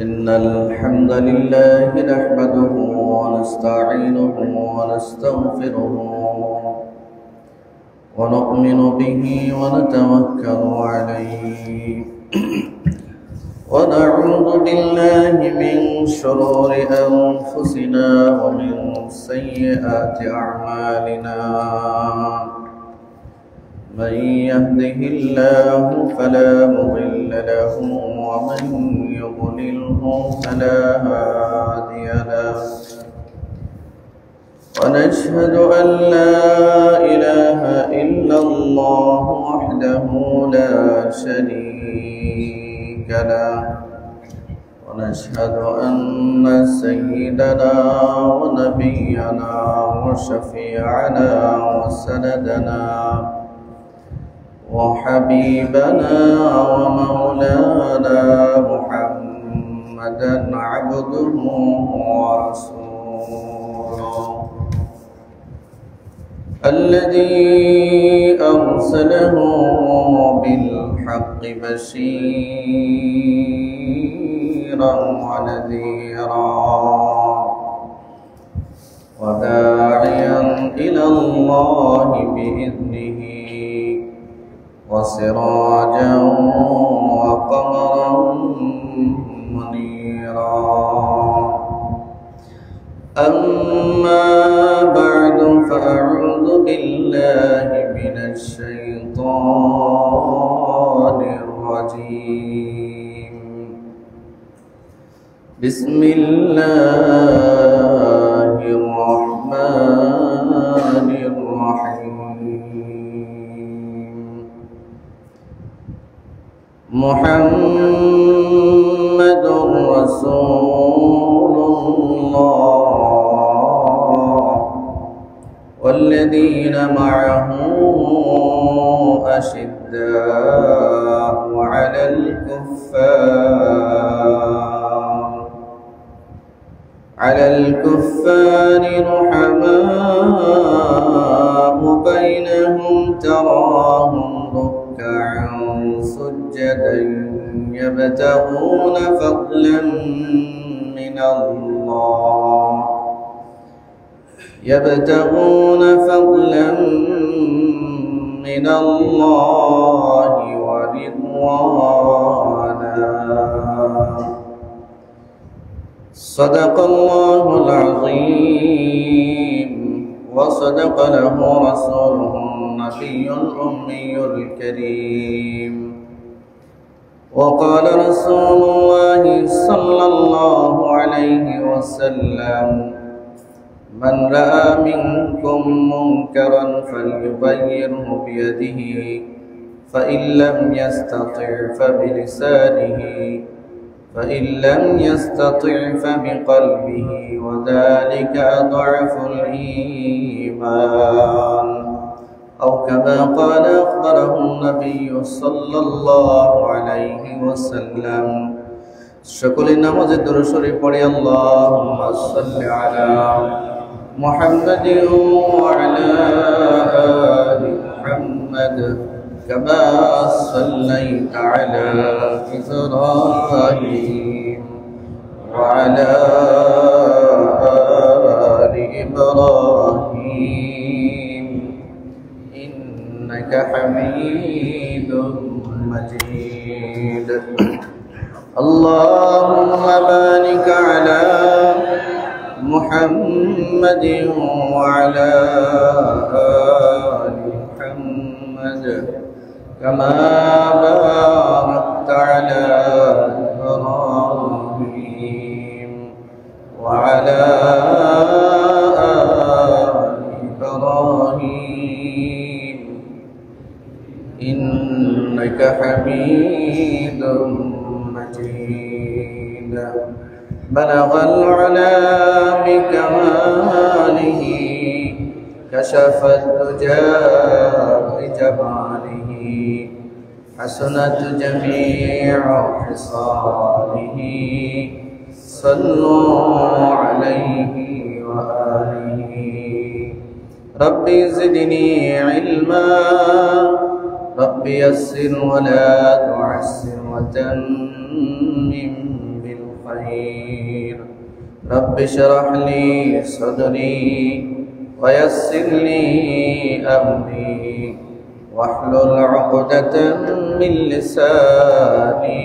إن الحمد لله نحمده ونستعينه ونستغفره ونؤمن به ونتوكل عليه ونعوذ بالله من شرور أنفسنا ومن سيئات أعمالنا من يهده الله فلا مضل له ومن يضلله فلا هادي له ونشهد أن لا إله إلا الله وحده لا شريك له ونشهد أن سيدنا ونبينا وشفيعنا وسندنا وحبيبنا ومولانا محمدا عبده ورسوله الذي أرسله بالحق بشيرا ونذيرا وداعيا إلى الله بإذنه وسراجا وقمرا منيرا أما بعد فأعوذ بالله من الشيطان الرجيم بسم الله الرحمن الرحيم محمد رسول الله والذين معه أشداء على الكفار رحماء بينهم تراهم ركعا سجدا يبتغون فضلا من الله ورضوانا صدق الله العظيم وصدق له رسوله النبي الأمي الكريم وقال رسول الله صلى الله عليه وسلم من رأى منكم منكرا فليغيره بيده فإن لم يستطع فبلسانه فإن لم يستطع فبقلبه وذلك أضعف الإيمان أو كما قال أخبره النبي صلى الله عليه وسلم সকলে নামাজে দরুদ শরীফ পড়ি আল্লাহুম্মা সাল্লি আলা মুহাম্মাদিন ওয়া আলা আলি মুহাম্মাদ কামা সাল্লাইতা আলা ইব্রাহিম ওয়া আলা আলি ইব্রাহিম ইন্নাকা হামিদুম মাজিদ اللهم بارك على محمد وعلى آل محمد كما باركت على إبراهيم وعلى آل إبراهيم إنك حميد مجيد بلغ العلا بكماله كشف الدجى بجماله حسنت جميع خصاله صلوا عليه وآله ربي زدني علما ربي يسر ولا تعسر من بالخير رب اشرح لي صدري ويسر لي أمري واحلل عقدة من لساني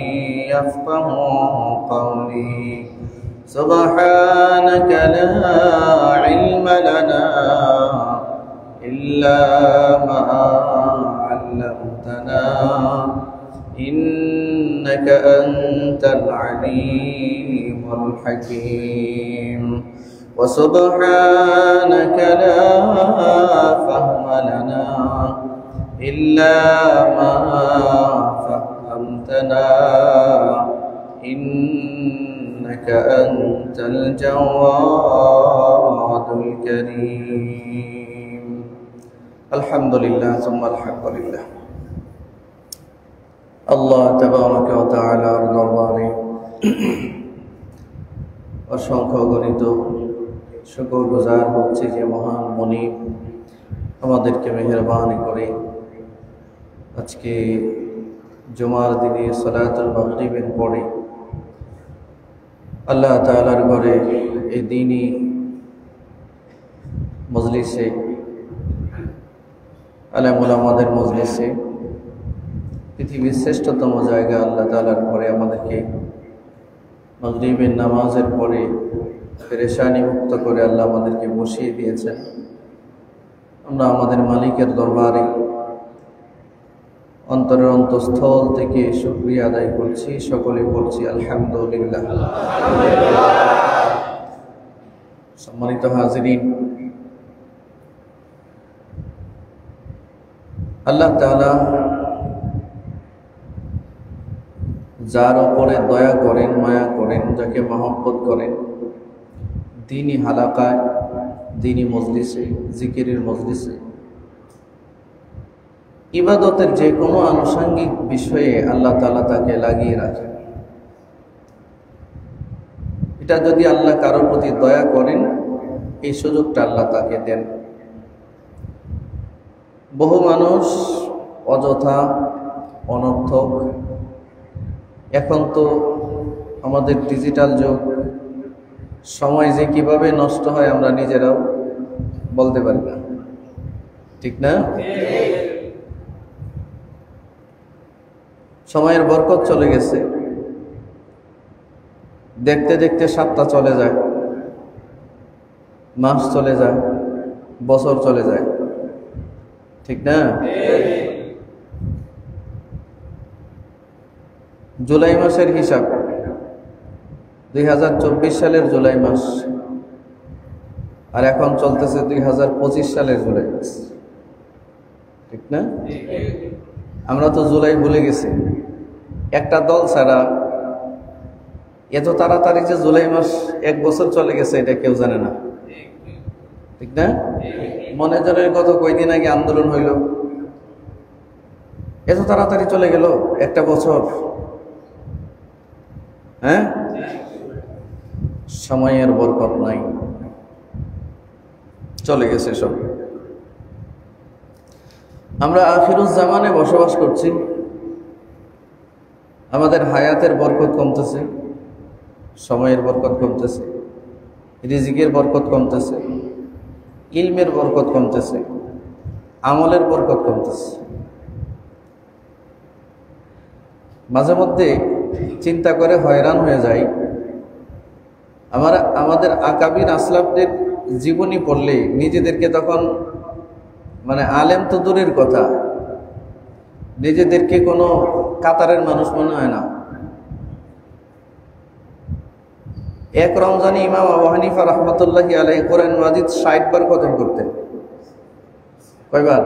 يفقه قولي سبحانك لا علم لنا إلا ما علمتنا إنك أنت العليم الحكيم وسبحانك لا فهم لنا إلا ما فهمتنا إنك أنت الجواد الكريم الحمد لله ثم الحمد لله আল্লাহ তাবারক ওয়া তাআলার দরবারে অসংখ্য গণিত শুকরগুজার হচ্ছে যে মহান মুনিব আমাদেরকে মেহেরবানি করে আজকে জুমার দিনে সালাতুল মাগরিবের পরে আল্লাহ তাআলার ঘরে এই দিনই মজলিসে আলেম ওলামাদের মজলিসে পৃথিবীর শ্রেষ্ঠতম জায়গা আল্লাহ তাআলার ঘরে আমাদেরকে মাগরিবের নামাজের পরে পেরেশানি মুক্ত করে আল্লাহ আমাদেরকে বসিয়ে দিয়েছেন। আমরা আমাদের মালিকের দরবারে অন্তরের অন্তঃস্থল থেকে শুকরিয়া আদায় করছি, সকলে বলছি আলহামদুলিল্লাহ। সম্মানিত হাজিরিন, আল্লাহ তাআলা যার উপরে দয়া করেন, মায়া করেন, যাকে মহব্বত করেন, দ্বীনি হালাকায়, দ্বীনি মজলিসে, জিকিরের মজলিসে, ইবাদতের যে কোনো আনুষঙ্গিক বিষয়ে আল্লাহ তাআলা তাকে লাগিয়ে রাখেন। এটা যদি আল্লাহ কারোর প্রতি দয়া করেন, এই সুযোগটা আল্লাহ তাকে দেন। বহু মানুষ অযথা, অনর্থক, এখন তো আমাদের ডিজিটাল যুগ, সময় যে কিভাবে নষ্ট হয় আমরা নিজেরাও বলতে পারি না, ঠিক না? সময়ের বরকত চলে গেছে, দেখতে দেখতে সপ্তাহ চলে যায়, মাস চলে যায়, বছর চলে যায়, ঠিক না? জুলাই মাসের হিসাব 2024 সালের জুলাই মাস, আর এখন চলতেছে 2025 সালের জুলাই মাস, ঠিক না? আমরা তো জুলাই ভুলে গেছি। একটা দল ছাড়া এত তাড়াতাড়ি যে জুলাই মাস 1 বছর চলে গেছে এটা কেউ জানে না, ঠিক না? মনে জনের গত কয়দিন আগে আন্দোলন হইল, এত তাড়াতাড়ি চলে গেল একটা বছর। হ্যাঁ, সময়ের বরকত নাই, চলে গেছে সব। আমরা আখিরুজ জামানে বসবাস করছি, আমাদের হায়াতের বরকত কমতেছে, সময়ের বরকত কমতেছে, রিজিকের বরকত কমতেছে, ইলমের বরকত কমতেছে, আমলের বরকত কমতেছে। মাঝে মধ্যে চিন্তা করে হয়রান হয়ে যায়, আমাদের আকাবির আসলাফদের জীবনী পড়লে নিজেদেরকে তখন আলেম তো দূরের কথা, নিজেদেরকে কোনো কাতারের মানুষ মনে হয় না। এক রমজানে ইমাম আবু হানিফা রাহমাতুল্লাহি আলাইহি কোরআন মাজিদ 60 বার খতম করতেন। কয়বার?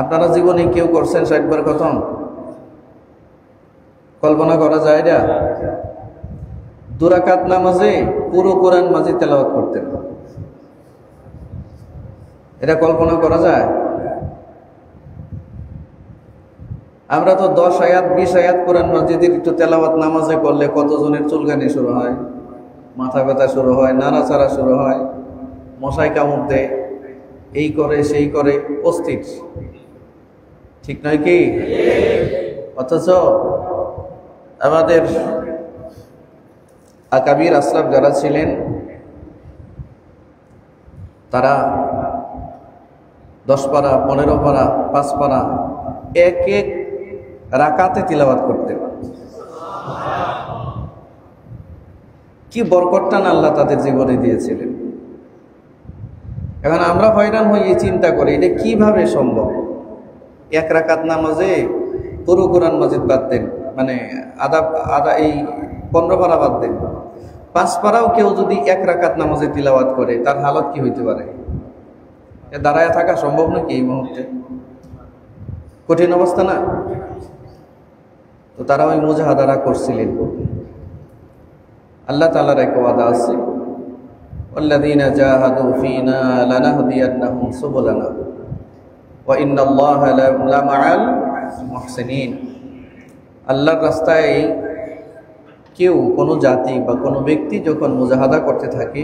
আপনারা জীবনে কেউ করছেন 60 বার খতম? কল্পনা করা যায় না। 2 রাকাত নামাজে পুরো কোরআন মাজিদ তেলাওয়াত করতেন, এটা কল্পনা করা যায়? আমরা তো 10 আয়াত 20 আয়াত কোরআন মাজিদের একটু তেলাওয়াত নামাজে করলে কতজনের চুলকানি শুরু হয়, মাথা ব্যথা শুরু হয়, নাড়াচাড়া শুরু হয়, মশাই কামড় দেয়, এই করে সেই করে, অস্থির, ঠিক নয় কি? অথচ আমাদের আকাবির আসলাফ যারা ছিলেন তারা 10 পারা, 15 পারা, 5 পারা এক এক রাকাতে তিলাওয়াত করতেন। কি বরকতটান আল্লাহ তাদের জীবনে দিয়েছিলেন। এখন আমরা হয়রান হয়ে চিন্তা করি এটা কিভাবে সম্ভব। এক রাকাত নামাজে পুরো কোরআন মাজিদ বাদ দেন, মানে আদা এই 15 পারা বাদ দেন, 5 পারাও কেউ যদি এক রাকাত নামাজে তিলাওয়াত করে তার হালত কি হইতে পারে? দাঁড়ায় থাকা সম্ভব নাকি এই মুহূর্তে? কঠিন অবস্থা না? তো তারা ওই মুজাহাদারা করছিলেন। আল্লাহ তাআলার এক ওয়াদা আছে, ওয়াল্লাযীনা জাহাদু ফীনা লানাহদিয়ান্নাহুম সুবুলানা ওয়া ইন্নাল্লাহা লামাআল মুহসিনিন। আল্লাহর রাস্তায় কেউ, কোনো জাতি বা কোনো ব্যক্তি যখন মুজাহাদা করতে থাকে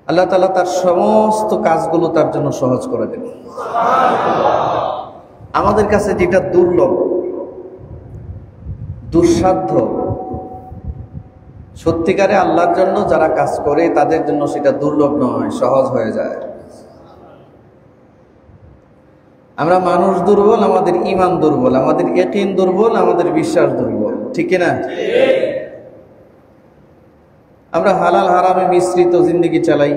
আল্লাহ তাআলা তার সমস্ত কাজগুলো তার জন্য সহজ করে দেন। আমাদের কাছে যেটা দুর্লভ, দুঃসাধ্য, সত্যিকারে আল্লাহর জন্য যারা কাজ করে তাদের জন্য সেটা দুর্লভ নয়, সহজ হয়ে যায়। আমরা মানুষ দুর্বল, আমাদের ঈমান দুর্বল, আমাদের ইয়াকিন দুর্বল, আমাদের বিশ্বাস দুর্বল, ঠিক না? আমরা হালাল হারামে মিশ্রিত জিন্দেগি চালাই।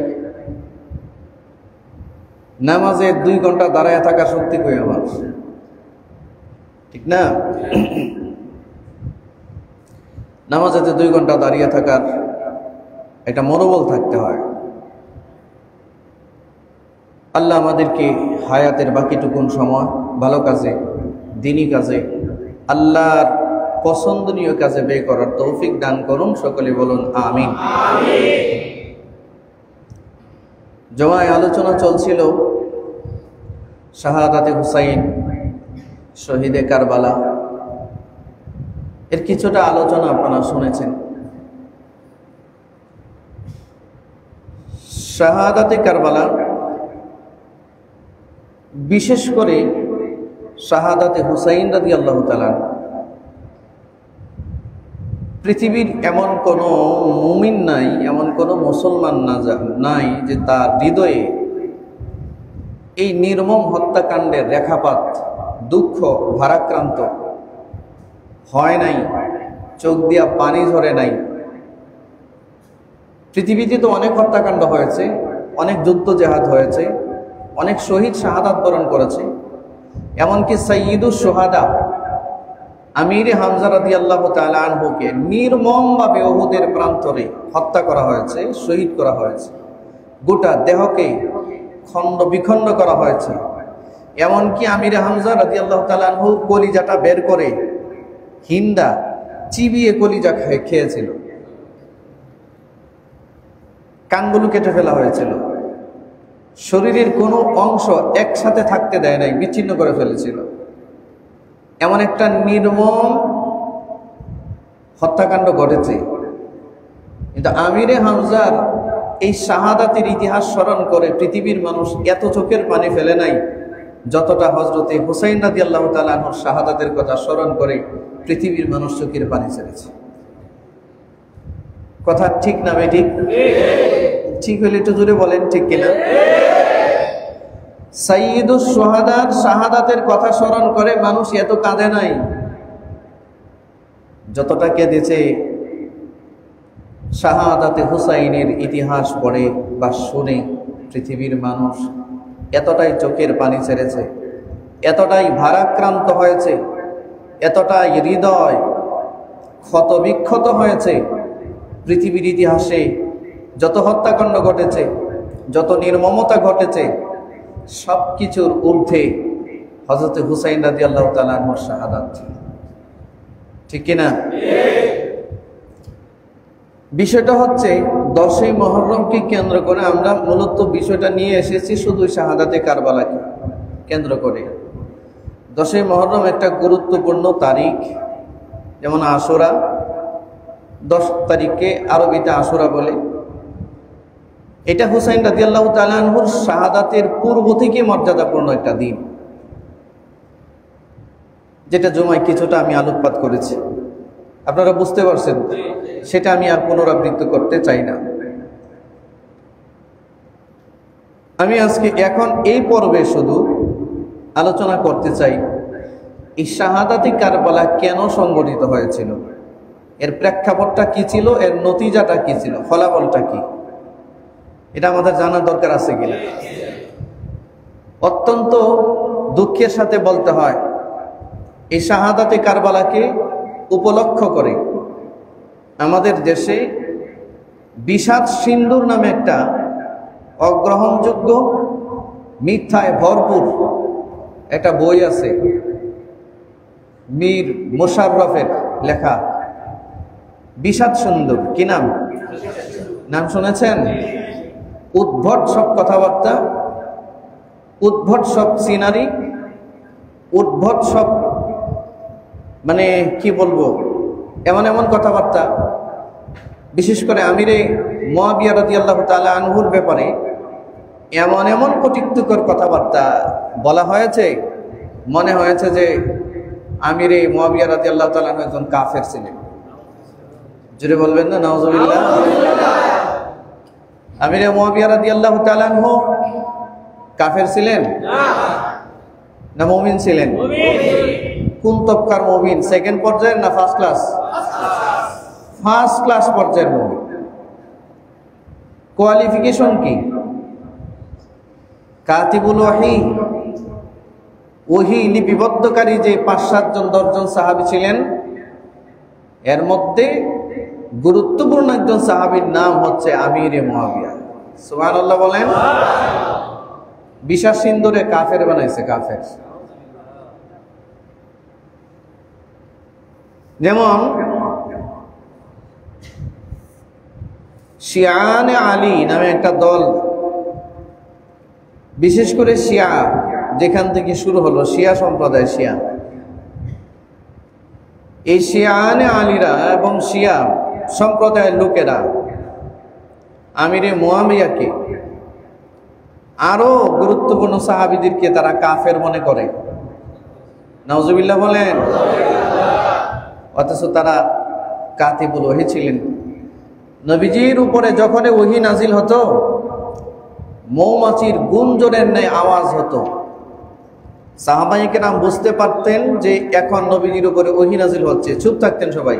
নামাজে 2 ঘন্টা দাঁড়ায় থাকা শক্তি কই আমার, ঠিক না? নামাজেতে 2 ঘন্টা দাঁড়িয়ে থাকার একটা মনোবল থাকতে হয়। আল্লাহ আমাদেরকে হায়াতের বাকিটুকুন সময় ভালো কাজে, দ্বীনি কাজে, আল্লাহর পছন্দনীয় কাজে ব্যয় করার তৌফিক দান করুন। সকলে বলুন আমিন। জমায় আলোচনা চলছিল শাহাদাতে হুসাইন, শহীদে কারবালা, এর কিছুটা আলোচনা আপনারা শুনেছেন। শাহাদাতে কারবালা, বিশেষ করে শাহাদাতে হুসাইন রাদিয়াল্লাহু তাআলা, পৃথিবীর এমন কোনো মুমিন নাই, এমন কোনো মুসলমান নাই যে তার হৃদয়ে এই নির্মম হত্যাকাণ্ডের রেখাপাত, দুঃখ ভারাক্রান্ত হয় নাই, চোখ দিয়া পানি ঝরে নাই। পৃথিবীতে তো অনেক হত্যাকাণ্ড হয়েছে, অনেক যুদ্ধ জেহাদ হয়েছে, অনেক শহীদ শাহাদাত বরণ করেছে। এমনকি সাইয়্যিদুশ শুহাদা আমির হামজা রাদিয়াল্লাহু তাআলা আনহুকে নির্মমভাবে উহুদের প্রান্তরে হত্যা করা হয়েছে, শহীদ করা হয়েছে, গোটা দেহকে খণ্ড বিখণ্ড করা হয়েছে। এমনকি আমির হামজা রাদিয়াল্লাহু তাআলা আনহু কলিজাটা বের করে হিন্দা চিবিয়ে কলিজা খেয়েছিল, কানগুলো কেটে ফেলা হয়েছিল, শরীরের কোনো অংশ একসাথে থাকতে দেয় নাই, বিচ্ছিন্ন করে ফেলেছিল। এমন একটা নির্মম হত্যাকাণ্ড ঘটেছে। কিন্তু আমিরে হামজার এই শাহাদাতের ইতিহাস স্মরণ করে পৃথিবীর মানুষ এত চোখের পানি ফেলে নাই যতটা হযরতে হুসাইন রাদিয়াল্লাহু তাআলা আনহুর শাহাদাতের কথা স্মরণ করে পৃথিবীর মানুষ চোখের পানি ছেড়েছে। কথা ঠিক না ভাই? ঠিক? ঠিক হলে একটু জোরে বলেন, ঠিক কিনা? সাইয়্যিদুশ শুহাদার শাহাদাতের কথা স্মরণ করে মানুষ এত কাঁদে নাই যতটা কেঁদেছে শাহাদাতে হুসাইনের ইতিহাস পড়ে বা শুনে পৃথিবীর মানুষ। এতটাই চোখের পানি ছেড়েছে, এতটাই ভারাক্রান্ত হয়েছে, এতটাই হৃদয় ক্ষত বিক্ষত হয়েছে। পৃথিবীর ইতিহাসে যত হত্যাকাণ্ড ঘটেছে, যত নির্মমতা ঘটেছে, সব কিছুর ঊর্ধ্বে হযরত হুসাইন রাদিয়াল্লাহু তাআলা আনহুর শাহাদাত, ঠিক কিনা? বিষয়টা হচ্ছে 10ই মুহররমকে কেন্দ্র করে আমরা মূলত বিষয়টা নিয়ে এসেছি শুধু শাহাদাতে কারবালাকে কেন্দ্র করে। 10ই মুহররম একটা গুরুত্বপূর্ণ তারিখ, যেমন আশুরা, 10 তারিখকে আরবিতে আশুরা বলে। এটা হুসাইন রাদিয়াল্লাহু তাআলা আনহুর শাহাদাতের পূর্ব থেকে মর্যাদাপূর্ণ একটা দিন। যেটা জুমায় কিছুটা আমি আলোকপাত করেছি, আপনারা বুঝতে পারছেন, সেটা আমি আর পুনরাবৃত্তি করতে চাই না। আমি আজকে এখন এই পর্বে শুধু আলোচনা করতে চাই এই শাহাদাতি কারবালা কেন সংগঠিত হয়েছিল, এর প্রেক্ষাপটটা কি ছিল, এর নতিজাটা কি ছিল, ফলাফলটা কি, এটা আমাদের জানার দরকার আছে কিনা। অত্যন্ত দুঃখের সাথে বলতে হয়, এই শাহাদাতে কারবালাকে উপলক্ষ করে আমাদের দেশে বিষাদ সিন্দুর নামে একটা অগ্রহণযোগ্য মিথ্যায় ভরপুর একটা বই আছে, মীর মোশাররফের লেখা বিষাদ সিন্দুর। কি নাম? নাম শুনেছেন? উদ্ভট সব কথাবার্তা, উদ্ভট সব সিনারি, উদ্ভট সব মানে কি বলবো, এমন এমন কথাবার্তা, বিশেষ করে আমিরে মুআবিয়া রাদিয়াল্লাহু তাআলা আনহুর ব্যাপারে এমন এমন কটূক্তিকর কথাবার্তা বলা হয়েছে, মনে হয়েছে যে আমিরে মুআবিয়া রাদিয়াল্লাহু তাআলা আনহু একজন কাফের ছিলেন। জোরে বলবেন না নাউজুবিল্লাহ। আমিরে মুআবিয়া রাদিয়াল্লাহু তাআলা আনহু কাফের ছিলেন না মুমিন ছিলেন? কোন তবকার মুমিন? সেকেন্ড পর্যায়ের না ফার্স্ট ক্লাস? ফার্স্ট ক্লাস পর্যায়ের মুমিন। কোয়ালিফিকেশন কি? কাতিবুল ওয়াহি, ওহী লিপিবদ্ধকারী যে ৫-৭ জন ১০ জন সাহাবী ছিলেন, এর মধ্যে গুরুত্বপূর্ণ একজন সাহাবীর নাম হচ্ছে আমিরে মুআবিয়া। সুবহানাল্লাহ বলেন। বিষাদ সিন্দুরে কাফের বানাইছে, কাফের। যেমন শিয়ানে আলী নামে একটা দল, বিশেষ করে শিয়া যেখান থেকে শুরু হলো, শিয়া সম্প্রদায়, শিয়া, এই শিয়ানে আলীরা এবং শিয়া সম্প্রদায়ের লোকেরা আমিরে মুআবিয়াকে আরো গুরুত্বপূর্ণ সাহাবীদেরকে তারা কাফের মনে করে। নাউজুবিল্লাহ বলেন। অথচ তারা কাতিবুল ওহী ছিলেন। নবীজির উপরে যখন ওহী নাজিল হতো, মৌমাছির গুঞ্জনের ন্যায় আওয়াজ হতো। সাহাবায়ে কেরাম বুঝতে পারতেন যে এখন নবীজির উপরে ওহী নাজিল হচ্ছে, চুপ থাকতেন সবাই।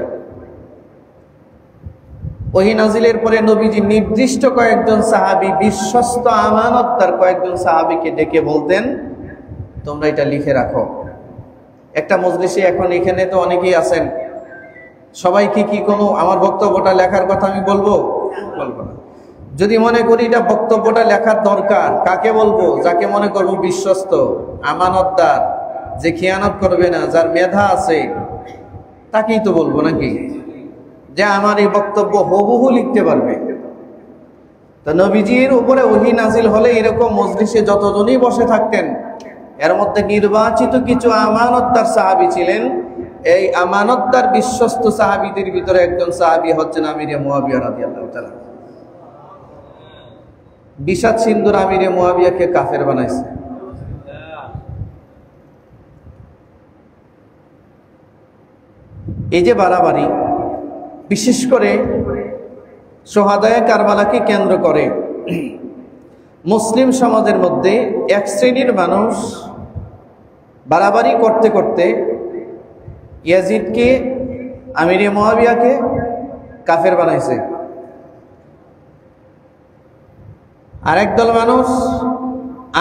ওহী নাজিলের পরে নবীজি নির্দিষ্ট কয়েকজন সাহাবী, বিশ্বস্ত আমানতদার কয়েকজন সাহাবীকে ডেকে বলতেন, তোমরা এটা লিখে রাখো। একটা মজলিসে এখন এখানে তো অনেকেই আছেন, সবাইকে কি কোনো আমার বক্তব্যটা লেখার কথা আমি বলবো? বলবো না। যদি মনে করি এটা বক্তব্যটা লেখার দরকার, কাকে বলবো? যাকে মনে করবো বিশ্বস্ত, আমানতদার, যে খেয়ানত করবে না, যার মেধা আছে, তাকেই তো বলবো, নাকি? যে আমার এই বক্তব্য হুবহু লিখতে পারবে। তো নবীজির উপরে ওহী নাজিল হলে এরকম মজলিসে যতজনই বসে থাকতেন, এর মধ্যে নির্বাচিত কিছু আমানতদার সাহাবী ছিলেন। এই আমানতদার বিশ্বস্ত সাহাবীদের ভিতরে একজন সাহাবী হচ্ছেন আমিরে মুআবিয়া রাদিয়াল্লাহু তাআলা। বিষাদ সিন্দুর আমিরে মুআবিয়াকে কাফের বানাইছে। এই যে বাড়াবাড়ি, বিশেষ করে সোহাদায়ে কারবালাকে কেন্দ্র করে মুসলিম সমাজের মধ্যে এক শ্রেণীর মানুষ বাড়াবাড়ি করতে করতে ইয়াজিদকে, আমিরে মুআবিয়াকে কাফের বানাইছে। আরেক দল মানুষ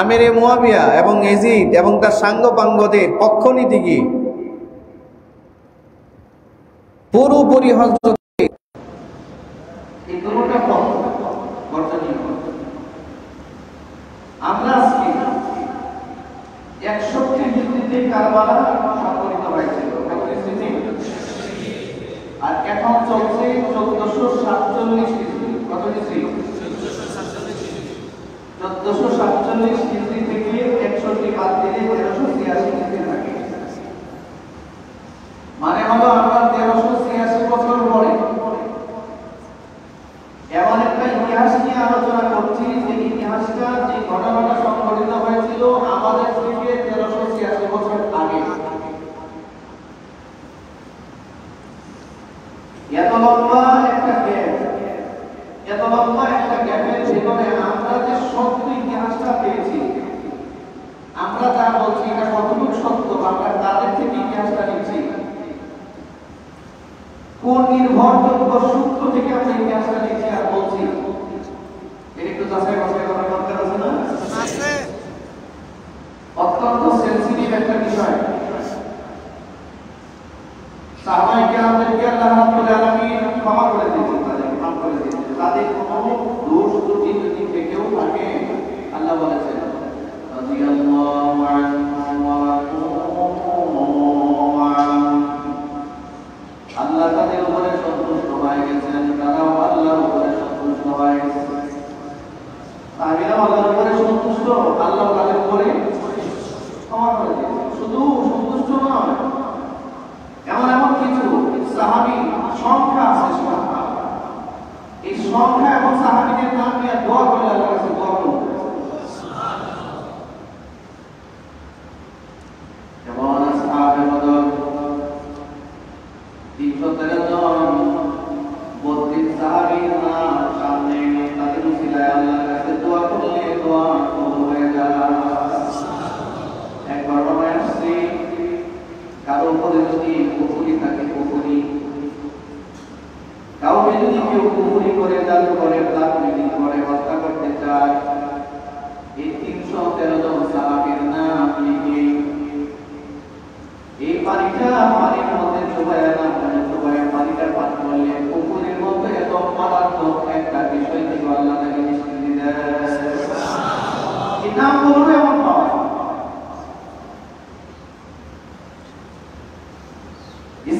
আমিরে মুআবিয়া এবং ইয়াজিদ এবং তার সাঙ্গপাঙ্গদের পক্ষ নিতে গিয়ে পুরোপুরি হযরত আমরা আজকে 61 হিজরিতে কারবালা সংঘটিত হয়েছিল, আর এখন চলছে 1447 হিজরি। কত হিজরি? 1447 হিজরি থেকে 61 বাদ দিলে 1386 হিজরি থাকে। মানে হলো আমরা 1386 বছর পরে এমন একটা ইতিহাস নিয়ে আলোচনা করছি, যে ইতিহাসটা, যে ঘটনাটা সংঘটিত হয়েছিল আমাদের থেকে 1386 বছর আগে। এত লম্বা একটা গ্যাপ, এত লম্বা একটা গ্যাপের ভিতরে আমরা যে সত্য ইতিহাসটা পেয়েছি, আমরা যা বলছি এটা কতটুকু সত্য, আমরা তাদের থেকে ইতিহাসটা নিচ্ছি, কোন নির্ভরযোগ্য সূত্র থেকে আমরা ইতিহাসটা নিচ্ছি আর বলছি, এটা একটু যাচাই বাছাই করার দরকার আছে না? আছে। অত্যন্ত সেনসিটিভ একটা বিষয়। সাহাবায়ে কেরামদেরকে আল্লাহ রাব্বুল আলামিন ক্ষমা করে দিয়েছেন, তাদেরকে মাফ করে দিয়েছেন, তাদের কোনো দোষ ত্রুটি যদি থেকেও থাকে আল্লাহ বলেছেন রাদিয়াল্লাহু আনহু ওয়া আল্লাহ তাদের উপরে সন্তুষ্ট হয়ে গেছেন, তারাও আল্লাহর উপরে সন্তুষ্ট হয়ে গেছেন। তারা আল্লাহর উপরে সন্তুষ্ট, আল্লাহ তাদের উপরে ক্ষমা করে দিয়েছেন। শুধু সন্তুষ্ট নয়, এমন এমন কিছু সাহাবী সংখ্যা আছে, সংখ্যা, এই সংখ্যা এবং সাহাবীদের নাম নিয়ে দোয়া করে আল্লাহর কাছে দোয়া করুন। যেমন আসহাবে বদর 313 জন, 32 সাহাবীর নাম সামনে এনে তাদের উসিলায় আল্লাহর কাছে দোয়া করলে দোয়া কবুল হয়ে যায়। একবার বলা আসছে কারো উপরে যদি কুফরি থাকে, কুফরি, কাউকে যদি কেউ কুফরি করে, জাদু করে, ব্ল্যাকমেইলিং করে, হত্যা করতে চায়, এই 313 জন সাহাবীর নাম লিখে এই পানিটা পানির মধ্যে চুবায় না, পানিটা পান করলে কুফরির মধ্যে এত মারাত্মক একটা বিষয় থেকে আল্লাহ তাকে নিষ্কৃতি দেয়। এই নাম বলবে এমন পাওয়া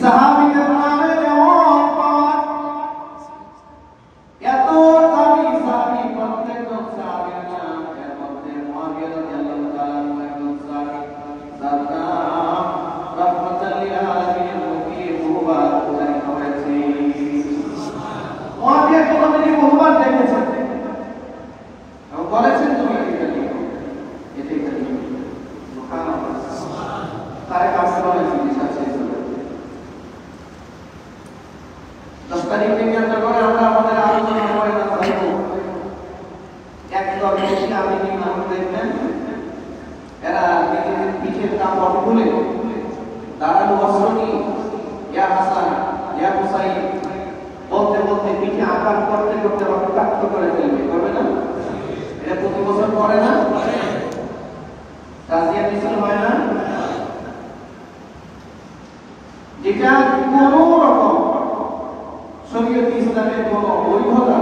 সাহাবীদের নামে এমন পাওয়া, এত দামি সাহাবী, প্রত্যেকজন সাহাবীর নাম, এর মধ্যে মুআবিয়া রাদিয়াল্লাহু তাআলা একজন সাহাবী, যার নাম রাহমাতুল লিল আলামিনের মুখে বহুবার উচ্চারিত হয়েছে। মুআবিয়া কোনদিন বহুবার দেখেছেন এবং বলেছেন তুমি এটা লিখো, এটা লিখো, সুবহানাল্লাহ। তার কাছে বলেছেন বিশ্বাস শেষ হলো 10 তারিখ থেকে আমরা আমাদের আলোচনা করে না থাকবো। একদম বেশি আমি কি নাম দেখবেন, এরা নিজেদের পিঠের কাপড় খুলে দাঁড়ানো অস্ত্র নিয়ে ইয়া হাসান ইয়া হুসাইন বলতে বলতে পিঠে আঘাত করতে করতে রক্তাক্ত করে ফেলবে, করবে না? এটা প্রতি বছর করে না? তাজিয়া মিছিল হয় না? যেটা কোনো রকম শরীয়ত ইসলামের কোনো বৈধতা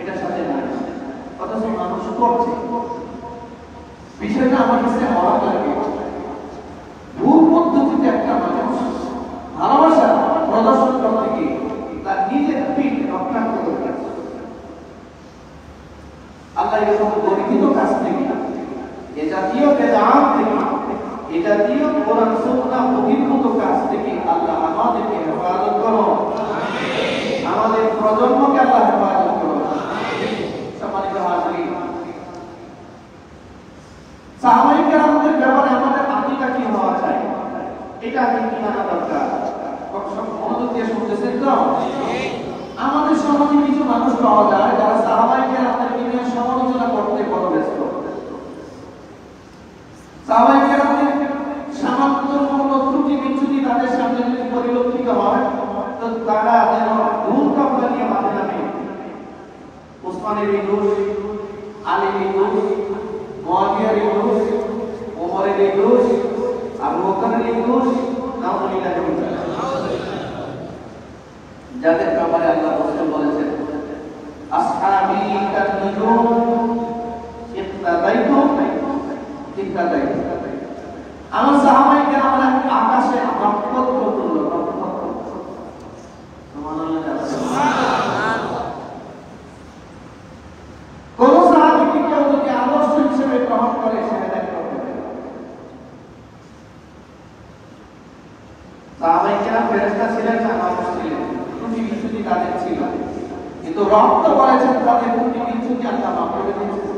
এটার সাথে নাই, অথচ মানুষ করছে। বিষয়টা আমার কাছে অবাক লাগে। ভুল পদ্ধতিতে একটা মানুষ ভালোবাসা প্রদর্শন করতে গিয়ে তার নিজের পিঠ রক্তাক্ত করে, আল্লাহ এরকম গর্হিত কাজ থেকে, এ জাতীয় বেদাত থেকে, এ জাতীয় কোরআন সুন্নাহ বহির্ভূত কাজ থেকে আল্লাহ আমাদেরকে হেফাজত করুন, আমাদের প্রজন্মকে আল্লাহ হেফাজত করুন। সম্মানিত হাজিরিন, সাহাবায়ে কেরামদের ব্যাপারে আমাদের আকীদা কি হওয়া চাই, এটা আগে কি জানা দরকার। সব মনোযোগ দিয়ে শুনতেছেন তো? আমাদের সমাজে কিছু মানুষ পাওয়া যায় যারা সাহাবায়ে কেরামদেরকে নিয়ে সমালোচনা করতে বড় ব্যস্ত। সাহাবায়ে কেরামদের সামান্য কোনো ত্রুটি বিচ্যুতি তাদের সামনে যদি পরিলক্ষিত হয় তো তারা যেন ভুল কাপড় নিয়ে মাঠে নামে। উসমানের এই দোষ, আলীর এই দোষ, মুআবিয়ার এই দোষ, ওমরের এই দোষ, আবু বকরের এই দোষ, নাউযুবিল্লাহি মিন যালিক, যাদের ব্যাপারে আল্লাহ রাসূল বলেছেন আসহাবী কান্নুজুম ইত্তাবাইতু ইত্তাবাইতু, আমার সাহাবায়ে কেরামরা আকাশে নক্ষত্র তুল্য, নক্ষত্র। সুবহানাল্লাহ। কোন সাহাবীকে কেউ যদি আদর্শ হিসেবে গ্রহণ করে সে হেদায়েত করতে পারে। সাহাবায়ে কেরাম ফেরেশতা ছিলেন না, মানুষ ছিলেন, ত্রুটি বিচ্যুতি তাদের ছিল, কিন্তু রক্ত বলেছেন তাদের ত্রুটি বিচ্যুতি আল্লাহ মাফ করে দিয়েছেন।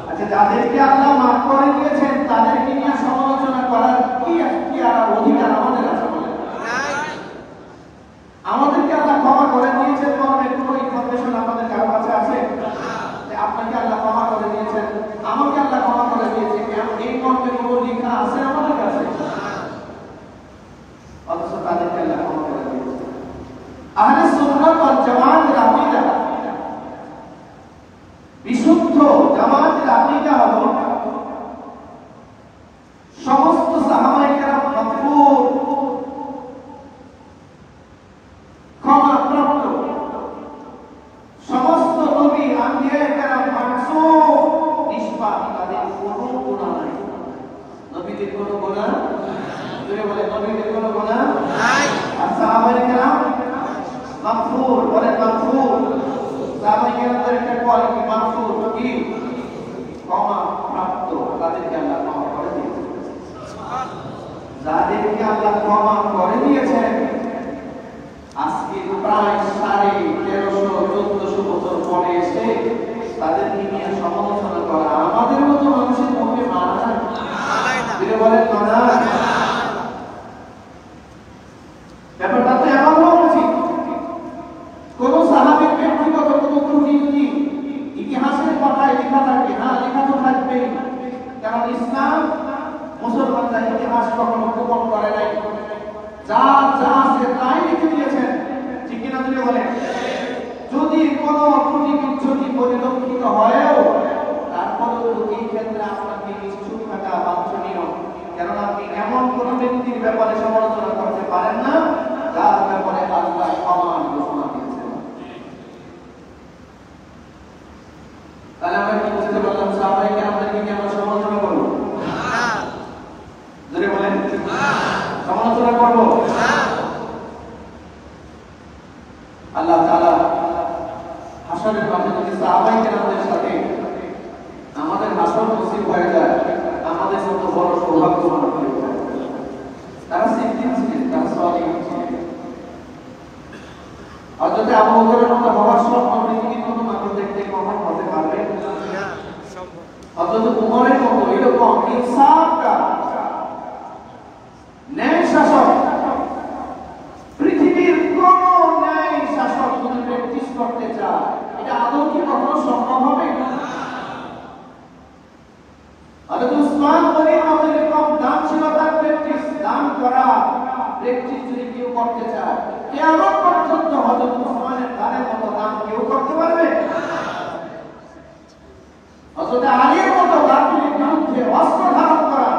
আচ্ছা, যাদেরকে আল্লাহ মাফ করে দিয়েছেন তাদেরকে নিয়ে সমালোচনা করার কি আর অধিকার আমাদের আছে বলেন? সুন্নাত ওয়াল জামাতের আকীদা, বিশুদ্ধ জামাতের আকীদা হলো সমস্ত সাহাবায়ে কেরাম মাগফুর, ক্ষমাপ্রাপ্ত, সমস্ত নবী আম্বিয়ায়ে কেরাম মাসুম, নিষ্পাপ, তাদের কোনো গুনাহ নাই। নবীদের কোনো গুনাহ জোরে বলে, নবীদের কোনো গুনাহ নাই। আর সাহাবায়ে কেরাম মাগফুর, বলে মাগফুর। সাহাবায়ে কেরামদের একটা কোয়ালিটি মাগফুর, কি ক্ষমাপ্রাপ্ত, তাদেরকে আল্লাহ ক্ষমা করে দিয়েছেন। যাদেরকে আল্লাহ ক্ষমা করে দিয়েছেন, আজকে প্রায় 1350-1400 বছর পরে এসে তাদেরকে নিয়ে সমালোচনা করা আমাদের মতো মানুষের পক্ষে মানায় না। বলেন মানায় না। ব্যাপারটা তো এমন হওয়া উচিত, কোন সাহাবীর ব্যক্তিগত কোনো ত্রুটি যদি ইতিহাসের পাতায় লেখা থাকে, হ্যাঁ লেখা তো থাকবেই, কারণ ইসলাম মুসলমানরা ইতিহাস কখনো গোপন করে নাই, যা যা আছে তাই লিখে দিয়েছেন, ঠিক কিনা যদি বলেন। যদি কোনো ত্রুটি বিচ্যুতি পরিলক্ষিত হয়ও, তারপরেও এই ক্ষেত্রে আপনাকে নিশ্চুপ থাকা বাঞ্ছনীয়, কারণ আপনি এমন কোন ব্যক্তির ব্যাপারে সমালোচনা করতে পারেন না যার ব্যাপারে আল্লাহ ক্ষমার ঘোষণা দিয়েছেন। তাহলে আমরা কি বুঝতে পারলাম? সাহাবায়ে কেরামদেরকে কি আমরা সমালোচনা করব? জোরে বলেন, সমালোচনা করব? আল্লাহ তাআলা হাসরের মাঠে যদি সাহাবায়ে কেরামদের সাথে আমাদের হাসর নসিব হয়ে যায়, আমাদের মতো বড় সৌভাগ্যবান হয়ে যায়। তারা সিদ্দিক ছিলেন, তারা সাদিক ছিলেন। হযরত আবু বকরের মতো হওয়ার স্বপ্ন পৃথিবীর কোনো মানুষ দেখতে কখন হতে পারবে না। হযরত উমরের মতো এরকম ইনসাফকা ন্যায় শাসক, পৃথিবীর কোন ন্যায় শাসক যদি প্র্যাকটিস করতে চায়, এটা আদৌ কি কখনো সম্ভব হবে? হযরত উসমান গনির মতো এরকম দানশীলতার প্র্যাকটিস, দান করা প্র্যাকটিস যদি কেউ করতে চায়, কিয়ামত পর্যন্ত হযরত উসমানের দানের মতো দান কেউ করতে পারবে? হযরত আলীর মতো বাতিলের বিরুদ্ধে অস্ত্র ধারণ করা,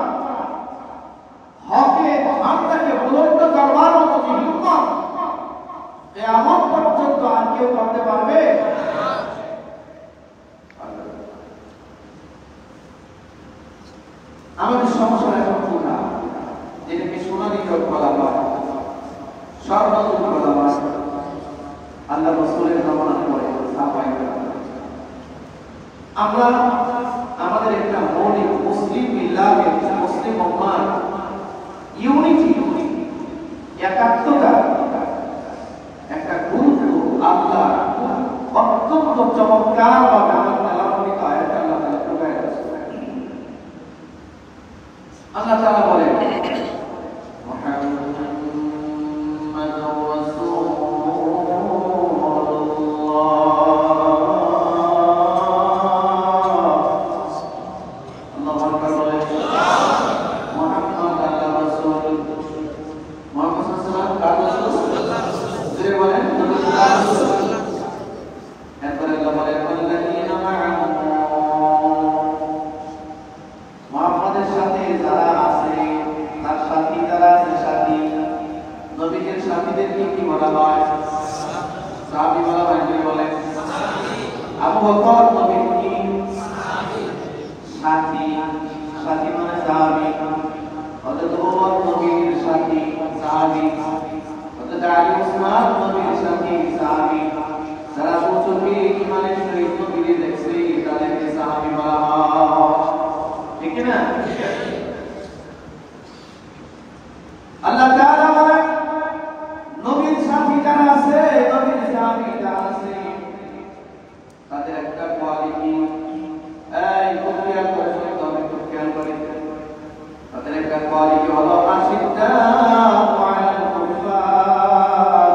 হকের ঝান্ডাকে বুলন্দ করবার মতো যে হিম্মত, কিয়ামত পর্যন্ত আর কেউ করতে পারবে? আমাদের সমস্যা এখন কোথা, যেটাকে সোনালী যুগ বলা হয়, স্বর্ণযুগ বলা হয়, আল্লাহ রাসূলের নমুনা করে সাহাবায়ে কেরাম। আমরা আমাদের একটা মৌলিক মুসলিম মিল্লাতের, মুসলিম উম্মাহর ইউনিটি, একাত্মতা, একটা গুরুত্ব আল্লাহ অত্যন্ত চমৎকার ভাবে আমার তেলাওয়াত আয়াতে আল্লাহ তাআলা প্রকাশ করেছেন। আল্লাহ তাআলা বলেন, আল্লাহ তাআলা বলেন, নবীর সাথী যারা আছে, নবীর সাহাবী যারা আছে, তাদের একটা কোয়ালিটি, এই খুব খেয়াল করে শুনে, তবে খুব খেয়াল করে, তাদের একটা কোয়ালিটি হলো আশিদ্দা আলাল কুফার,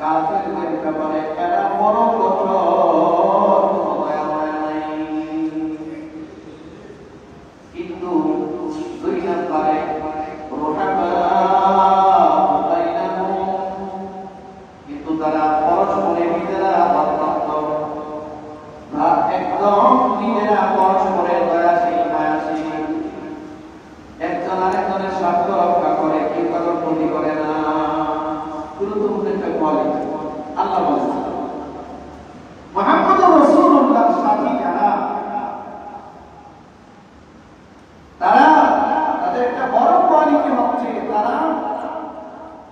কাফেরদের ব্যাপারে এরা বড় কঠোর, দয়া মায়া নাই। কিন্তু দুই নম্বরে রোহাবা স্বার্থ রক্ষা করে, কেউ কারোর ক্ষতি করে না। গুরুত্বপূর্ণ একটা কোয়ালিটি আল্লাহ বলেছেন। মুহাম্মদুর রাসূলুল্লাহ সাথী যারা, তারা তাদের একটা বড় কোয়ালিটি হচ্ছে তারা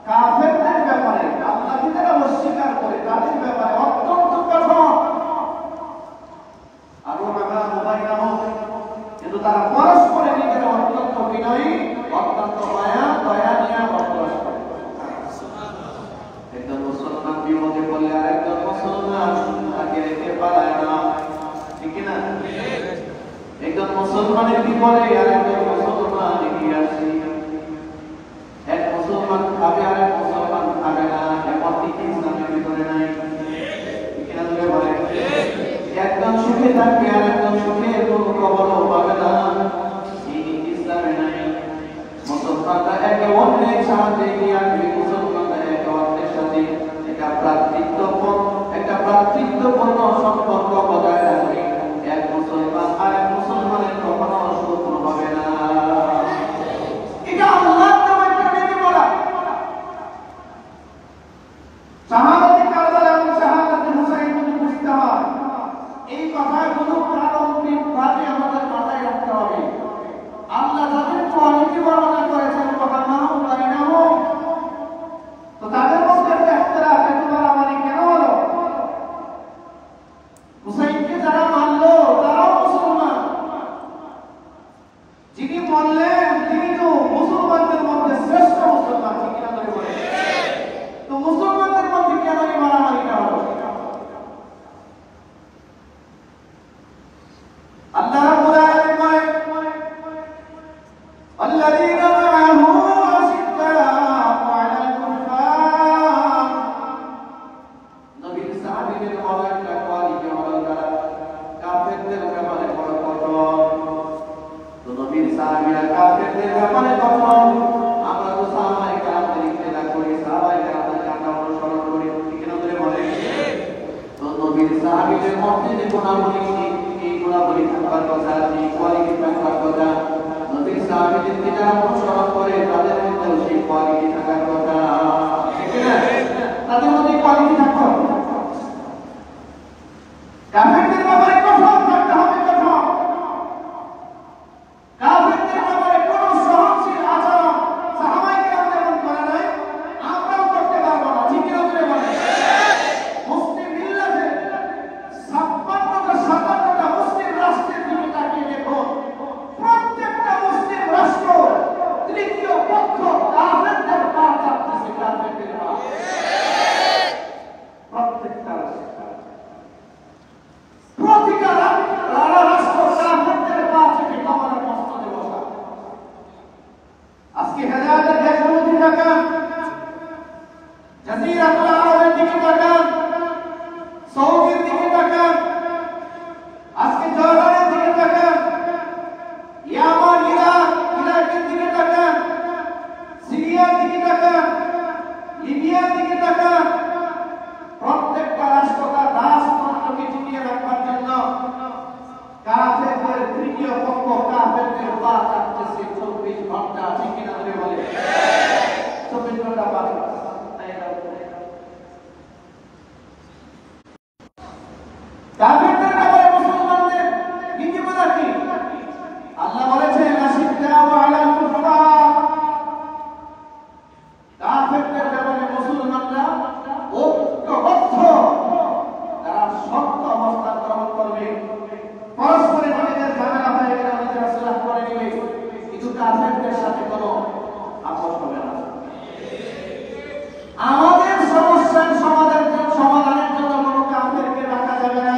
কাফেরদের ব্যাপারে, আল্লাহকে যারা অস্বীকার করে তাদের ব্যাপারে অত্যন্ত কঠোর। আর কিন্তু তারা পরস্পরের নিজেরা অত্যন্ত বিনয়ী, অত্যন্ত মায়া দয়া নিয়ে বসবাস করে। একজন মুসলমান বিপদে পড়লে আর একজন মুসলমান তাকে রেখে পালায় না, ঠিক না? একজন মুসলমানের বিপদে আর একজন মুসলমান এগিয়ে আসে। এক মুসলমান খাবে আর এক মুসলমান খাবে না, এমন দিকে ইসলামের ভিতরে নাই, ঠিক না? ধরে বলে একজন সুখে থাকবে আর একজন সুখের কোনো খবরও পাবে না, এই ইসলামে নাই। মুসলমানরা একে অন্যের সাহায্যে এগিয়ে আসবে, মুসলমানরা একে অন্যের সাথে একটা ভ্রাতৃত্বপূর্ণ সম্পর্ক বজায় রাখবে। এক মুসলমান আর এক মুসলমানের কখনো শত্রু হবে না। এটা আল্লাহর নামে একটা বিধি বলা। শাহাদাতে কারবালা এবং শাহাদাতে হুসাইন যদি বুঝতে হয়, এই কথাগুলো প্রারম্ভিকভাবে আমাদের মাথায় রাখতে হবে। আল্লাহ যাদের কোয়ালিটি বর্ণনা করেছেন, তো তাদের মধ্যে একটা ইখতিলাফ, একটু মারামারি কেন হলো? হুসাইনকে যারা মানলো তারাও মুসলমান, যিনি মানলেন তিনি তো মুসলমানদের মধ্যে শ্রেষ্ঠ মুসলমান, ঠিক না? ধরে বলে তো মুসলমানদের মধ্যে কেন এই মারামারিটা হলো? আল্লাহ রাব্বুল আলামিন বলেন, আল্লাযীনা মা'আহু আশিদ্দাউ আলাল কুফফার। নবীর সাহাবীদের বড় একটা কোয়ালিটি হলো তারা কাফেরদের ব্যাপারে বড় কঠোর। তো নবীর সাহাবীরা কাফেরদের ব্যাপারে কঠোর। আমরা তো সাহাবায়ে কেরামদের ইত্তেবা করি, সাহাবায়ে কেরামদের কথা অনুসরণ করি, ঠিক না? ধরে বলে তো নবীর সাহাবীদের মধ্যে যে গুণাবলী, এই গুণাবলী থাকার কথা, এই কোয়ালিটি থাকার কথা, নবীর সাহাবীদেরকে যারা অনুসরণ করে তাদের মধ্যেও সেই কোয়ালিটি থাকার কথা, ঠিক না? তাদের মধ্যে কোয়ালিটি থাকতে হবে। কাফেরদের ব্যাপারে কঠোর থাকতে হবে, কঠোর। কাফেরদের ব্যাপারে কোনো সহনশীল আচরণ সাহাবায়ে কেরাম যেমন করে নাই, আমরাও করতে পারবো না, ঠিক না? ধরে বলে মুসলিম মিল্লাতের 57টা মুসলিম রাষ্ট্রের দিকে তাকিয়ে দেখুন, প্রত্যেকটা মুসলিম রাষ্ট্র তৃতীয় পক্ষ কাফেরদের পা চাপতেছে, কাফেরদের পা। প্রত্যেকটা প্রতিটা রাষ্ট্র কাফেরদের পা থেকে কমানোর প্রস্তুতি বসা। আজকে হেদায়েতের দেশগুলোতে তাকান, জাজিরাতুল আরবের দিকে তাকান, সৌদির দিকে তাকান, আজকে জর্ডানের দিকে তাকান, ইয়ামান, ইরাকের দিকে তাকান, সিরিয়ার দিকে তাকান, লিবিয়ার দিকে তাকান। প্রত্যেকটা রাষ্ট্র তার রাষ্ট্রকে টিকিয়ে রাখবার জন্য কাফেরদের তৃতীয় পক্ষ কাফেরদের পা চাপতেছে 24 ঘন্টা, ঠিক কিনা? ধরে বলে 24 ঘন্টা পা চাপতেছে। কাফেরদের ব্যাপারে মুসলমানদের নীতিমালা কি? আল্লাহ বলেছেন আশিদ্দাউ আলাল কুফফার। কাফেরদের ব্যাপারে মুসলমানরা ঐক্যবদ্ধ, তারা শক্ত অবস্থান গ্রহণ করবে, পরস্পরের নিজেদের ঝামেলা হয়ে গেলে নিজেরা সুলহ করে নেবে, কিন্তু কাফেরদের সাথে কোনো আপোষ হবে না। আমাদের সমস্যার সমাধানের জন্য কোনো কাফেরকে রাখা যাবে না।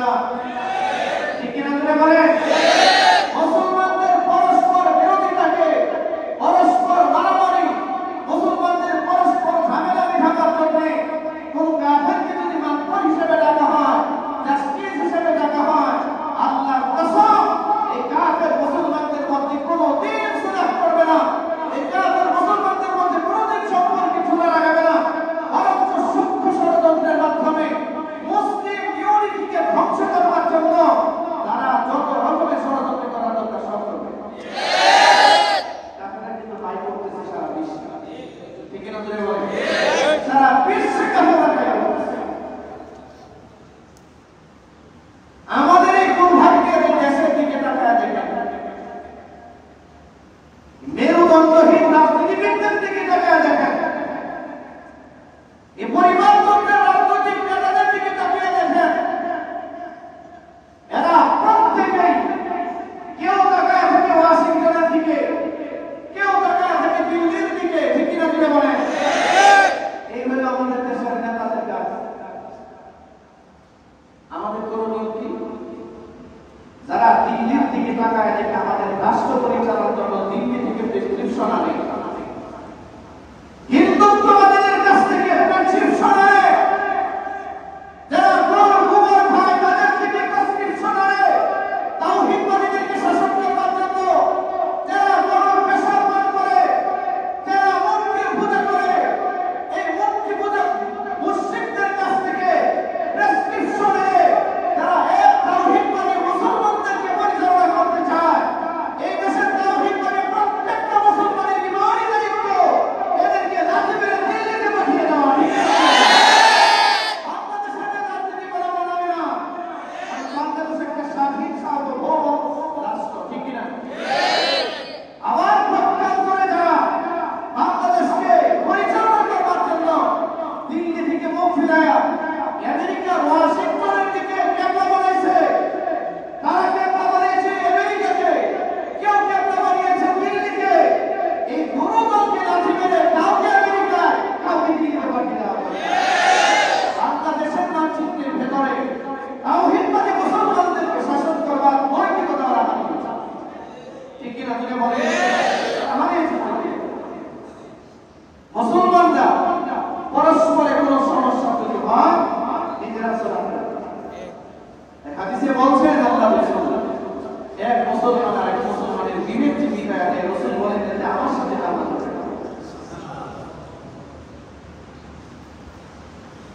না ধরে বলে সারা বিশ্বে কাফেররা কায়েম করছে। আমাদের এই দুর্ভাগ্যের দেশের দিকে তাকায় দেখেন, মেরুদণ্ডহীন রাজনীতিবিদদের দিকে তাকায় দেখেন, এই পরিবারতন্ত্রের রাজনৈতিক নেতাদের দিকে তাকিয়ে দেখেন, এরা প্রত্যেকেই কেউ তাকায় থাকে ওয়াশিংটনের দিকে, কেউ তাকায় থাকে দিল্লির দিকে, ঠিক কিনা দিকে বলে এই হলো আমাদের দেশের নেতাদের কাজ। আমাদের করণীয় কি? যারা দিল্লির দিকে তাকায় দেখে আমাদের রাষ্ট্র পরিচালনার জন্য দিল্লি থেকে প্রেসক্রিপশন আনে, হিন্দুত্ববাদীদের কাছ থেকে প্রেসক্রিপশন আনে, যারা গোবর খায় তাদের থেকে প্রেসক্রিপশন আনে, তাওহীদবাদীদেরকে শাসন করবার জন্য যারা গরুর পেশাব পান করে, যারা মূর্তির পূজা করে, এই মূর্তি পূজা মুশরিকদের কাছ থেকে প্রেসক্রিপশন এনে যারা এক তাওহীদবাদী মুসলমানদেরকে পরিচালনা করতে চায়, এই দেশের তাওহীদবাদী প্রত্যেকটা মুসলমানের ইমানি দায়িত্ব এদেরকে লাঠি মেরে দিল্লিতে পাঠিয়ে দেওয়া। বাংলাদেশের রাজনীতি করা মানাবে না। আর বাংলাদেশ একটা স্বাধীন সার্বভৌম রাষ্ট্র, ঠিক কিনা? আবার পক্ষান্তরে যারা বাংলাদেশকে পরিচালনা করবার জন্য দিল্লি থেকে মুখ ফিরায়া আমেরিকা ওয়াশিংটনের দিকে ক্যামেরা বানাইছে, তারা ক্যামেরা বানিয়েছে আমেরিকাকে, কেউ ক্যামেরা বানিয়েছে দিল্লিকে। এই দুটো দলকে লাঠি মেরে কাউকে আমেরিকায়, কাউকে দিল্লিতে পাঠিয়ে দেওয়া হবে। বাংলাদেশের মানচিত্রের ভেতরে তাওহীদবাদী মুসলমানদেরকে শাসন করবার নৈতিকতা রাখা হয়েছে, ঠিক কিনা তুমি বলে? আমাদের মুসলমানরা পরস্পরের কোন সমস্যা যদি হয় নিজেরা সমাধান করে। হাদিসে বলছেন আল্লাহ রাসূল, এক মুসলমান আর এক মুসলমানের বিবেক জীবিকায় আল্লাহ রাসূল বলেন যে আমার সাথে জামাত করবে।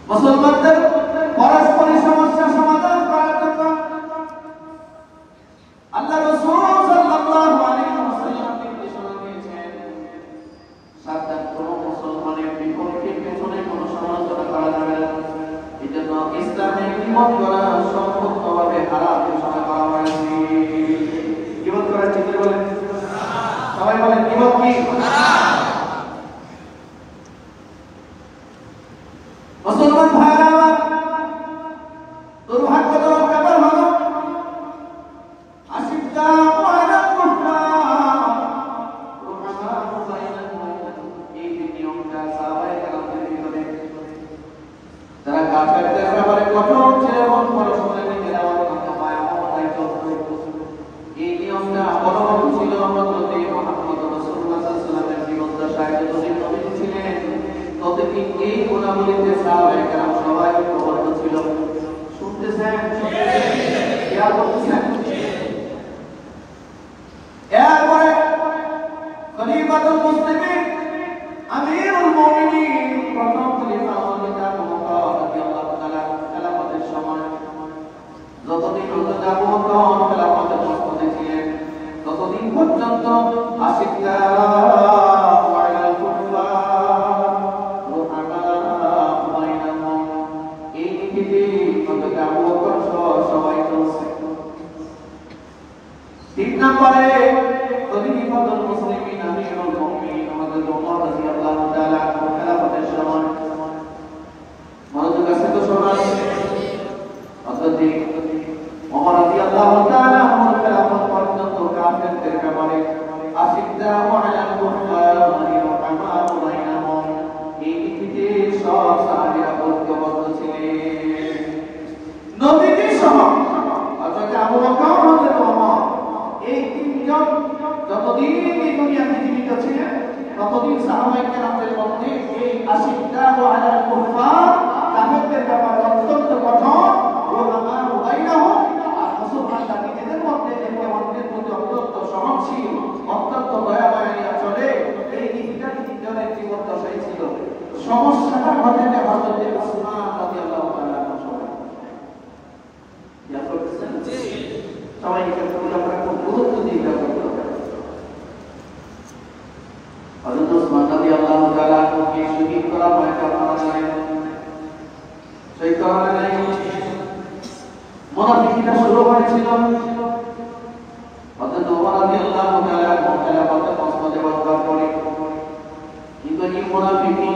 মুসলমানদের পরস্পরের সমস্যা সমাধান করার জন্য আল্লাহ রাসূল সাল্লাল্লাহু আলাইহি ওয়াসাল্লাম নির্দেশনা দিয়েছেন, সাবধান কোন মুসলমানের বিপক্ষে পেছনে কোনো সমালোচনা করা যাবে না। এজন্য ইসলামে গীবত করা সম্পূর্ণভাবে হারাম ঘোষণা করা হয়েছে। গীবত করার চিন্তা বলেন, সবাই বলেন গীবত কি? মুসলমান ভাইরা আমার, দুর্ভাগ্যজনক ব্যাপার হলো আশিদ্দাউ আলাল কুফার রুহামাউ বাইনাহুম, এই যে নিয়মটা সাহাবায়ে কেরামদের ভিতরে যারা কাফেরদের ব্যাপারে কঠোর ছিল এবং পরস্পরের নিজেরা অত্যন্ত মায়ামমতায় চলত, এই নিয়মটা অবলম্বন ছিল হযরত মুহাম্মদ রাসূলুল্লাহ সাল্লাল্লাহু আলাইহি ওয়াসাল্লামের জীবদ্দশায় যতদিন নবী ছিলেন ততদিন এই গুণাবলীতে সাহাবায়ে কেরাম সবাই ঐক্যবদ্ধ ছিল। শুনতেছেন? খেয়াল করতেছেন? এরপরে খলিফাতুল মুসলিমিন আমিরুল মুমিনিন প্রথম খলিফা হযরত আবু বকর রাদিয়াল্লাহু তাআলা খেলাফতের সময় যতদিন হযরত আবু বকর খেলাফতের মধ্যে ছিলেন ততদিন পর্যন্ত আশিদ্দাউ আলাল কুফার রুহামাউ বাইনাহুম, এই নীতিতে হযরত আবু বকর সবাই চলছে। 3 নম্বরে খলিফাতুল মুসলিমিন আমিরুল মুমিনিন হযরত ওমর রাদিয়াল্লাহু তাআলা খেলাফতের সময় মনোযোগ আছে তো সবার? হযরত ওমর রাদিয়াল্লাহু তাআলা খেলাফত পর্যন্ত কাফেরদের ব্যাপারে আশিদ্দাউ আলাল কুফার রুহামাউ বাইনাহুম, এই নীতিতে সব সাহাবীরা ঐক্যবদ্ধ ছিলেন। নবীজি সহ হযরত আবু বকর, হযরত ওমর, এই তিনজন যতদিন এই দুনিয়াতে জীবিত ছিলেন ততদিন সাহাবায়ে কেরামদের মধ্যে এই আশিদ্দাউ আলাল কুফার কাফেরদের ব্যাপারে অত্যন্ত কঠোর, রুহামাউ বাইনাহুম, আর মুসলমানরা নিজেদের মধ্যে একে অন্যের প্রতি অত্যন্ত সহনশীল, অত্যন্ত দয়া মায়া চলে, এই নীতিটা তিনজনের জীবদ্দশায় ছিল। সমস্যাটা ঘটেছে হযরত উসমান রাদিয়াল্লাহু তাআলা সময়। সবাই এটা আমরা খুব গুরুত্ব দিয়ে করতে হবে। হযরত উসমান রাদিয়াল্লাহু তাআলা আপনারা জানেন সেই কারণে মুনাফিকরা শুরু হয়েছিল হযরত ওমর রাদিয়াল্লাহু তাআলা বলতে মসজিদে বসবার পরে কিন্তু এই মুনাফিকি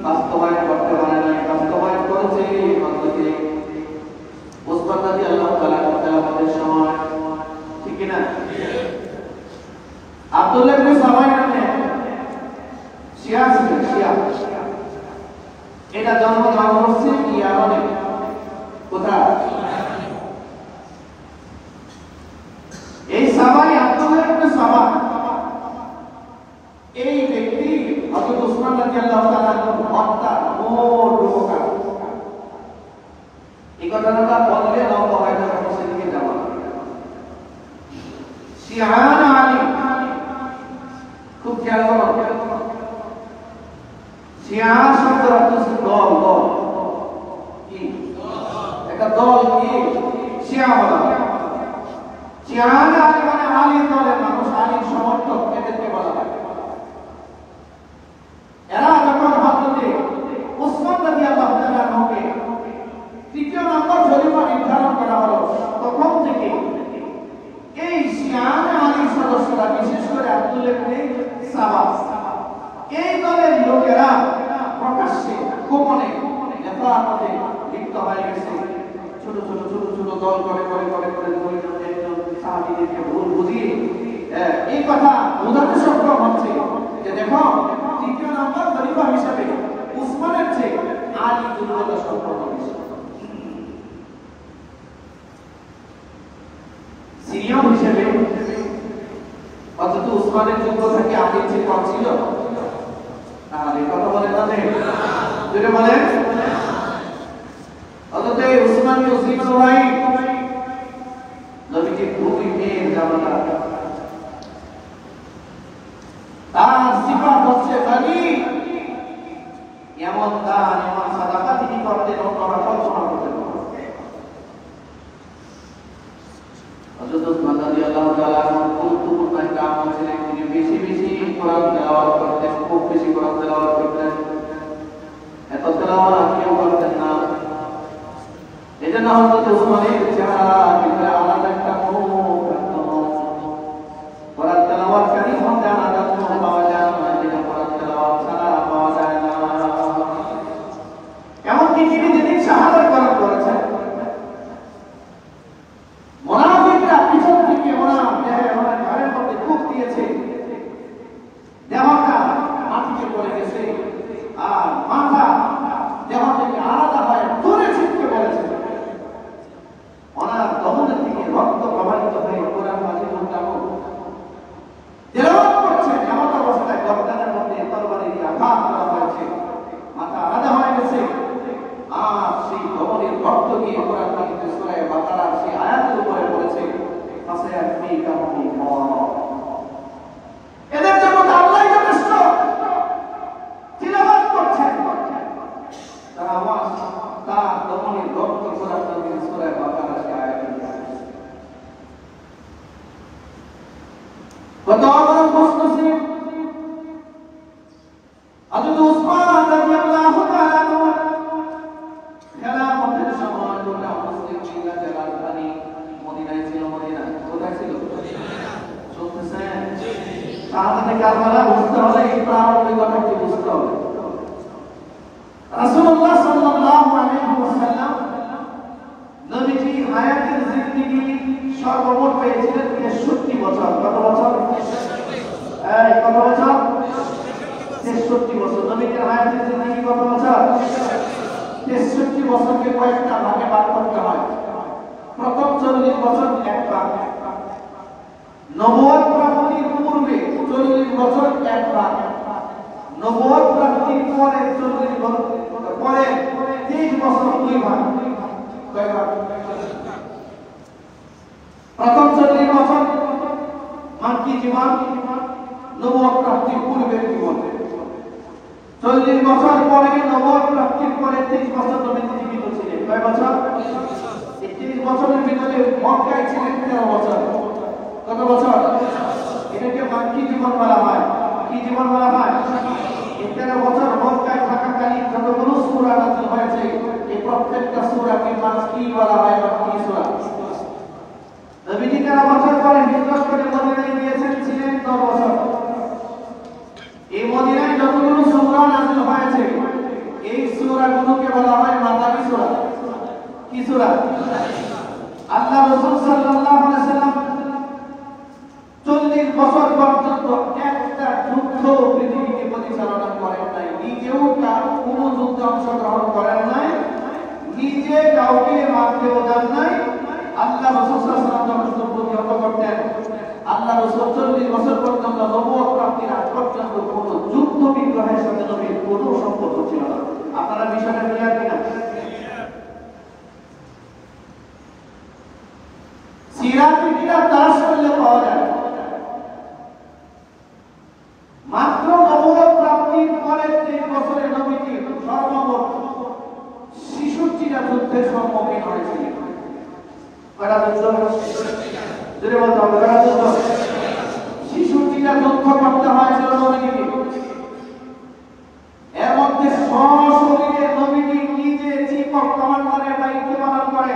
বাস্তবায়ন করতে পারে না, বাস্তবায়ন করেছে হযরত ওসমান রাদিয়াল্লাহু তাআলা আমাদের সময়, ঠিক না? আব্দুল্লাহ ইবনে সাবাই নামে শিয়া ছিলেন, শিয়া। এটা জন্ম হচ্ছে ইয়ামানে। কোথায়? এই সাবাই আব্দুল্লাহ ইবনে সাবা এই ব্যক্তি হযরত ওসমান রাদিয়াল্লাহু তাআলা হত্যা মূল রূপকার। এই ঘটনাটা বললে লম্বা হয়ে যাবে, সেদিকে যাওয়া। শিয়ান আলী খুব খেয়াল করো, শিয়া শব্দের অর্থ দল, দল কি একটা দল, কি শিয়া বলা। শিয়ান আলী মানে আলীর দলের মানুষ, আলীর সমর্থক, এদেরকে বলা হয়। এরা যখন হযরত ওসমান রাদিয়াল্লাহু তাআলাকে তৃতীয় নম্বর খলিফা নির্ধারণ করা হলো, তখন থেকে এই শিয়ান আলীর সদস্যরা, বিশেষ করে আব্দুল্লাহ ইবনে সাবা, এই দলের লোকেরা প্রকাশ্যে গোপনে নেফাকতে লিপ্ত হয়ে গেছে। ছোট ছোট ছোট ছোট দল করে করে করে করে সাহাবীদেরকে ভুল বুঝিয়ে এই কথা বোঝাতে সক্ষম হচ্ছে যে দেখো, তৃতীয় নম্বর খলিফা হিসেবে উসমানের চেয়ে আলী দুর্বলতা সম্পন্ন বেশি। সিনিয়র হিসেবে অথচ উসমানের যোগ্যতা কি আলীর চেয়ে কম ছিল? তাহলে কথা বলেন না, যেটা বলেন অথচ উসমান মুসলিম ভাই নবীকে খুবই মেয়ের জামাতা, তার সিফাত হচ্ছে গানি, এমন দান এমন সাদাকা তিনি করতেন, অন্যরা কল্পনা করতেন না। হযরত ওসমান রাদিয়াল্লাহু তাআলা গুরুত্বপূর্ণ একটা আমল ছিলেন, তিনি বেশি বেশি কোরআন তেলাওয়াত করতেন, খুব বেশি কোরআন তেলাওয়াত করতেন। এত তেলাওয়াত কেউ করতেন না। এজন্য হযরত ওসমানের চেহারা ভিতরে আলাদা একটা মুখ থাকতো। কোরআন তেলাওয়াতকারীর মধ্যে আলাদা মুখ পাওয়া যায় না, যেটা কোরআন তেলাওয়াত ছাড়া পাওয়া যায় না। এমনকি তিনি যেদিন শাহাদাত বরণ করেছেন, মুনাফিকরা পিছন থেকে ওনার ঘরের মধ্যে খুব দিয়েছে, দেহটা মাটিতে পড়ে গেছে, আর মাথা দেহ থেকে আলাদা হয়ে দূরে ছিটকে পড়েছে। ওনার দমনের থেকে রক্ত প্রবাহিত হয়ে কোরআন মাঝে মোটামুট তেলাওয়াত করছেন, এমন অবস্থায় গর্দানের মধ্যে তরবারি দিয়ে আঘাত করা হয়েছে, মাথা আলাদা হয়ে গেছে। আর সেই দমনের রক্ত গিয়ে কোরআন মাঝে সূরা বাকারার সেই আয়াতের উপরে পড়েছে, এদের জন্য আল্লাহই যথেষ্ট। তিলাওয়াত করছেন, তার আওয়াজ, তার দমনের রক্ত কোরআন মাঝে সূরা বাকারার সেই আয়াতে কত বড় প্রশ্ন ছিল। হযরত ওসমান রাদিয়াল্লাহু তাআলা খেলাফতের সময় গোটা মুসলিম মিল্লাতের রাজধানী মদিনায় ছিল। মদিনা কোথায় ছিল? শুনতেছেন? শাহাদাতে কারবালা বুঝতে হলে এই প্রারম্ভিকতাকে বুঝতে হবে। রাসূলুল্লাহ সাল্লাল্লাহু আলাইহি ওয়াসাল্লাম নবীজি হায়াতের জিন্দেগি সর্বমোট পেয়েছিলেন 63 বছর। কত বছর? কত বছর? 63 বছর। নবীজির হায়াতের জিন্দেগি কত বছর? 63 বছরকে কয়েকটা ভাগে ভাগ করতে হয়। প্রথম 40 বছর এক ভাগ, নবুয়ত প্রাপ্তির পূর্বে 40 বছর এক ভাগ, নবুয়ত প্রাপ্তির পরে 40 বছর পরে 30 বছর দুই ভাগ। কয় ভাগ? প্রথম 40 বছর মাক্কি জীবন, নবুয়ত প্রাপ্তির পূর্বের জীবন। 40 বছর পরে নবুয়ত প্রাপ্তির পরে 30 বছর নবীজি জীবিত ছিলেন। কয় বছর? 30 বছরের ভিতরে মক্কায় ছিলেন 13 বছর। কত বছর? এটাকে মাক্কি জীবন বলা হয়। কি জীবন বলা হয়? 13 বছর মক্কায় থাকাকালীন নাযিল হয়েছে এই প্রত্যেকটা সূরাকে মাক্কি বলা হয় মাক্কি সূরা নবীজি 13 বছর পরে হিজরত করে মদিনায় গিয়েছেন ছিলেন 10 বছর এই মদিনায় যতগুলো সূরা নাযিল হয়েছে এই সূরাগুলোকে বলা হয় মাদানী সূরা কি সূরা আল্লাহ রাসূল সাল্লাল্লাহু আলাইহি ওয়াসাল্লাম 40 বছর পর্যন্ত একটা যুদ্ধ পৃথিবীতে পরিচালনা করেন নাই নিজেও কোনো যুদ্ধে অংশগ্রহণ করেন নাই নিজে কাউকে মারতেও দেন নাই আল্লাহ রাসূল সাল্লাল্লাহু আলাইহি ওয়াসাল্লাম যখন প্রতিহত করতেন আল্লাহ রাসূল 40 বছর পর্যন্ত নবুয়ত প্রাপ্তির আগ পর্যন্ত কোনো যুদ্ধ বিগ্রহের সাথে নবীর কোনো সম্পর্ক ছিল না আপনারা বিষয়টা ক্লিয়ার কিনা সিরাতের কিতাব তালাশ করলে পাওয়া যায় মাত্র নবুয়ত প্রাপ্তির পরে 3 বছরে নবীজি সর্বমোট 66টা যুদ্ধের সম্মুখীন হয়েছিলেন কয়টা যুদ্ধ যদি বলতে হবে কয়টা যুদ্ধ 66টা যুদ্ধ করতে হয়েছিল নবীজিকে এর মধ্যে সশরীরে নবীজি নিজে চিফ অফ কমান্ডারের দায়িত্ব পালন করে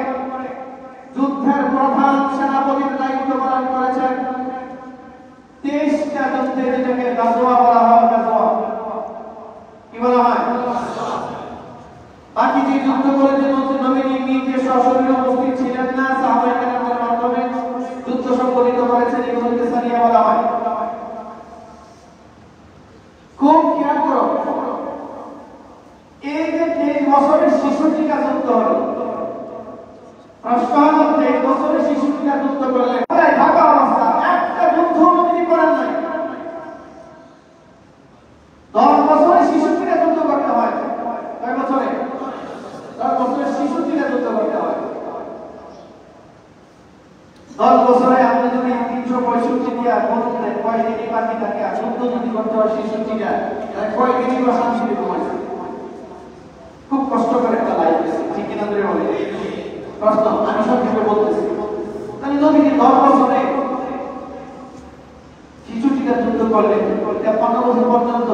যুদ্ধের প্রধান সেনাপতির দায়িত্ব পালন করেছেন 23টা যুদ্ধে যেটাকে গাজওয়া বলা হয় গাজওয়া কি বলা হয় বাকি যে যুদ্ধগুলো যে নবীজি নিজে সশরীরে উপস্থিত ছিলেন না সাহাবায়ে কেরামের মাধ্যমে যুদ্ধ সংগঠিত করেছেন এগুলোকে সারিয়া বলা হয় খুব খেয়াল করো এই যে 23 বছরের 66টা যুদ্ধ হলো প্রশ্ন হলো 23 বছরের 66টা যুদ্ধ করলে ঢাকা অবস্থা একটা যুদ্ধ নবীজি করেন নাই 10 বছরে 66টা যুদ্ধ করতে হয় কয় বছরে 10 বছরে 66টা যুদ্ধ করতে হয় 10 বছরে আপনি যদি 365 দিয়া গুণ দেন কয় দিনই বাকি থাকে আর যুদ্ধ যদি করতে হয় 66টা তাহলে কয় দিনই বা শান্তিতে ঘুমাইছে খুব কষ্ট করে একটা লাইফ আছে ঠিক কিনা ধরে বলে প্রশ্ন আমি সংক্ষেপে বলতেছি তাহলে নবীজি 10 বছরে 66টা যুদ্ধ করলেন 15 বছর পর্যন্ত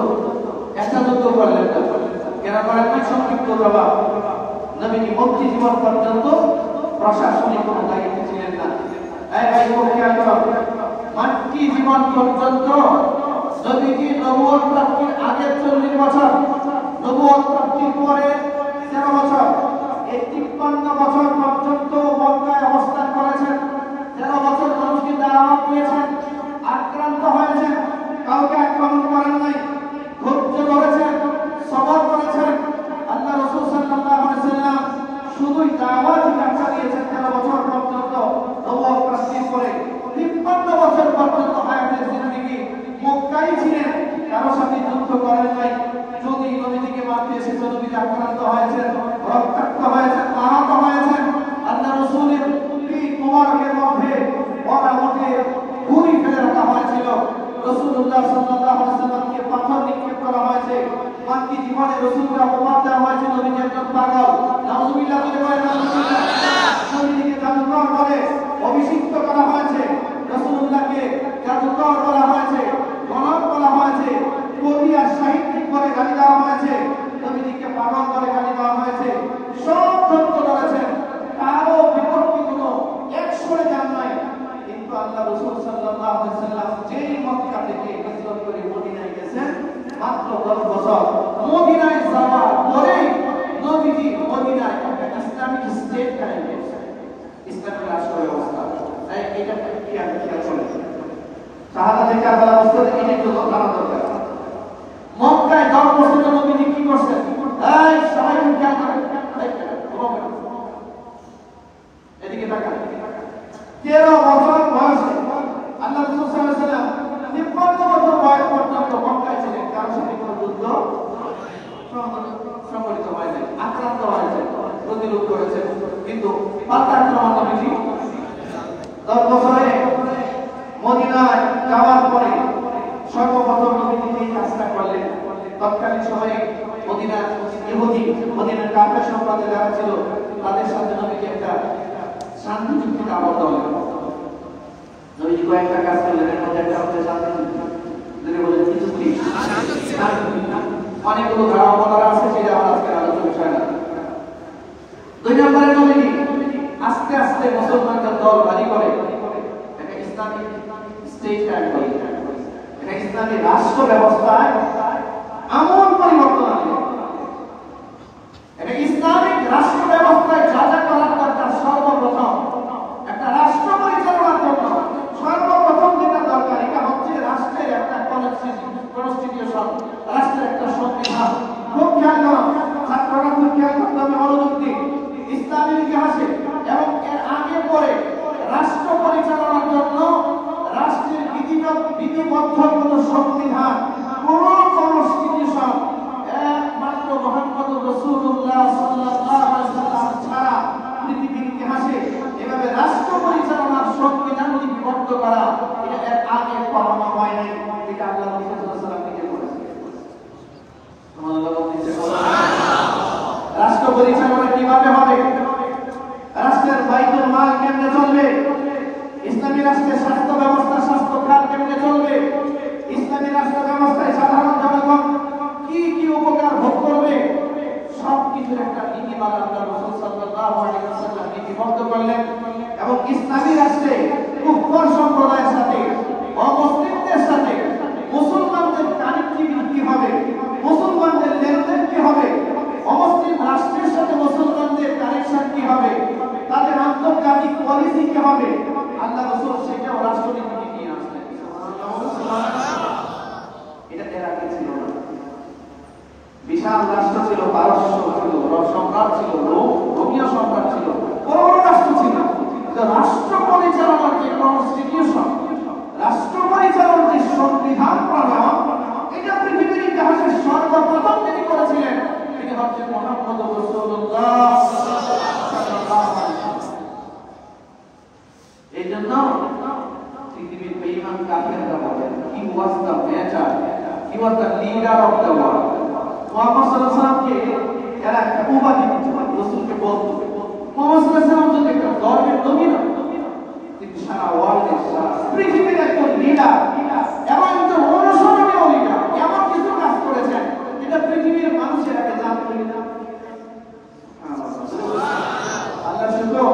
একটা যুদ্ধ করলেন কেন করেন না সংক্ষিপ্ত জবাব নবীজি মক্কি জীবন পর্যন্ত প্রশাসনিক কোনো দায়িত্ব ছিলেন না এই ভাই খুব খেয়াল করো মক্কি জীবন পর্যন্ত নবীজি নবুয়ত প্রাপ্তির আগে 40 বছর নবুয়ত প্রাপ্তির পরে 13 বছর এই 53 বছর পর্যন্ত মক্কায় অবস্থান করেছেন 13 বছর মানুষকে দাওয়াত দিয়েছেন আক্রান্ত হয়েছেন কাউকে আক্রমণ করেন নাই ধৈর্য ধরেছেন সবর করেছেন আল্লাহ রাসূল সাল্লাল্লাহু আলাইহি ওয়াসাল্লাম শুধুই দাওয়াতই কাজা দিয়েছেন 13 বছর পর্যন্ত নবুয়ত প্রাপ্তির পরে 53 বছর পর্যন্ত হায়াতের জিন্দেগি মক্কায় ছিলেন কারো সাথে যুদ্ধ করেন নাই যদি নবীজিকে মারতে এসেছে নবীজি আক্রান্ত হয়েছেন রক্তাক্ত হয়েছেন আহত হয়েছেন আল্লাহ রাসূলের পিঠ মোবারকের মধ্যে বরাবরে ঘুরি ফেলে রাখা হয়েছিল রাসূলুল্লাহ সাল্লাল্লাহু আলাইহি ওয়াসাল্লামকে পাথর নিক্ষেপ করা হয়েছে বাকি জীবনে রাসূলকে অপমান দেওয়া হয়েছে নবীজি একজন পাগল নাউযুবিল্লাহ বলে বলেন নাউযুবিল্লাহ নবীজিকে জাদুকর বলে অভিষিক্ত করা হয়েছে রাসূলুল্লাহকে জাদুকর বলা হয়েছে গণক বলা হয়েছে কবি আর সাহিত্যিক বলে গালি দেওয়া হয়েছে নবীজিকে পাগল বলে গালি দেওয়া হয়েছে সব ধৈর্য ধরেছেন কারো বিপক্ষে কোনো একশোরে যান নাই কিন্তু আল্লাহ রাসূল সাল্লাল্লাহু আলাইহি ওয়াসাল্লাম যেই মক্কা থেকে হিজরত করে মদিনায় গেছেন মাত্র 10 বছর মদিনায় যাওয়ার পরেই নবীজি মদিনায় ইসলামিক স্টেট কায়েম করেছেন ইসলামিক রাষ্ট্র ব্যবস্থা এটা কি আমি খেয়াল করি শাহাদাতের কারবালা মুস্তাদ এটা তো জানা দরকার মক্কায় 10 বছরের নবীজি কি করছেন এই সবাই খেয়াল করেন এদিকে তাকান 13 বছর বয়সে আল্লাহ রাসূল সাল্লাল্লাহু আলাইহি ওয়াসাল্লাম 53 বছর বয়স পর্যন্ত মক্কায় ছিলেন কারো সাথে কোনো যুদ্ধ সংগঠিত হয় নাই আক্রান্ত হয়েছে প্রতিরোধ করেছে কিন্তু পাল্টা আক্রমণ নবীজি 10 বছরে মদিনায় যাওয়ার পরে সর্বপ্রথম নবীজি এই কাজটা করলেন তৎকালীন সময়ে মদিনার ইহুদি মদিনার কাফের সম্প্রদায় যারা ছিল তাদের সাথে নবীজি একটা শান্তি চুক্তিতে আবদ্ধ হলেন নবীজি কয়েকটা কাজ করলেন এর মধ্যে একটা হচ্ছে শান্তি চুক্তি যদি বলেন কি চুক্তি অনেকগুলো ধারা বলার আছে সেটা আমার আজকে আলোচনা বিষয় না দুই নম্বরে নবী আস্তে আস্তে মুসলমানদের দল ভারী করে একটা ইসলামিক স্টেট তৈরি করে, একটা ইসলামী রাষ্ট্র ব্যবস্থায় আমূল পরিবর্তন আনে। একটা ইসলামিক রাষ্ট্র ব্যবস্থায় যা যা করার দরকার, সর্বপ্রথম একটা রাষ্ট্র পরিচালনার জন্য সর্বপ্রথম যেটা দরকার এটা হচ্ছে রাষ্ট্রের একটা কনস্টিটিউশন, রাষ্ট্রের একটা সংবিধান। খুব খেয়াল করুন ছাত্ররা, খুব খেয়াল করতে হবে অনুযুক্তি ইসলামের ইতিহাসে এবং এর আগে পরে রাষ্ট্র পরিচালনার জন্য রাষ্ট্রের বিধিবদ্ধ কোন সংবিধান, কোন কনস্টিটিউশন একমাত্র মুহাম্মদুর রাসূলুল্লাহ সাল্লাল্লাহু আলাইহি ওয়াসাল্লাম ছাড়া পৃথিবীর ইতিহাসে এভাবে রাষ্ট্র পরিচালনার সংবিধান লিপিবদ্ধ করা এটা এর আগে কখনো হয় নাই। এটা আল্লাহ রাসূল সাল্লাল্লাহু আলাইহি ওয়াসাল্লাম নিজে করেছেন। সুবহানাল্লাহ বলতে রাষ্ট্র পরিচালনা কিভাবে হবে, রাষ্ট্রের বাইতুল মাল কেমনে চলবে, ইসলামী রাষ্ট্রের স্বাস্থ্য ব্যবস্থা, স্বাস্থ্য খাত কেমনে চলবে, ইসলামী রাষ্ট্র ব্যবস্থায় সাধারণ জনগণ কি কি উপকার ভোগ করবে, সবকিছুর একটা নীতিমালা আল্লাহ রাসূল সাল্লাল্লাহু আলাইহি ওয়াসাল্লাম লিপিবদ্ধ করলেন। এবং ইসলামী রাষ্ট্রে কুফর সম্প্রদায়ের সাথে, অমুসলিমদের সাথে মুসলমানদের কানেক্টিভিটি কি হবে, মুসলমানদের লেনদেন কি হবে, অমুসলিম রাষ্ট্রের সাথে মুসলমানদের কানেকশন কি হবে, তাদের আন্তর্জাতিক পলিসি কি হবে, আল্লাহ রাসূল সেটাও রাষ্ট্রনীতি নিয়ে আসলেন। এটা এর আগে ছিল না। বিশাল রাষ্ট্র ছিল, পারস্য ছিল, সম্রাট ছিল, রোমীয় সম্রাট ছিল, বড় বড় রাষ্ট্র ছিল। রাষ্ট্র পরিচালনার যে কনস্টিটিউশন, রাষ্ট্র পরিচালনার যে সংবিধান প্রণয়ন, এটা পৃথিবীর ইতিহাসে সর্বপ্রথম যিনি করেছিলেন তিনি হচ্ছেন মুহাম্মদুর রাসূলুল্লাহ সাল্লাল্লাহু আলাইহি ওয়াসাল্লাম। এই জন্য পৃথিবীর বেঈমান কাফেররা বলেন, he was the matter, he was the leader of the world. Muhammad সাল্লাল্লাহু আলাইহি ওয়াসাল্লামকে এরা একটা উপাধি দিত, রাসূলকে বলতো মুহাম্মদ সাল্লাল্লাহু আলাইহি ওয়াসাল্লাম যদি একটা ধর্মের নবী না, তিনি সারা ওয়ার্ল্ডের, সারা পৃথিবীর একজন লিডার এবং একজন অনুসরণীয় লিডার, এমন কিছু কাজ করেছেন যেটা পৃথিবীর মানুষের আগে জানতো না। আল্লাহ শুকর,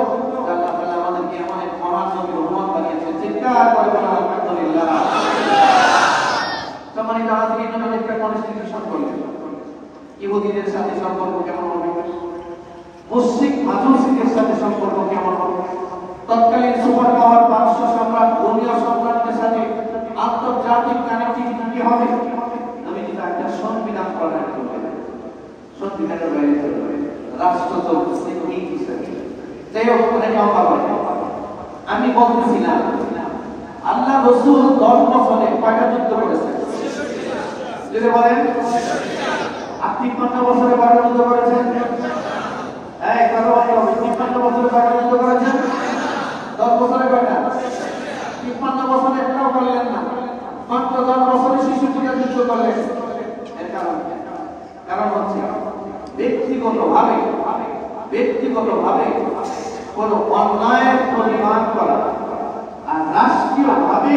আল্লাহ তাআলা আমাদেরকে এমন এক মহান নবী রহমত বানিয়েছেন। চিৎকার করে বলুন আলহামদুলিল্লাহ। সম্মানিত হাজিরিন, নবী একটা কনস্টিটিউশন করলেন। ইহুদিদের সাথে সম্পর্ক কেমন হবে, মুশরিক মাজুসীদের সাথে সম্পর্ক কেমন হবে, তৎকালীন সুপার পাওয়ার পারস্য সম্রাট, রোমীয় সম্রাটদের সাথে আন্তর্জাতিক কানেক্টিভিটি কি হবে, নবী যেটা একটা সংবিধান প্রণয়ন করলেন। সংবিধানের বাইরে চলবে, রাষ্ট্র চলতেছে এই হিসেবে। যাই হোক, অনেকে অবাক হয়। আমি বলতেছিলাম আল্লাহ রাসূল 10 বছরে কয়টা যুদ্ধ করেছেন? যদি বলেন, আপনি 55 বছরে কয়টা যুদ্ধ করেছেন? এই কথা বলতে হবে, 55 বছরে কয়টা যুদ্ধ করেছেন? 10 বছরে কয়টা? 55 বছরে একটাও করলেন না, মাত্র 10 বছরে 66টা যুদ্ধ করলেন। এর কারণ হচ্ছে ব্যক্তিগতভাবে কোন অন্যায়ের প্রতিবাদ করা আর রাষ্ট্রীয়ভাবে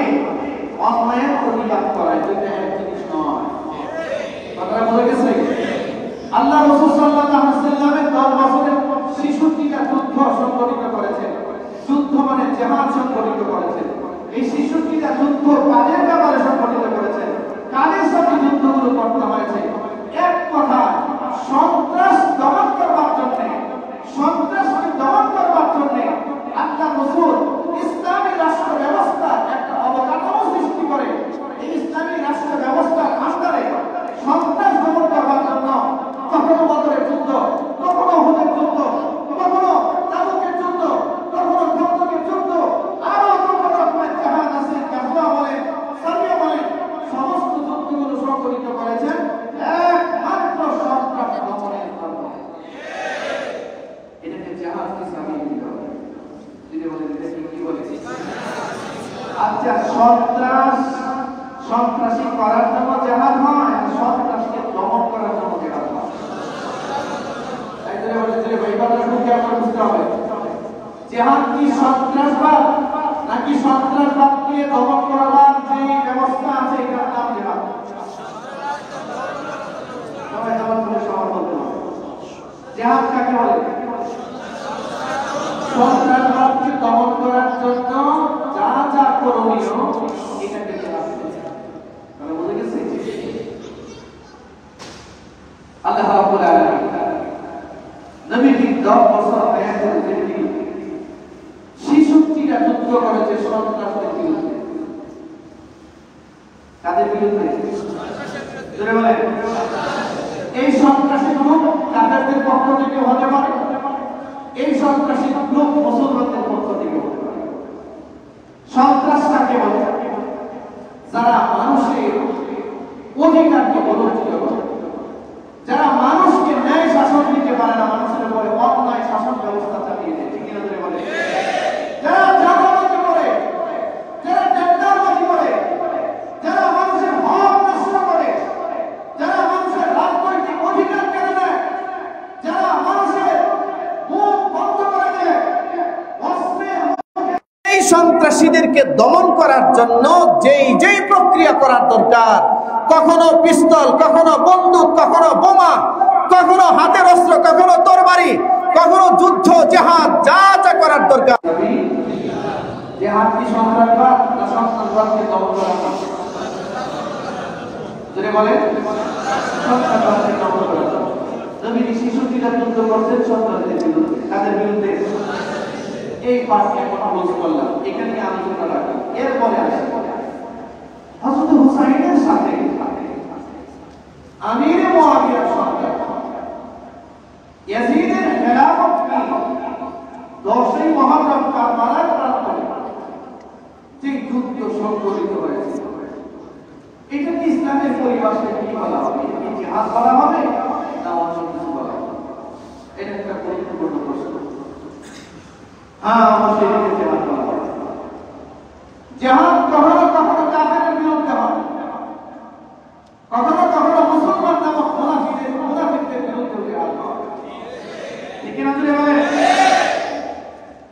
অন্যায়ের প্রতিবাদ করা দুইটা এক জিনিস নয়। কথাটা বলে গেছে। আল্লাহ রাসূল সাল্লাল্লাহু আলাইহি ওয়াসাল্লামের 10 বছরে 66টা যুদ্ধ সংগঠিত করেছেন। যুদ্ধ মানে জিহাদ সংগঠিত করেছেন। এই 66টা যুদ্ধ কাদের ব্যাপারে সংগঠিত করেছেন, কাদের সাথে যুদ্ধগুলো করতে হয়েছে? এক কথা, সন্ত্রাস দমন করবার জন্য, সন্ত্রাসকে দমন করবার জন্য আল্লাহ রাসূল ইসলামী রাষ্ট্র ব্যবস্থা একটা অবকাঠামো সৃষ্টি করে এই ইসলামী রাষ্ট্র ব্যবস্থার আন্ডারে সন্ত্রাস দমন করবার জন্য কখনো বদরের যুদ্ধ, কখনো উহুদের যুদ্ধ, কখনো তাবুকের যুদ্ধ, কখনো খন্দকের যুদ্ধ, আরো কখনো রকমের জাহাজ আছে, গাজওয়া বলেন, সারিয়া বলেন, সমস্ত যুদ্ধগুলো সংগঠিত করেছেন একমাত্র সন্ত্রাস দমনের জন্য। এটাকে জাহাজ ইসলামী দিতে হবে। যদি বলেন এটা কি বলে? আচ্ছা, সন্ত্রাসী করার জন্য জাহাজ হয়, সন্ত্রাসকে দমন করার জন্য জাহাজ হয়। তাই ধরে বলে যে ভাই কথাটা খুব খেয়াল করে বুঝতে হবে। জাহাজ কি সন্ত্রাসবাদ নাকি সন্ত্রাসবাদকে দমন করার যে ব্যবস্থা আছে এটার নাম জাহাজ? সবাই জবাব করে সবার বলতে হবে। জাহাজ কাকে বলে? সন্ত্রাসবাদকে দমন করার জন্য যা যা করণীয় এটাকে জিহাদ তাহলে বুঝে গেছে আল্লাহ রাব্বুল আলামিন নবীজি 10 বছর হায়াতের জিন্দেগি 66টা যুদ্ধ করেছে সন্ত্রাসের বিরুদ্ধে কাদের বিরুদ্ধে জোরে বলেন এই সন্ত্রাসী গ্রুপ কাফেরদের পক্ষ থেকে হতে পারে এই সন্ত্রাসী গ্রুপ মুসলমানদের পক্ষ থেকে হতে পারে সন্ত্রাস কাকে বলে যারা মানুষের অধিকারকে বঞ্চিত করে যারা মানুষকে ন্যায় শাসন দিতে পারে না মানুষের উপরে অন্যায় শাসন ব্যবস্থা চালিয়ে দেয় ঠিক আছে বলে যারা জাগরণ করে যারা টেন্ডারবাজি করে যারা মানুষের হক নষ্ট করে যারা মানুষের রাজনৈতিক অধিকার কেড়ে নেয় যারা মানুষের মুখ বন্ধ করে দেয় এই সন্ত্রাসীদেরকে দমন করার জন্য যেই প্রক্রিয়া করার দরকার কখনো পিস্তল কখনো বন্দুক কখনো বোমা কখনো হাতের অস্ত্র কখনো তরবারি কখনো যুদ্ধ জিহাদ যা যা করার দরকার জিহাদ কি সন্ত্রাসবাদ না সন্ত্রাসবাদকে দমন করা যদি বলেন সন্ত্রাসবাদকে দমন করা নবী 66টা যুদ্ধ করেছেন সন্ত্রাসীদের বিরুদ্ধে তাদের বিরুদ্ধে এই পার্টকে এখন ক্লোজ করলাম এখানে আলোচনা রাখি এরপরে আসি হযরত হুসাইনের সাথে আমির মুআবিয়ার সন্তান ইয়াজিদের খেলাফত কি 10ই মুহররম কারবালার প্রান্তরে যে যুদ্ধ সংঘটিত হয়েছে এটা কি ইসলামের পরিভাষায় কি বলা হবে কি জিহাদ বলা হবে না অন্য কিছু বলা হবে এটা একটা গুরুত্বপূর্ণ প্রশ্ন অবশ্যই জিহাদ বলা হবে জিহাদ কখনো কখনো কাফেরের বিরুদ্ধে হয় কখনো কখনো মুসলমান নামক মুনাফিকদের বিরুদ্ধে জিহাদ হয় ঠিক না বলে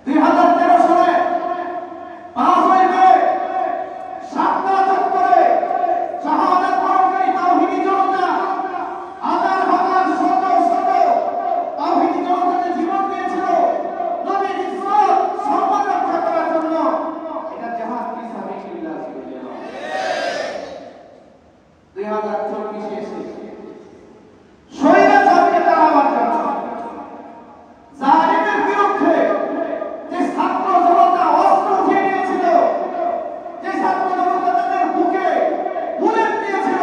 2013 সালে 5 মে সাতটা চত্বরে শাহাদাত বরণকারী তাওহীদি জনতা হাজার হাজার শত শত তাওহীদি জনতাকে জীবন দিয়েছিল নবীর ইজ্জত সম্মান রক্ষা করার জন্য এটা জিহাদ ফি সাবিলিল্লাহ ছিল 2024 এসে স্বৈরাচারকে তাড়াবার জন্য জালিমের বিরুদ্ধে যে ছাত্র জনতা অস্ত্র উঠিয়ে নিয়েছিল যে ছাত্র জনতা তাদের বুকে বুলেট দিয়েছিল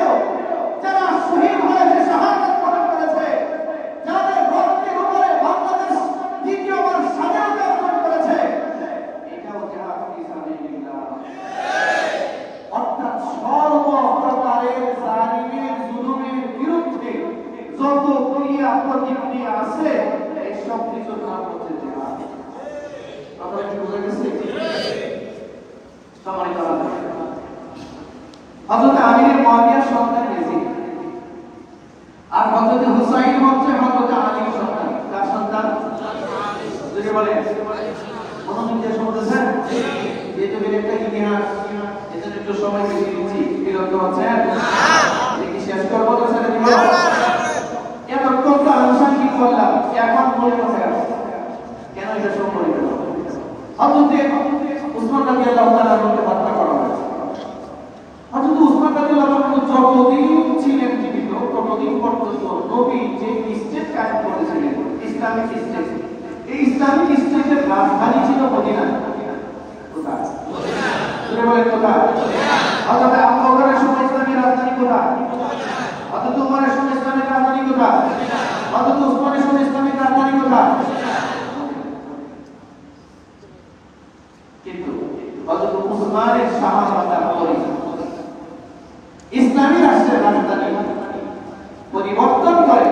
যারা শহীদ হয়েছে শাহাদাত বরণ করেছে যাদের রক্তের উপরে বাংলাদেশ দ্বিতীয়বার স্বাধীনতা অর্জন করেছে এটাও জিহাদ ফি সাবিলিল্লাহ অর্থাৎ সর্বপ্রকারের জালিমের জুলুমের বিরুদ্ধে যত ক্রিয়া প্রতিক্রিয়া আছে এই সব কিছুর নাম হচ্ছে জিহাদ আপনারা কি বুঝে গেছে সম্মানিত হযরত আমির মুআবিয়ার সন্তান ইয়াজিদ আর হযরত হুসাইন হচ্ছে হযরত আলীর সন্তান কার সন্তান যদি বলেন মনোযোগ দিয়ে শুনতেছেন যেহেতু একটা ইতিহাস এজন্য একটু সময় বেশি দিচ্ছি বিরক্ত হচ্ছেন দেখি শেষ করবো তো ছেড়ে দিব এতক্ষণ তো আনুষঙ্গিক করলাম এখন মনে কোথায় আসছে কেন এটা সম্পর্কিত হযরত উসমান রাদিয়াল্লাহু তাআলা আনহুকে হত্যা করা হয়েছে হযরত উসমান রাদিয়াল্লাহু আনহু যতদিন ছিলেন জীবিত ততদিন পর্যন্ত নবী যে স্টেট কায়েম করেছিলেন ইসলামিক স্টেট এই ইসলামিক স্টেটের রাজধানী ছিল মদিনা কোথায় মদিনা বলেন কোথায় হযরত আবু বকরের সময় ইসলামের রাজধানী কোথায় হযরত উমরের সময় ইসলামের রাজধানী কোথায় হযরত উসমানের সময় ইসলামের রাজধানী কোথায় কিন্তু হযরত উসমানের শাহাদাতের পরে ইসলামী রাষ্ট্রের রাজধানী পরিবর্তন করে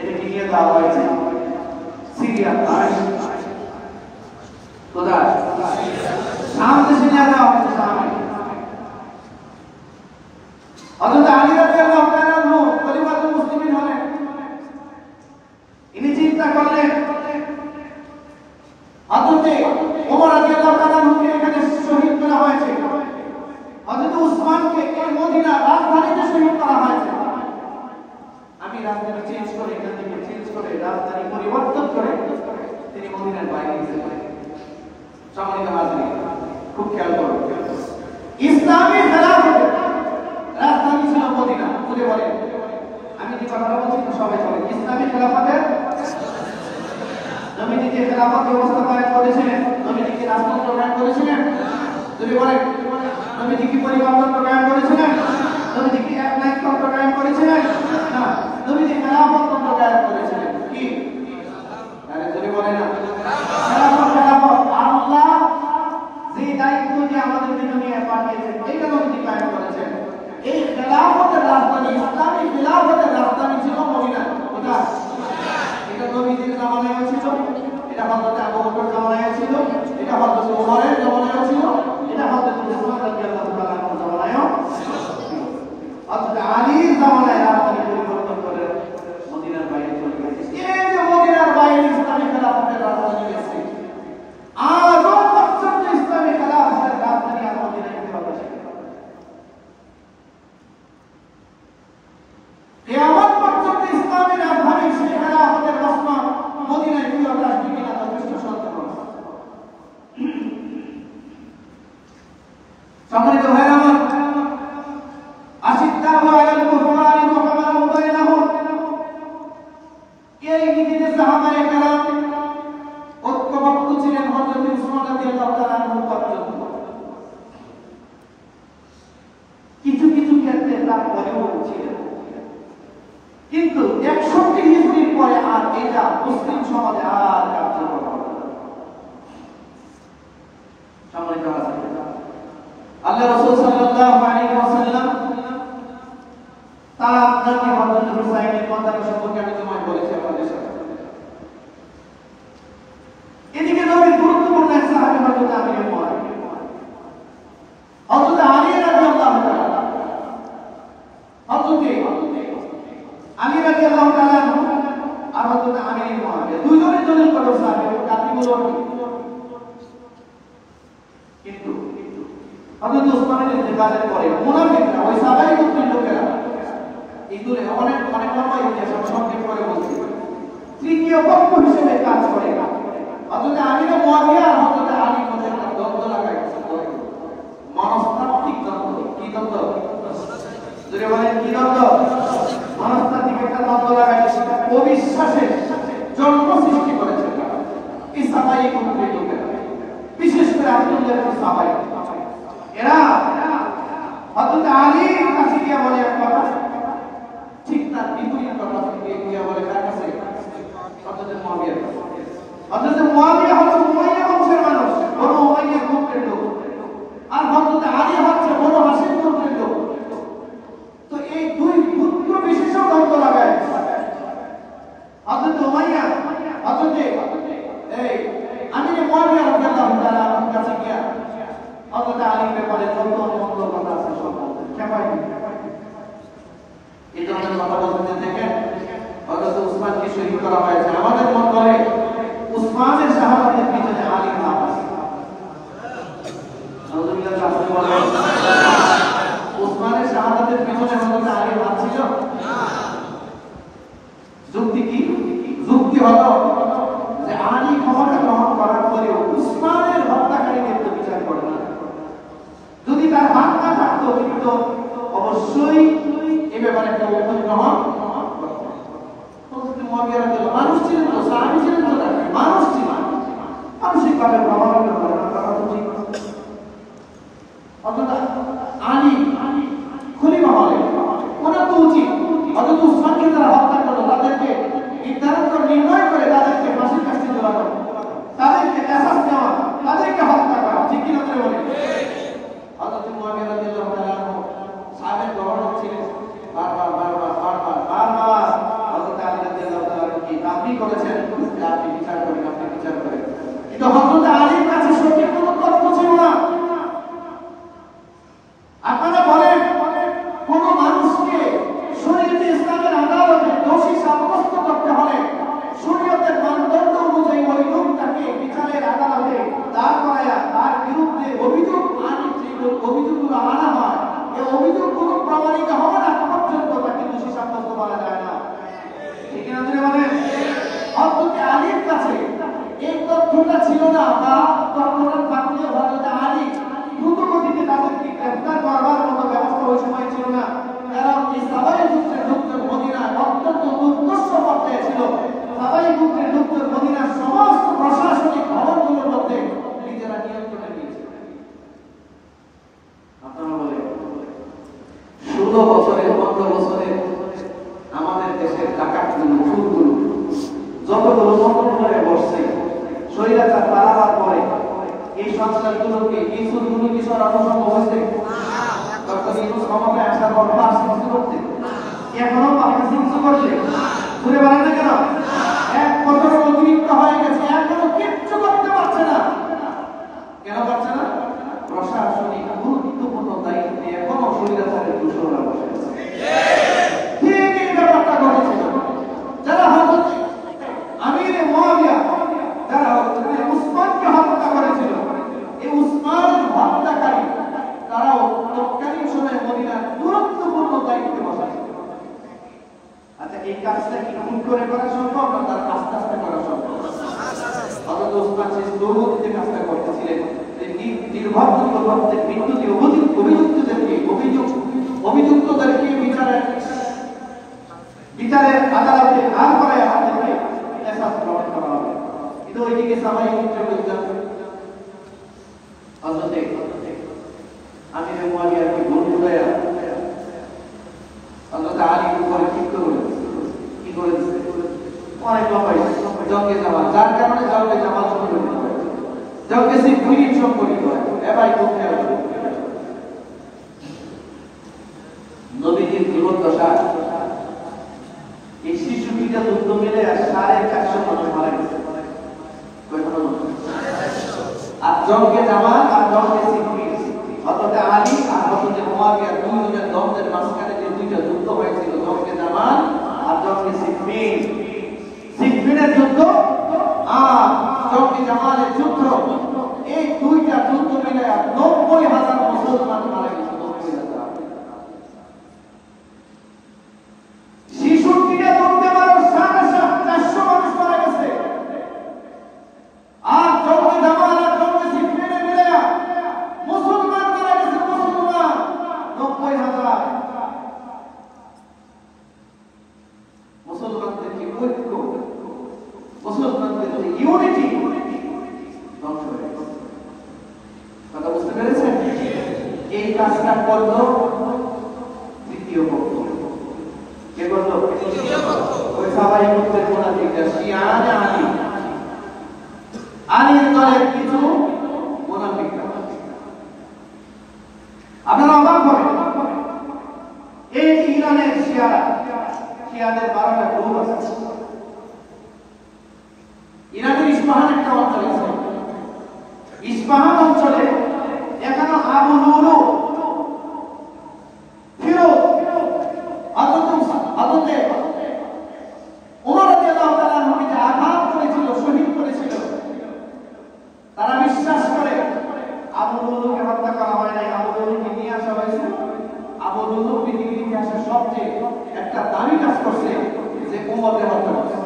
এটাকে নিয়ে দেওয়া হয়েছে সিরিয়া কোথায় শাম দেশে নিয়ে দেওয়া হয়েছে শামে হযরত আলী রাদিয়াল্লাহু তাআলা আনহু খলিফাতুল মুসলিমিন হলেন ইনি চিন্তা করলেন হযরত ওমর রাদিয়াল্লাহু তাআলা আনহুকে এখানে শহীদ করা হয়েছে হযরত উসমানকে এই মদিনা রাজধানীতে শহীদ করা হয়েছে আমি রাজধানী চেঞ্জ করে এখান থেকে চেঞ্জ করে রাজধানী পরিবর্তন করে তিনি মদিনার বাইরে ছিলেন। সম্মানিত হাজির, খুব খেয়াল করুন, ইসলামী খেলাফতের রাজধানী ছিল মদিনা। বলে বলে আমি যে কথাটা বলছি সবাই বলে, ইসলামী খেলাফতের নবীজি যে খেলাফত ব্যবস্থা কায়েম করেছিলেন, নবীজি কি রাজতন্ত্র কায়েম করেছিলেন? যদি বলে নবীজি কি পরিবারতন্ত্র কায়েম করেছিলেন? নবীজি কি এক নায়কতন্ত্র কায়েম করেছিলেন? না, নবীজি খেলাফততন্ত্র কায়েম করেছিলেন। কি? আরে যদি বলে না খেলাফত আল্লাহ যে দায়িত্ব যে আমাদের জন্য নিয়ে পাঠিয়েছেন, এইটা নবীজি কায়েম করেছেন। এই খেলাফতের রাজধানী, ইসলামী খেলাফতের রাজধানী ছিল মদিনা। কোথায়? এটা নবীজির জামানায় ছিল, এটা হযরত আবু বকর জামানায় ছিল, এটা হযরত ওমরের জামানায় ছিল, এটা হযরত উসমান রাদিয়াল্লাহু তাআলা জামানায়ও ছিল। হযরত আলীর জামানায় রাজধানী পরিবর্তন করে মদিনার বাইরে চলে গেছে। এই যে মদিনার বাইরে ইসলামী খেলাফতের রাজধানী হয়েছে, আজও পর্যন্ত ইসলামী খেলাফতের রাজধানী আর মদিনায় কিভাবে ছিল? কিয়ামত পর্যন্ত ইসলামী রাজধানী সেই খেলাফতের রত্ন মদিনায় কিভাবে আসবে কিনা যথেষ্ট সন্দেহ আছে। সম্মানিত ভাইরা আমার, আশিদ্দাহু আলাল কুফারি রুহামাউ বাইনাহুম, এই নীতিতে সাহাবায়ে কেরাম ঐক্যবদ্ধ ছিলেন হযরত উসমান রাদিয়াল্লাহু তাআলা আনহু পর্যন্ত। কিছু কিছু ক্ষেত্রে তার পরেও ছিলেন, কিন্তু 61 হিজরির পরে আর এটা মুসলিম সমাজে আর কার্যকর হবে না। সম্মানিত হাজির, আল্লাহ রাসূল সাল্লাল্লাহু আলাইহি ওয়াসাল্লাম তার আপনাকে হযরত হুসাইনের কথা সম্পর্কে আমি তোমায় বলেছি আপনাদের সাথে। এদিকে নবীর গুরুত্বপূর্ণ এক সাহাবী হযরত আমির মুআবিয়া, হযরত আলী রাদিয়াল্লাহু তাআলা, হযরত আলী রাদিয়াল্লাহু তাআলা আর হযরত আমির মুআবিয়া দুইজনের জন্য বড় সাহাবী, জাতিগুলো। কিন্তু হযরত উসমানের ইন্তেকালের পরে মুনাফিকরা, ওই সাহাবায়ে গোত্রের লোকেরা, এগুলো অনেক অনেক লম্বা ইতিহাস, সংক্ষেপ করে বলছি, তৃতীয় পক্ষ হিসেবে কাজ করে। হযরত আমির মুআবিয়া আর হযরত আলীর মধ্যে একটা দ্বন্দ্ব লাগাই গেছে, মনস্তাত্ত্বিক দ্বন্দ্ব। কি দ্বন্দ্ব? যদি বলেন কি দ্বন্দ্ব? মনস্তাত্ত্বিক একটা দ্বন্দ্ব লাগাই গেছে, অবিশ্বাসের জন্ম সৃষ্টি করেছে এই সাহাবায়ে গোত্রের লোকেরা, বিশেষ করে আব্দুল্লাহ ইবনে সাবাই। এরা হযরত আলীর কাছে গিয়ে বলে এক কথা, ঠিক তার বিপরীত কথা গিয়ে বলে কার কাছে? হযরত মুআবিয়ার কাছে। হযরত মুআবিয়া হচ্ছে উমাইয়া বংশের মানুষ, বনু উমাইয়া গোত্রের লোক, আর হযরত আলী হচ্ছে বনু হাশিম গোত্রের লোক। তো এই দুই পুত্র বিশেষ দ্বন্দ্ব লাগায় হযরত উমাইয়া হযরত এই আমির মুআবিয়া রাদিয়াল্লাহু তাআলা কাছে গিয়া হযরত আলীর ব্যাপারে যত মন্দ কথা আছে সব খেপাই এই ধরনের কথা বলতে দেখেন হযরত উসমানকে শহীদ করা হয়েছে। আমাদের মন করে উসমানের শাহাদাতের পিছনে আলীর নাম আছে। নাউযুবিল্লাহ, আপনি বলেন উসমানের শাহাদাতের পিছনে হযরত আলীর হাত ছিল? যুক্তি কি? যুক্তি হলো যে আলী ক্ষমতা গ্রহণ করার পরেও উসমানের হত্যাকারীদের তো বিচার করে না। যদি তার হাত না থাকতো কিন্তু অবশ্যই এই ব্যাপারে একটা অভিযোগ গ্রহণ করতেন। মুআবিয়া রাদিয়াল্লাহু মানুষ ছিলেন তো, সাহাবী ছিলেন তো, মানুষ ছিলেন, মানসিকভাবে প্রভাবিত করে না, তারা তো ঠিক। অথচ আলী খলিফা হলেন, ওনার তো উচিত অথচ উসমানকে তারা হত্যা করলো, তাদেরকে নির্ধারণ করে নির্ণয় করে তাদেরকে ফাঁসির কাছে ঝোলানো, তাদেরকে কেসাস নেওয়া, তাদেরকে হত্যা করা, ঠিক কিনা করে বলে। হযরত মুআবিয়া রাদিয়াল্লাহু তাআলা সাহাবের গভর্নর ছিলেন, বারবার হযরত আলী রাদিয়াল্লাহু তাআলা কি দাবি করেছেন যে আপনি বিচার করেন, আপনি বিচার করেন। কিন্তু হযরত আলীর যতগুলো নতুন করে বসছে স্বৈরাচার পালাবার পরে এই সংস্কারগুলোকে এই সুরগুলো কি সরানো সম্ভব হয়েছে? ডক্টর ইউনূস ক্ষমতায় আসার পর পাঁচ কিছু করতে এখনো পাঁচ কিছু করছে ঘুরে বেড়ান না কেন? 1 বছর অতিরিক্ত হয়ে গেছে, এখনো কিচ্ছু করতে পারছে না। কেন পারছে না? প্রশাসনিক গুরুত্বপূর্ণ দায়িত্বে এখনো স্বৈরাচারের দূষণরা বসে আছে। ঠিক এই ব্যাপারটা ঘটেছিল। যারা হযরত আমিরে মুয়াবিয়া, যারা উসমানকে হত্যা করেছিল, এই উসমানের হত্যাকারী তারাও তৎকালীন সময়ে মদিনার গুরুত্বপূর্ণ দায়িত্বে বসা ছিল। আচ্ছা, এই কাজটা কি খুন করে করা সম্ভব না তার আস্তে আস্তে করা সম্ভব? হযরত উসমান শেষ দৌড়তে কাজটা করতেছিলেন যে নির্ভরযোগ্য প্রত্যেক বিদ্যুৎ অভিযুক্তদেরকে বিচারের আদালতে হার করায় আমাদেরকে এহসাস গ্রহণ করা হবে। কিন্তু ওইদিকে সামাই ইন্টারভিউজার হযরতে আমিরে মুয়াবিয়াকে বন্ধুরা হযরত আলীর উপরে কি করে দিচ্ছে অনেক লম্বাই জঙ্গে জামাত, যার কারণে জঙ্গে জামাত সংগঠিত হয়েছে, জঙ্গে সিফিন সংগঠিত হয়। এবারই কোথায় নবীজির জীবদ্দশা এই শিশুটিটা যুদ্ধ মিলে 450 মানুষ মারা গেছে। আর জঙ্গে জামাত আর জঙ্গে সিফিন, হযরত আলী আর হযরত মুয়াবিয়া দুইজনের দ্বন্দ্বের মাঝখানে যে দুইটা যুদ্ধ হয়েছিল, জঙ্গে জামাত আর জঙ্গে সিফিন, সিফিনের যুদ্ধ আর জঙ্গে জামাতের যুদ্ধ, এই দুইটা যুদ্ধ মিলে 90,000 মুসলমান মারা গেছে। 90,000 শিশুটিরা যুদ্ধে মারা 450 মানুষ মারা গেছে। আর জঙ্গে জামাত আর জঙ্গে সিফিনে মিলে মুসলমান মারা গেছে, মুসলমান 90,000। মুসলমানদের কি ঐক্য, মুসলমানদের যে ইউনিটি ধ্বংস হয়ে গেছে। কথা বুঝতে পেরেছেন? এই কাজটা করলো তৃতীয় পক্ষ। কে করলো? ওই সবাই মুক্তির মুনাফিকরা, শিয়ানে আলী, আলীর দলের কিছু মুনাফিকরা। আপনারা অবাক হবেন, এই ইরানের শিয়াদের 12টা গ্রুপ আছে। ইরানের ইস্পাহান একটা অঞ্চল আছে, ইস্পাহান অঞ্চলে এখানে আবু লুলু ফিরোজ হযরত ওমর রাদিয়াল্লাহু তাআলা আনহুকে যে আঘাত করেছিল, শহীদ করেছিল, তারা বিশ্বাস করে আবু লুলুকে হত্যা করা হয় নাই, আবু লুলুকে নিয়ে আসা হয়েছে। আবু লুলু পৃথিবীর ইতিহাসে সবচেয়ে একটা দামি কাজ করছে যে ওমরকে হত্যা করছে।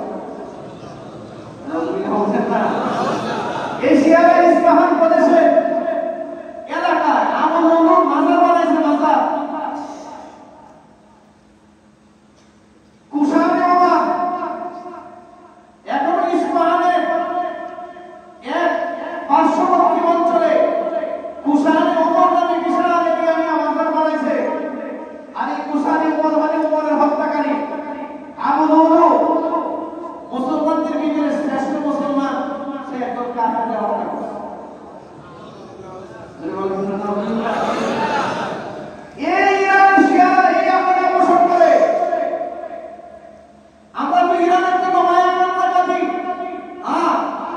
এশিয়ার ইস্পাহান প্রদেশে এলাকায় আবু লুলুর মাজার বানাইছে, মাজার কুশানে ওমর। এখন ইস্পাহানের এক পার্শ্ববর্তী অঞ্চলে কুশানে ওমর নামে বিশাল এরিয়া নিয়ে মাজার বানাইছে। আর এই কুশানে ওমর মানে ওমরের হত্যাকারী আবু লুলু মুসলমানদের ভিতরে শ্রেষ্ঠ মুসলমান, সে একজন কাফেরকে হত্যা করছে। এই ইরান শিয়ারা এই আকিদা পোষণ করে। আমরা তো ইরানের জন্য মায়া কান্নাকাটি,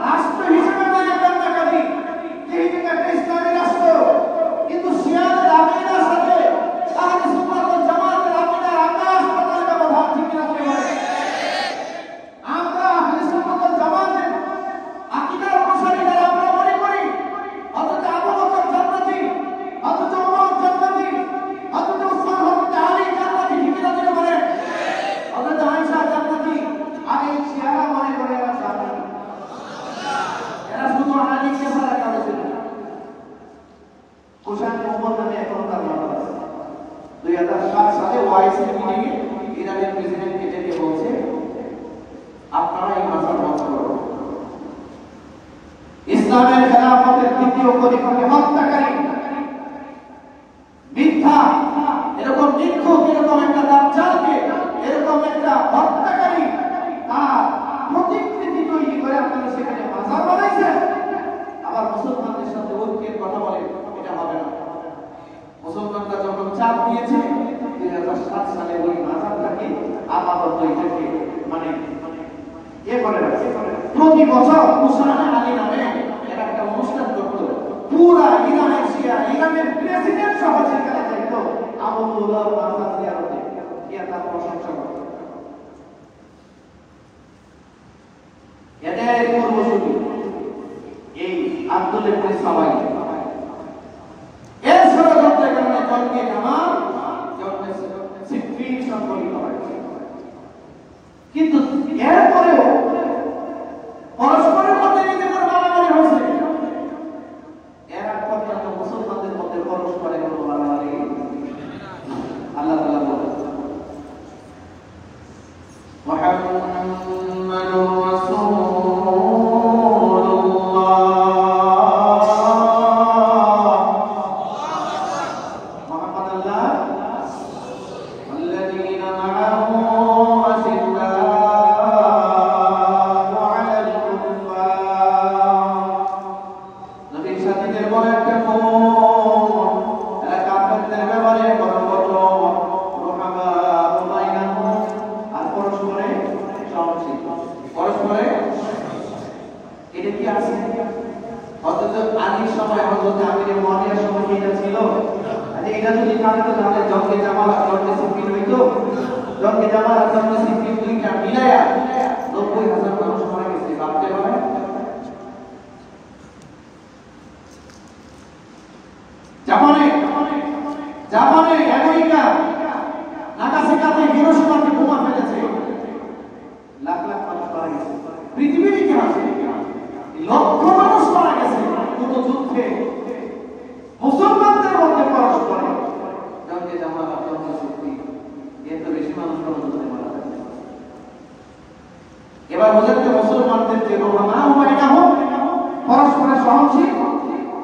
রাষ্ট্র হিসেবে মায়া কান্নাকাটি, যেহেতু একটা ইসলামী রাষ্ট্র, কিন্তু শিয়াদের আকিদার সাথে আহলে সুন্নাত ওয়াল জামাতের আকিদার আকাশ পাতাল ব্যবধান, ঠিক না? আমরা আহলে সুন্নাত ওয়াল জামাতের আকিদার অনুসারী যারা আমরা মনে করি হযরত আবু বকর জান্নাতি, হযরত ওমর জান্নাতি, হযরত উসমান, হযরত আলী জান্নাতি, ঠিক না? যেটা বলে হযরত আয়েশা জান্নাতি। আর এই শিয়ারা মনে করে এরা জান্নাতি, এরা শুধু আলীকে ছাড়া কারো ছিল না। কুশানে ওমর নামে এখন তার নাম আছে। 2007 সালে ওআইসি মিটিংয়ে ইরানের প্রেসিডেন্ট এটাকে বলছে আপনারা এই মাজার ধ্বংস করুন। ইসলামের খেলাফতের দ্বিতীয় খলিফাকে হত্যাকারী, মিথ্যা, এরকম নির্ঘুম, এরকম একটা দাজ্জালকে, এরকম একটা হত্যাকারী, তার প্রতিক্রিয়া আপাতত এটাকে মানে করে রাখছে। প্রতি বছর হুসাইন আলী নামে এরা একটা অনুষ্ঠান করত, পুরা ইরানের শিয়া, ইরানের প্রেসিডেন্ট সহ সেখানে যাইত আবদুল্লাহ মাজার জিয়ারতে গিয়া তার প্রশংসা করত। এদের পূর্বসূরি এই আব্দুল ইবনে সাওয়াই এর ষড়যন্ত্রের কারণে জঙ্গে জামাত জঙ্গে সিফিন সংগঠিত হয়েছে। কিন্তু এরপরেও পরস্পরের মধ্যে নিজেদের মারামারি হয়েছে, এর আগ পর্যন্ত মুসলমানদের মধ্যে পরস্পরের কোনো মারামারি আল্লাহ তাআলা বলেন মুহাম্মাদুর জাপানে আমেরিকা নাগাসাকিতে হিরোশিমাতে বোমা ফেলেছে, লাখ লাখ মানুষ মারা গেছে। পৃথিবীর ইতিহাসে লক্ষ মানুষ মারা গেছে কোন যুদ্ধে মুসলমানদের মধ্যে পরস্পরে জঙ্গে জামাত জঙ্গে শক্তি, এত বেশি মানুষ কোন যুদ্ধে মারা গেছে। এবার বোঝেন যে মুসলমানদের যে রোহানা হয় না হোক পরস্পরের সহনশীল,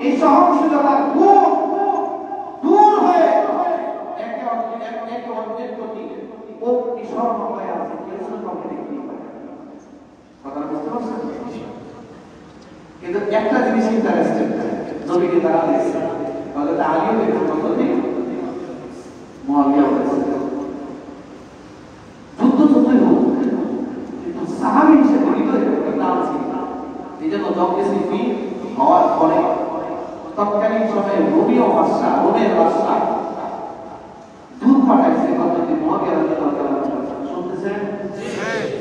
এই সহনশীলতা দূর হয়ে একে অন্যের প্রতি অগ্নিশর্ম হয়ে আছে। কথাটা বুঝতে পারছেন? কিন্তু একটা জিনিস ইন্টারেস্টিং, নবীকে তারা দেখছে, হযরত আলীও দেখছে, মুআবিয়াও দেখছে। যুদ্ধই হোক, কিন্তু সাহাবী হিসেবে হৃদয়ে একটা নাম ছিল। এই জন্য জঙ্গে সিফিন হওয়ার পরে তৎকালীন সময়ে রোমের বাদশা দূত পাঠাইছে হযরত মুআবিয়া রাদিয়াল্লাহু তাআলা। শুনতেছেন?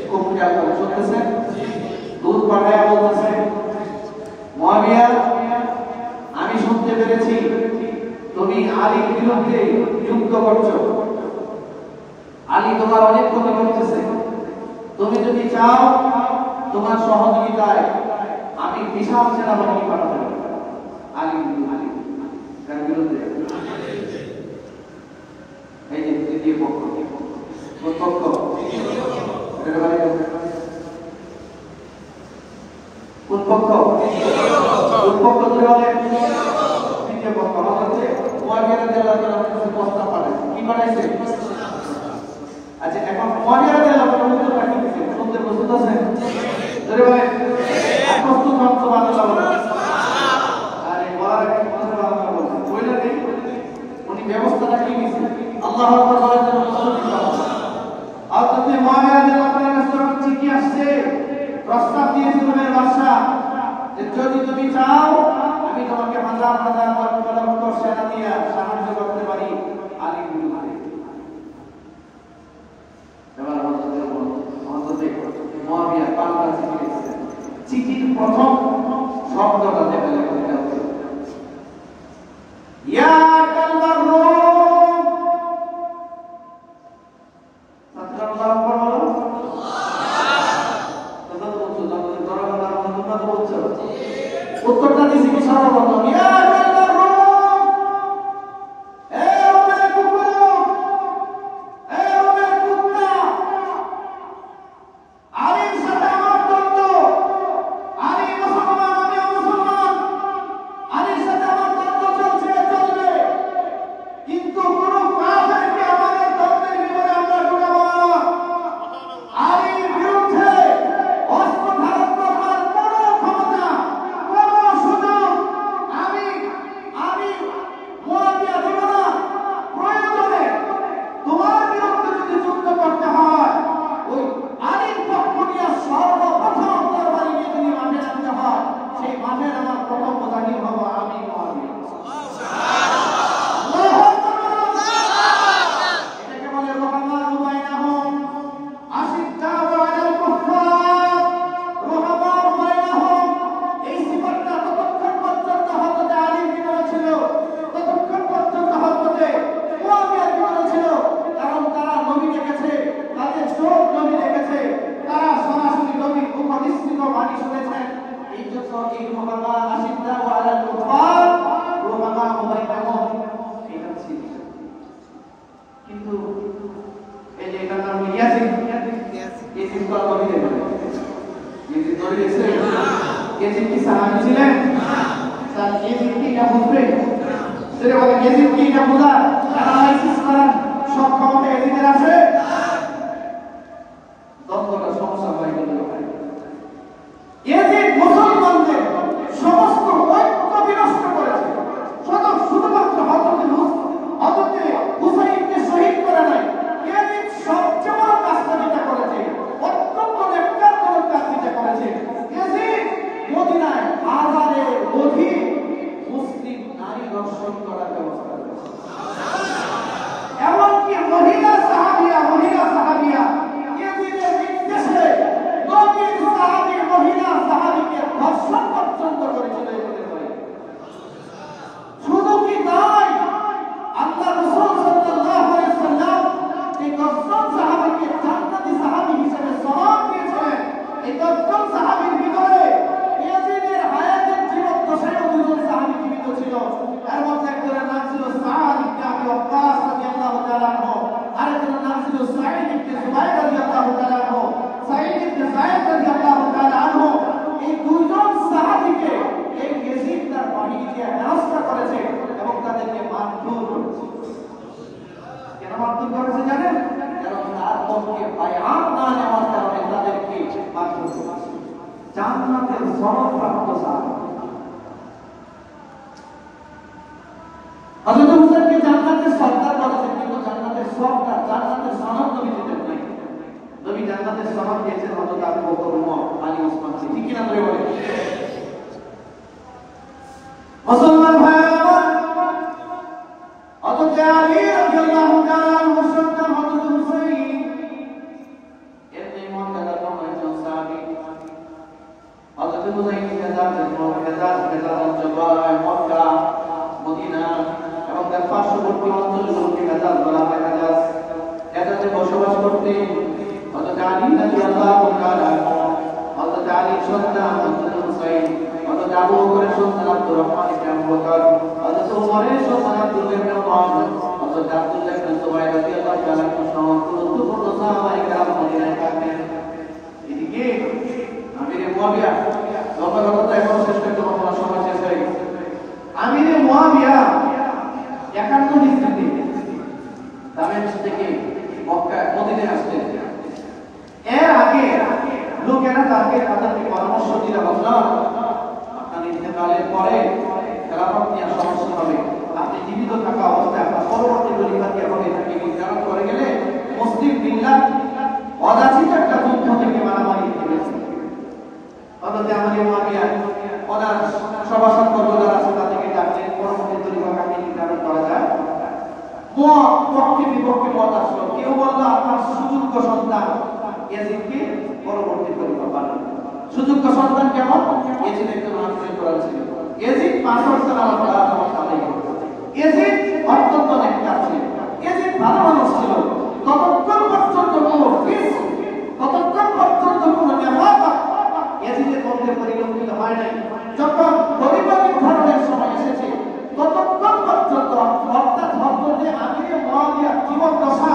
খুব খেয়াল করে শুনতেছেন? দূত পাঠায় বলতেছে, মুআবিয়া, আমি শুনতে পেরেছি তুমি আলীর বিরুদ্ধে যুদ্ধ করছো, আলী তোমার অনেক ক্ষতি করতেছে, তুমি যদি চাও তোমার সহযোগিতায় আমি বিশাল সেনাবাহিনী পাঠাবো আলীর বিরুদ্ধে। এই যে তৃতীয় পক্ষ, কোন পক্ষ? কোন পক্ষ? কোন পক্ষ ধরে বলেন? তৃতীয় পক্ষ। হচ্ছে মুআবিয়া রাদিয়াল্লাহু তাআলার কাছে প্রস্তাব পাঠাইছে। কি পাঠাইছে? আচ্ছা, এখন মুআবিয়া রাদিয়াল্লাহু তাআলা উত্তরটা কি দিয়েছে? শুনতে প্রস্তুত আছেন? ধরে বলেন প্রস্তুত হন তো আল্লাহ বলেন। আরে বলার একটা কথা আল্লাহ বলেন। বইলা নেই উনি ব্যবস্থাটা কি দিয়েছে? আল্লাহু আকবার বলার জন্য প্রস্তুত হন। আর তুমি মুআবিয়া রাদিয়াল্লাহু তাআলার কাছে চিঠি আসছে, প্রস্তাব দিয়েছে রোমের বাদশা যে যদি তুমি চাও আমি তোমাকে হাজার হাজার লক্ষ সেনা দিয়ে সাহায্য করতে পারি আলীর বিরুদ্ধে। এবার আমাদের মুআবিয়া পাল্টা চিঠি লিখেছেন। চিঠির প্রথম শব্দটা দেখে লেখা আছে, ইয়া কালবার রূম। সাল্লাল্লাহু আলাইহি উত্তরটা দিয়েছি কি সর্বপ্রথম, ইয়া কালবার রূম, এ রোমের কুকুর, এ রোমের কুত্তা, আলীর সাথে আমার দ্বন্দ্ব, আলী মুসলমান আমিও মুসলমান, আলীর সাথে আমার দ্বন্দ্ব চলবে, কিন্তু কোন কাফেরকে আমাদের দ্বন্দ্বের ভিতরে আমরা ঢুকাবো না। আলীর বিরুদ্ধে অস্ত্র ধারণ করবার কোনো ক্ষমতা, কোনো সুযোগ আমি ইয়াজিদ তো নবী দেন ইয়াজিদ নবী এসে ইয়াজিদ কি সাহাবী ছিলেন স্যার ইয়াজিদ কি না বুঝবে সেটা বলে ইয়াজিদ কি না বুঝা অ্যানালাইসিস করেন সব ক্ষমতা ইয়াজিদের আছে দ্বন্দ্বটা সমস্যা হয়ে গেল ইয়াজিদ মুসলমানদের সমস্ত ঐক্য বিনষ্ট করেছে শুধুমাত্র হযরত হুসাইনকে শহীদ করে নাই ইয়াজিদ সবচেয়ে বড় কাজটা যেটা করেছে অত্যন্ত নেককারজনক কাজ যেটা করেছে ইয়াজিদ মদিনায় হাজারে অধিক মুসলিম নারী ধর্ষণ করার ব্যবস্থা করেছে এমনকি মহিলা সাহাবিয়া ইয়াজিদের নির্দেশে নবীর সাহাবী মহিলা সাহাবীকে ধর্ষণ পর্যন্ত করেছিল এদের ভাই শুধু কি তাই আল্লাহ রাসূল সাল্লাল্লাহু আলাইহি ওয়াসাল্লাম এই 10 জন সাহাবীকে জান্নাতি সাহাবী হিসেবে সনদ দিয়েছিলেন এই 10 জন সাহাবীর ভিতরে ইয়াজিদের হায়াতের জীবন দশায় 2 জন সাহাবী জীবিত ছিল এর মধ্যে একজনের নাম ছিল সাদ ইবনে আবি ওয়াক্কাস রাদিয়াল্লাহু তাআলা আনহু আরেকজনের নাম ছিল সাঈদ ইবনে জুবাইর রাদিয়াল্লাহু তাআলা আনহু সাঈদ ইবনে যায়েদ রাদিয়াল্লাহু তাআলা আনহু এই 2 জন সাহাবীকে এই ইয়াজিদ তার বাহিনী দিয়ে হেনস্থা করেছে এবং তাদেরকে মারধর করেছে কেন মারধর করেছে জানেন কারণ তার পক্ষে বায়াত না নেওয়ার কারণে তাদেরকে মারধর করেছে জান্নাতের সনদপ্রাপ্ত সাহাবী হযরত হুসাইনকে জান্নাতের সর্দার বলেছেন কিন্তু জান্নাতের সর্দার জান্নাতের সনদ নবী দিতেন নাই নবী জান্নাতের সনদ দিয়েছেন হযরত আবু বকর ওমর আলী ওসমান ঠিক কি না ধরে বলে মুসলমান ভাইরা হযরত আলী রাদিয়াল্লাহু তাআলা আনহু সন্তান হযরত হুসাইন এমনি মর্যাদা সম্মানিত সাহাবী হযরত হুসাইন হেজাজ অঞ্চল মক্কা মদিনা এবং তার পার্শ্ববর্তী অঞ্চলগুলোকে হেজাজ বলা হয় হেজাজে বসবাস করতেন হযরত আলী রাদিয়াল্লাহু তাআলা হযরত আলীর সন্তান হযরত হুসাইন হযরত আবু বকরের সন্তান আব্দুর রহমান ইবনে আবু বকর হযরত ওমরের সন্তান আব্দুল্লাহ ইবনে ওমর হযরত আব্দুল্লাহ ইবনে জুবাইর রাদিয়াল্লাহু তাআলা সহ গুরুত্বপূর্ণ সাহাবায়ে কেরাম মদিনায় থাকতেন এদিকে আমিরে মুয়াবিয়া কথা এখন শেষ করতে পারবো না সময় শেষ হয়ে গেছে আমিরে মুয়াবিয়া 51 হিজরিতে দামেস্ক থেকে মক্কা মদিনায় আসলেন এর আগে লোকেরা তাদেরকে পরামর্শ দিল হযরত আপনার ইন্তেকালের পরে খেলাফত নিয়ে সমস্যা হবে আপনি জীবিত থাকা অবস্থায় আপনার পরবর্তী খলিফা কে হবে তাকে নির্ধারণ করে গেলে মুসলিম মিল্লাত অযাচিত একটা যুদ্ধ থেকে মারামারি হয়েছে হযরত আমিরে মুয়াবিয়া ওনার সভাসদবর্গ যারা আছে তাদেরকে ডাকলেন পরবর্তী খলিফা কাকে নির্ধারণ করা যায় পক্ষে বিপক্ষে মত আসলো কেউ বলল আপনার সুযোগ্য সন্তান ইয়াজিদকে পরবর্তী খলিফা বানান সুযোগ্য সন্তান কেমন ইয়াজিদ একজন হাফেজ কোরআন ছিল ইয়াজিদ 5 ওয়াক্ত নামাজ আদায় করত ইয়াজিদ অত্যন্ত নেককার ছিল ইয়াজিদ ভালো মানুষ ছিল ততক্ষণ পর্যন্ত কোনো ফিস ততক্ষণ পর্যন্ত কোনো নেফাক ইয়াজিদের মধ্যে পরিলক্ষিত হয় নাই যখন খলিফা নির্ধারণের সময় এসেছে ততক্ষণ পর্যন্ত অর্থাৎ হযরত আমিরে মুয়াবিয়া জীবন দশা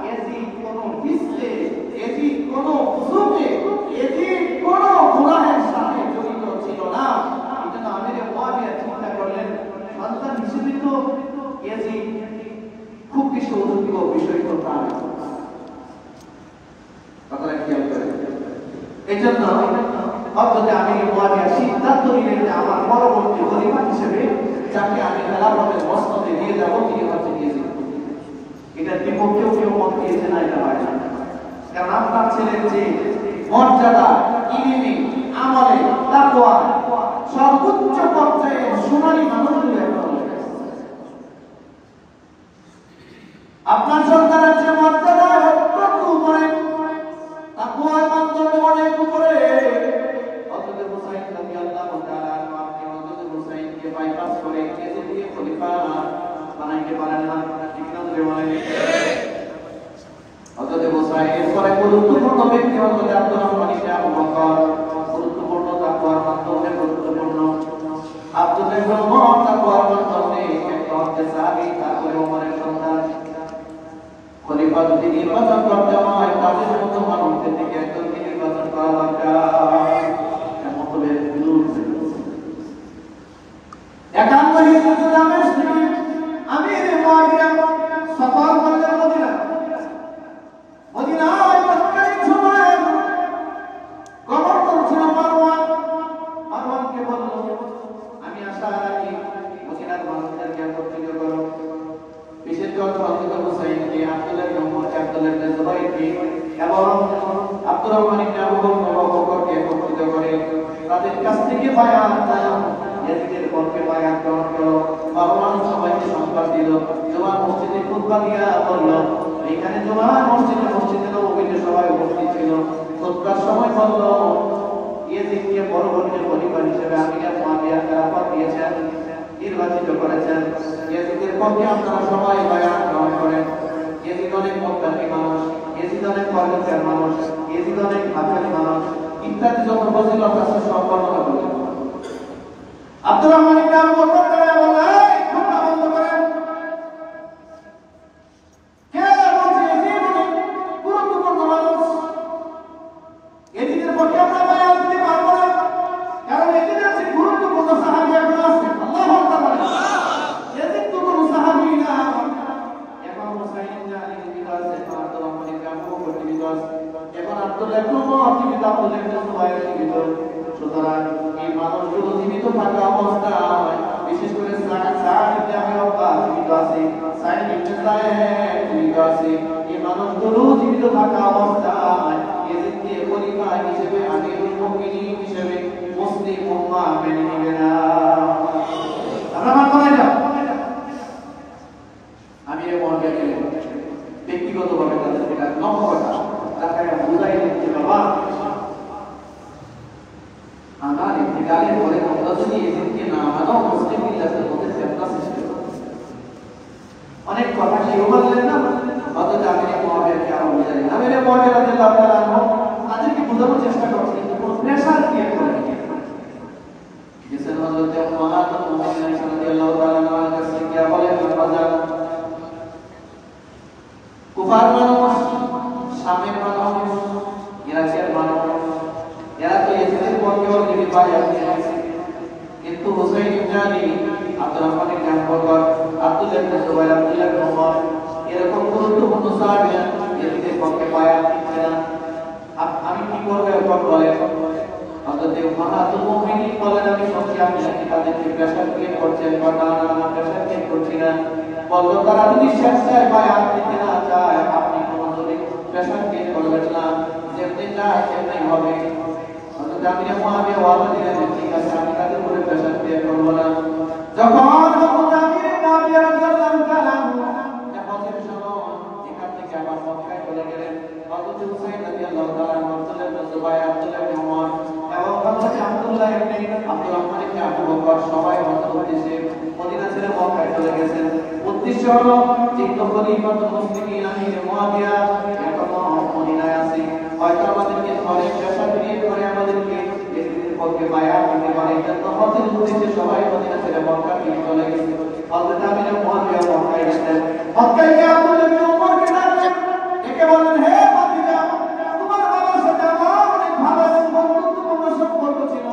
ইয়াজিদ কোনো ফিসে ইয়াজিদ কোনো ফুসুকে ইয়াজিদ কোনো গুনাহের সাথে জড়িত ছিল না এজন্য আমিরে মুয়াবিয়া চিন্তা করলেন সন্তান হিসেবে তো ইয়াজিদ খুব বেশি অযোগ্য বিষয় তো না কথাটা খেয়াল করেন এজন্য হযরত আমিরে মুয়াবিয়া সিদ্ধান্ত নিলেন যে আমার পরবর্তী খলিফা হিসেবে যাকে আমি খেলাফতের মসনদে নিয়ে যাব তিনি হচ্ছেন ইয়াজিদ এটার বিপক্ষেও কেউ মত দিয়েছে না এটা হয় না কারণ আপনার ছেলের যে মর্যাদা ইলমে আমলে তাকওয়া সর্বোচ্চ পর্যায়ে সোনালী মানুষগুলো এখন আপনার সন্তানের যে মর্যাদা অত্যন্ত উপরে তাকওয়ার মানদণ্ড অনেক উপরে হযরত হুসাইন রাদিয়াল্লাহু তাআলা আনহু আপনি হযরত হুসাইনকে বাইপাস করে ইয়াজিদকে খলিফা বানাইতে পারেন না ঠিক না বলে বলেন হযরত হুসাইনের পরে গুরুত্বপূর্ণ ব্যক্তি হযরত আব্দুর রহমান ইবনে আবু বকর গুরুত্বপূর্ণ তাকওয়ার মাধ্যমে গুরুত্বপূর্ণ আব্দুল্লাহ ইবনে ওমর তাকওয়ার মাধ্যমে একটা হচ্ছে সাহাবী তারপরে ওমরের সন্তান খলিফা যদি নির্বাচন করতে হয় তাদের মতো মানুষদের থেকে আব্দুর রহমান ইবনে আবু বকরকে একত্রিত করে তাদের কাছ থেকে বায়াত নাও, ইয়াজিদের পক্ষে বায়াত গ্রহণ করো। ভগবান সবাইকে সংবাদ দিল, জুমার মসজিদে খুতবা দিয়া বলল, এখানে জুমার মসজিদে নববীতে সবাই উপস্থিত ছিল। খুতবার সময় বলল, ইয়াজিদকে পরবর্তী খলিফা হিসেবে আমির মুআবিয়া খেলাফত দিয়েছেন, নির্বাচিত করেছেন। ইয়াজিদের পক্ষে আপনারা সবাই বায়াত গ্রহণ করেন। ইয়াজিদ অনেক মুত্তাকি মানুষ, ইয়াজিদ অনেক পরহেজগার মানুষ, ইয়াজিদ অনেক হাফেজ মানুষ, ইত্যাদি যত ফজিলত আছে সব বর্ণনা করেন। আব্দুর রহমান ইবনে আবু বকর তারা বললেন, এই খুতবা বন্ধ করেন। কে বলছে ইয়াজিদ অনেক গুরুত্বপূর্ণ মানুষ, ইয়াজিদের পক্ষে আমরা বায়াত দিতে পারবো না, কারণ ইয়াজিদের চেয়ে গুরুত্বপূর্ণ সাহাবী এখন আছে। আল্লাহু আকবার। ইয়াজিদ তো কোনো সাহাবী না। এখন হুসাইন ইবনে আলী জীবিত আছে, আব্দুর রহমান ইবনে আবু বকর জীবিত আছে, এখন আব্দুল্লাহ ইবনে ওমর জীবিত, আব্দুল্লাহ ইবনে জুবাইর জীবিত। সুতরাং এই মানুষগুলো জীবিত থাকা অবস্থায়, বিশেষ করে সাঈদ ইবনে আবি ওয়াক্কাস জীবিত আছে, সাঈদ ইবনে যায়েদ জীবিত আছে, এই মানুষগুলো জীবিত থাকা অবস্থায় ইয়াজিদকে খলিফা হিসেবে, আমিরুল মুমিনিন হিসেবে মুসলিম উম্মাহ মেনে নেবে না। আমরা মানব না। আমি এই মর্মে ব্যক্তিগতভাবে তাদের এটা নম্বরটা তাকে বুঝাই দিচ্ছি, বাবা আমার ইন্তেকালের পরে তোমরা যদি ইয়াজিদকে না মানো, মুসলিম মিল্লাতের মধ্যে ফিতনা সৃষ্টি হবে। অনেক কথা কেউ বললেন না, অথচ আমির মুআবিয়াকে আরো বুঝালেন। আমির মুআবিয়া রাদিয়াল্লাহু তাআলা আনহু তাদেরকে বোঝানোর চেষ্টা করছেন, কিন্তু কোনো প্রেশার ক্রিয়েট করেন না। যেসব হযরত উম্মাহাতুল মুমিনিন রাদিয়াল্লাহু তাআলা আনহার কাছে গিয়ে বলেন, বাজার কুফার মানুষ, শামের মানুষ, ইরাকের মানুষ, এরা তো ইয়াজিদের পক্ষে অলরেডি বায়াত দিয়েছে, কিন্তু হুসাইন ইবনে আলী, আব্দুর রহমান ইবনে আবু বকর, আব্দুল্লাহ ইবনে জুবাইর, আব্দুল্লাহ ইবনে ওমর এরকম গুরুত্বপূর্ণ সাহাবী ইয়াজিদের পক্ষে বায়াত দিচ্ছে না। আমি কি করব এখন বলেন? হযরত উম্মাহাতুল মুমিনিন বলেন, আমি সত্যি আপনি নাকি তাদেরকে প্রেশার ক্রিয়েট করছেন? না না, প্রেশার ক্রিয়েট করছি না। বলতো তারা যদি স্বেচ্ছায় বায়াত দিতে না চায়, আপনি কোনো যদি প্রেশার ক্রিয়েট করবেন না, যেমনি চায় সেমনি হবে। হযরত আমির মুআবিয়া ওয়াদা দিলেন, ঠিক আছে, আমি তাদের উপরে প্রেশার ক্রিয়েট করব না। যখন হযরত আমির মুআবিয়া রাদিয়াল্লাহু তাআলা হজের সময় এখান থেকে আবার মক্কায় চলে গেলেন, হযরত হুসাইন রাদিয়াল্লাহু তাআলা, আব্দুল্লাহ ইবনে জুবাইর, আব্দুল্লাহ ইবনে ওমর এবং হযরত আব্দুল্লাহ ইবনে আব্দুর রহমান ইবনে আবু বকর সবাই হযরত উদ্দেশ্যে মদিনা ছেড়ে মক্কায় চলে গেছেন। উদ্দেশ্য হলো জিন্দ খলিফাতুল মুসলিমিন আমির মুআবিয়া এখনো মদিনায় আছে, হয়তো আমাদেরকে ধরে প্রেশার ক্রিয়েট করে আমাদেরকে ইয়াজিদের পক্ষে বায়াত দিতে পারে। এজন্য হজের উদ্দেশ্যে সবাই মদিনা ছেড়ে মক্কা ফিরে চলে গেছে। হযরত আমির মুআবিয়া মক্কায় গেলেন। মক্কায় গিয়ে আব্দুল্লাহ ইবনে ওমরকে ডাকলেন, একে বললেন, হে ভাতিজা, তোমার বাবার সাথে আমার অনেক ভালো এবং বন্ধুত্বপূর্ণ সম্পর্ক ছিল।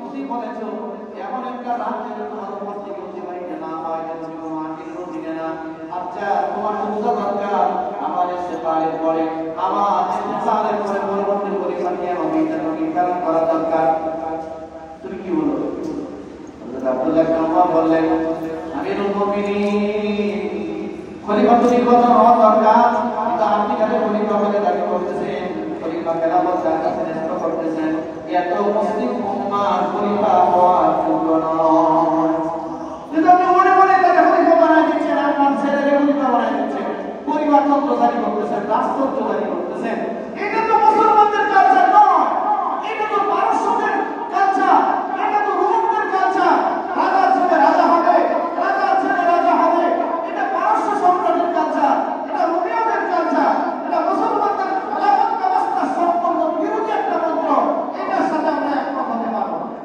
তুমি বলেছো এমন একটা রাত যেন তোমার উপর থেকে অতিবাহিত না হয়, যেন তুমি কোনো আকিরও দিলে না। আচ্ছা, তোমার তো বোঝা দরকার আমার ইস্তেফারের পরে, আমার ইস্তেফারের পরে পরবর্তী খলিফা কে হবে, এটা নির্ধারণ করা দরকার। তুমি কি বলো? হযরত আব্দুল্লাহ ইবনে ওমর বললেন, আমিরুল মুমিনিন, খলিফা তো নির্বাচন হওয়া দরকার, কিন্তু আপনি যাকে খলিফা বলে দাবি করতেছেন, খলিফা খেলাফত যার কাছে ন্যস্ত করতেছেন, এত মুসলিম উম্মাহর খলিফা হওয়ার যোগ্য নয়। কিন্তু আপনি মনে মনে তাকে খলিফা বানায় দিচ্ছেন, আপনার ছেলেকে খলিফা বানায় দিচ্ছেন, পরিবারতন্ত্র জারি করতেছেন, রাষ্ট্রতন্ত্র জারি করতেছেন। এটা তো মুসলমানদের কালচার নয়, এটা তো পারস্যদের কালচার, এটা তো রোমানদের কালচার। রাজার ছেলে রাজা হবে, রাজার ছেলে রাজা হবে, এটা পারস্য সম্রাটের কালচার, এটা রোমীয়দের কালচার, এটা মুসলমানদের খেলাফত ব্যবস্থা সম্পূর্ণ বিরোধী একটা মন্ত্র। এটার সাথে আমরা একমত হতে পারবো না।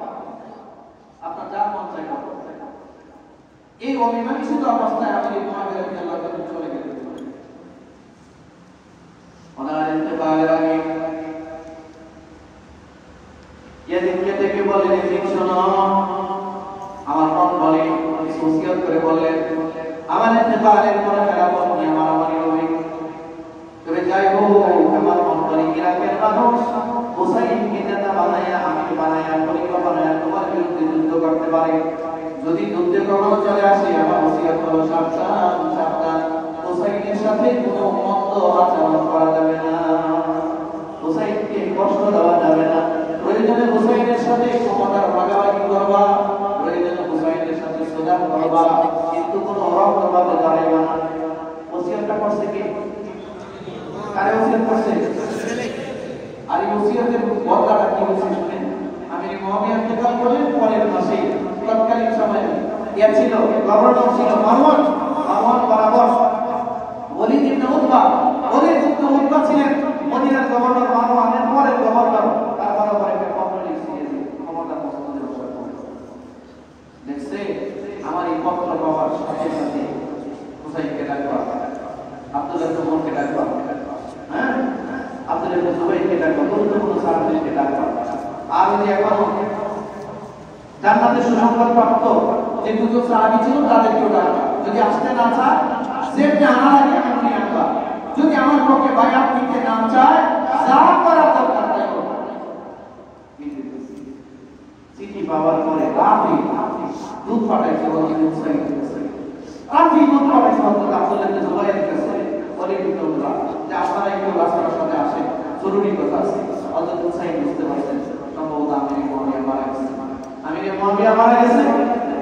আপনার যা মন চাই করুন। এই অবিবাহিত অবস্থায় আমি মুআবিয়া রাদিয়াল্লাহু তাআলা চলে গেলেন। ওনার ইন্তেকালের আগে ইয়াজিদকে ডেকে বললেন, ইয়াজিদ শোনো, আমার মন বলে, ওসিয়ত করে বললেন, আমার ইন্তেকালের পরে খেলাফত নিয়ে মারামারি হবে। তবে যাই হোক, আমার মন বলে ইরাকের মানুষ হুসাইনকে নেতা বানায়া, আমির বানায়া, খলিফা বানায়া তোমার বিরুদ্ধে যুদ্ধ করতে পারে। যদি যুদ্ধে কখনো চলে আসে, আমার ওসিয়ত হলো সাবধান সাবধান, হুসাইনের সাথে কোনো মন্দ আচরণ করা যাবে না। সাথে ক্ষমতার ভাগাভাগি করবা, প্রয়োজনে হুসাইনের সাথে সোজা করবা, কিন্তু কোনো অরক্ষভাবে দাঁড়াইবা না। ওসিয়তটা করছে কি? কারে ওসিয়ত করছে? আর এই ওসিয়তের বদলাটা কি হয়েছে শুনেন। আমি মুয়াবিয়া ইন্তেকাল করলেন পরের মাসে, তৎকালীন সময়ে ইয়া ছিল, গভর্নর ছিল মারওয়ান বরাবর ওলীদ ইবনে উতবা ছিলেন মদিনার গভর্নর। মারওয়ানের পরের গভর্নর তার বরাবর একটা পত্র লিখছিলেন ক্ষমতা মসনদে বসার জন্য। দেখছে আমার এই পত্র পাওয়ার সাথে সাথে হুসাইনকে ডাকবা, আব্দুল্লাহ ইবনে ওমরকে ডাকবা, হ্যাঁ আব্দুল্লাহ ইবনে জুবাইরকে ডাকবা, গুরুত্বপূর্ণ সাহাবীদেরকে ডাকবা। আর যদি এখনো জান্নাতে সুসংবাদ প্রাপ্ত যে দুজন সাহাবী ছিল তাদেরকেও ডাকবা। যদি আসতে না চায় সেটা আনার আগে আমি আনবা। যদি আমার পক্ষে বায়াত নিতে না চায় যা করার দরকার তাই করবা। চিঠি পাওয়ার পরে রাতে দুধ পাঠাইছে ওই হুসাইন, রাতে দুধ পাঠাইছে হযরত আব্দুল্লাহ ইবনে জুবাইরের কাছে, ওলীদ ইবনে উতবা, যে আপনারা একটু রাস্তার সাথে আসেন, জরুরি কথা আছে। হযরত হুসাইন বুঝতে পারছেন সম্ভবত আমির মুয়াবিয়া মারা গেছে,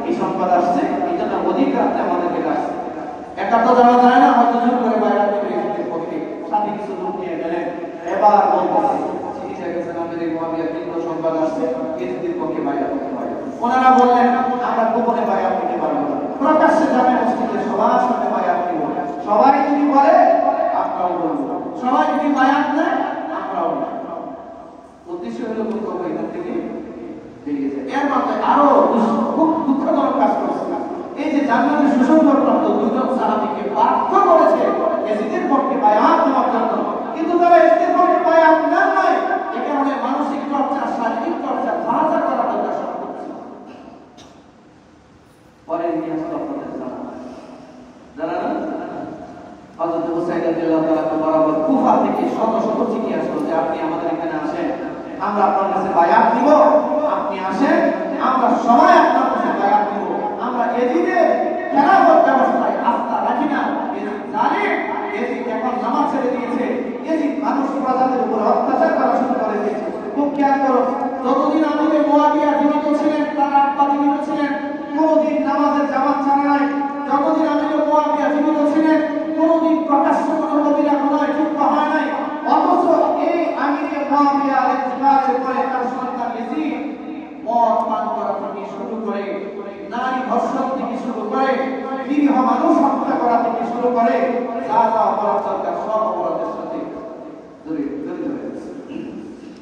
এই সংবাদ আসছে, এই জন্য অধিক রাতে আমাদেরকে ডাকছে। একা তো যাওয়া যায় না, হয়তো জোর করে বাইরে থেকে পক্ষে সাথে কিছু লোক নিয়ে গেলেন। এবার বলতেছে চিঠি গেছেন আমাদের মুয়াবিয়া কিন্তু সংবাদ আসছে এদের পক্ষে বাইরে করতে হয়। ওনারা বললেন আমরা গোপনে বাইরে করতে পারবো না, প্রকাশ্যে যাবে মসজিদে সবার সাথে বাইরে করব। সবাই যদি বলে আমরাও বলবো, সবাই যদি বায়াত নেয় আমরাও বলবো। উদ্দেশ্য হলো বক্তব্য এখান থেকে বেরিয়ে যায়। এর মধ্যে আরো খুব দুঃখজনক কাজ করছে। এই যে জান্নাতের সুসংবাদ প্রাপ্ত দুজন সাহাবীকে বাধ্য করেছে ইয়াজিদের পক্ষে বায়াত নেওয়ার জন্য, কিন্তু তারা ইয়াজিদের পক্ষে বায়াত নেন নাই। এই কারণে মানসিক চর্চা, শারীরিক চর্চা, ভাষা করা দরকার সব করছে। পরে ইতিহাস আপনাদের জানা হযরত হুসাইন রাদিয়াল্লাহু তাআলা বরাবর কুফা থেকে শত শত চিঠি আসলো যে আপনি আমাদের এখানে আসেন, আমরা আপনার কাছে বায়াত নিব, আপনি আসেন, আমরা সবাই আপনার কাছে বায়াত নিব। আমরা ইয়াজিদের খেলাফত ব্যবস্থায় আস্থা রাখি না। ইয়াজিদ জালিম, ইয়াজিদ এখন নামাজ ছেড়ে দিয়েছে, ইয়াজিদ মানুষ প্রজাদের উপর অত্যাচার করা শুরু করে দিয়েছে। খুব খেয়াল করো, যতদিন আমির মুয়াবিয়া জীবিত ছিলেন, তার আব্বা জীবিত ছিলেন, কোনদিন নামাজের জামাত ছাড়ে নাই। যতদিন আমির মুয়াবিয়া জীবিত ছিলেন কোনদিন প্রকাশ্য কোনো কবিরা গুনাহে যুক্ত হয় নাই। অথচ এই আমির মুয়াবিয়ার ইন্তেকালের পরে তার সন্তান ইয়াজিদ মদ পান করা থেকে শুরু করে, নারী ধর্ষণ থেকে শুরু করে, নিরীহ মানুষ হত্যা করা থেকে শুরু করে, যা যা অপরাধ দরকার সব অপরাধের সাথে জড়িত হয়েছে।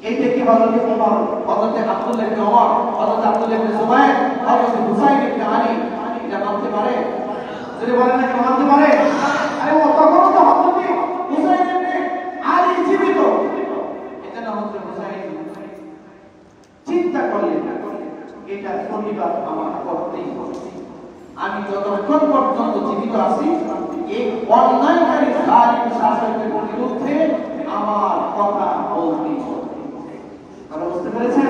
এইটা কি হযরত ওমর, হযরত আব্দুল্লাহ ইবনে ওমর, হযরত আব্দুল্লাহ ইবনে জুবাইর, হযরত হুসাইন ইবনে আলী এটা মানতে পারে? যদি বলেন না কেন মানতে পারে? আরে ও তখন তো হযরত হুসাইন ইবনে আলী জীবিত। এটা না হযরত হুসাইন চিন্তা করলেন এটা প্রতিবাদ আমার করতেই হবে। আমি যতক্ষণ পর্যন্ত জীবিত আছি এই অন্যায়কারী জালিম শাসকের বিরুদ্ধে আমার কথা বলতেই হবে। আপনারা বুঝতে পেরেছেন?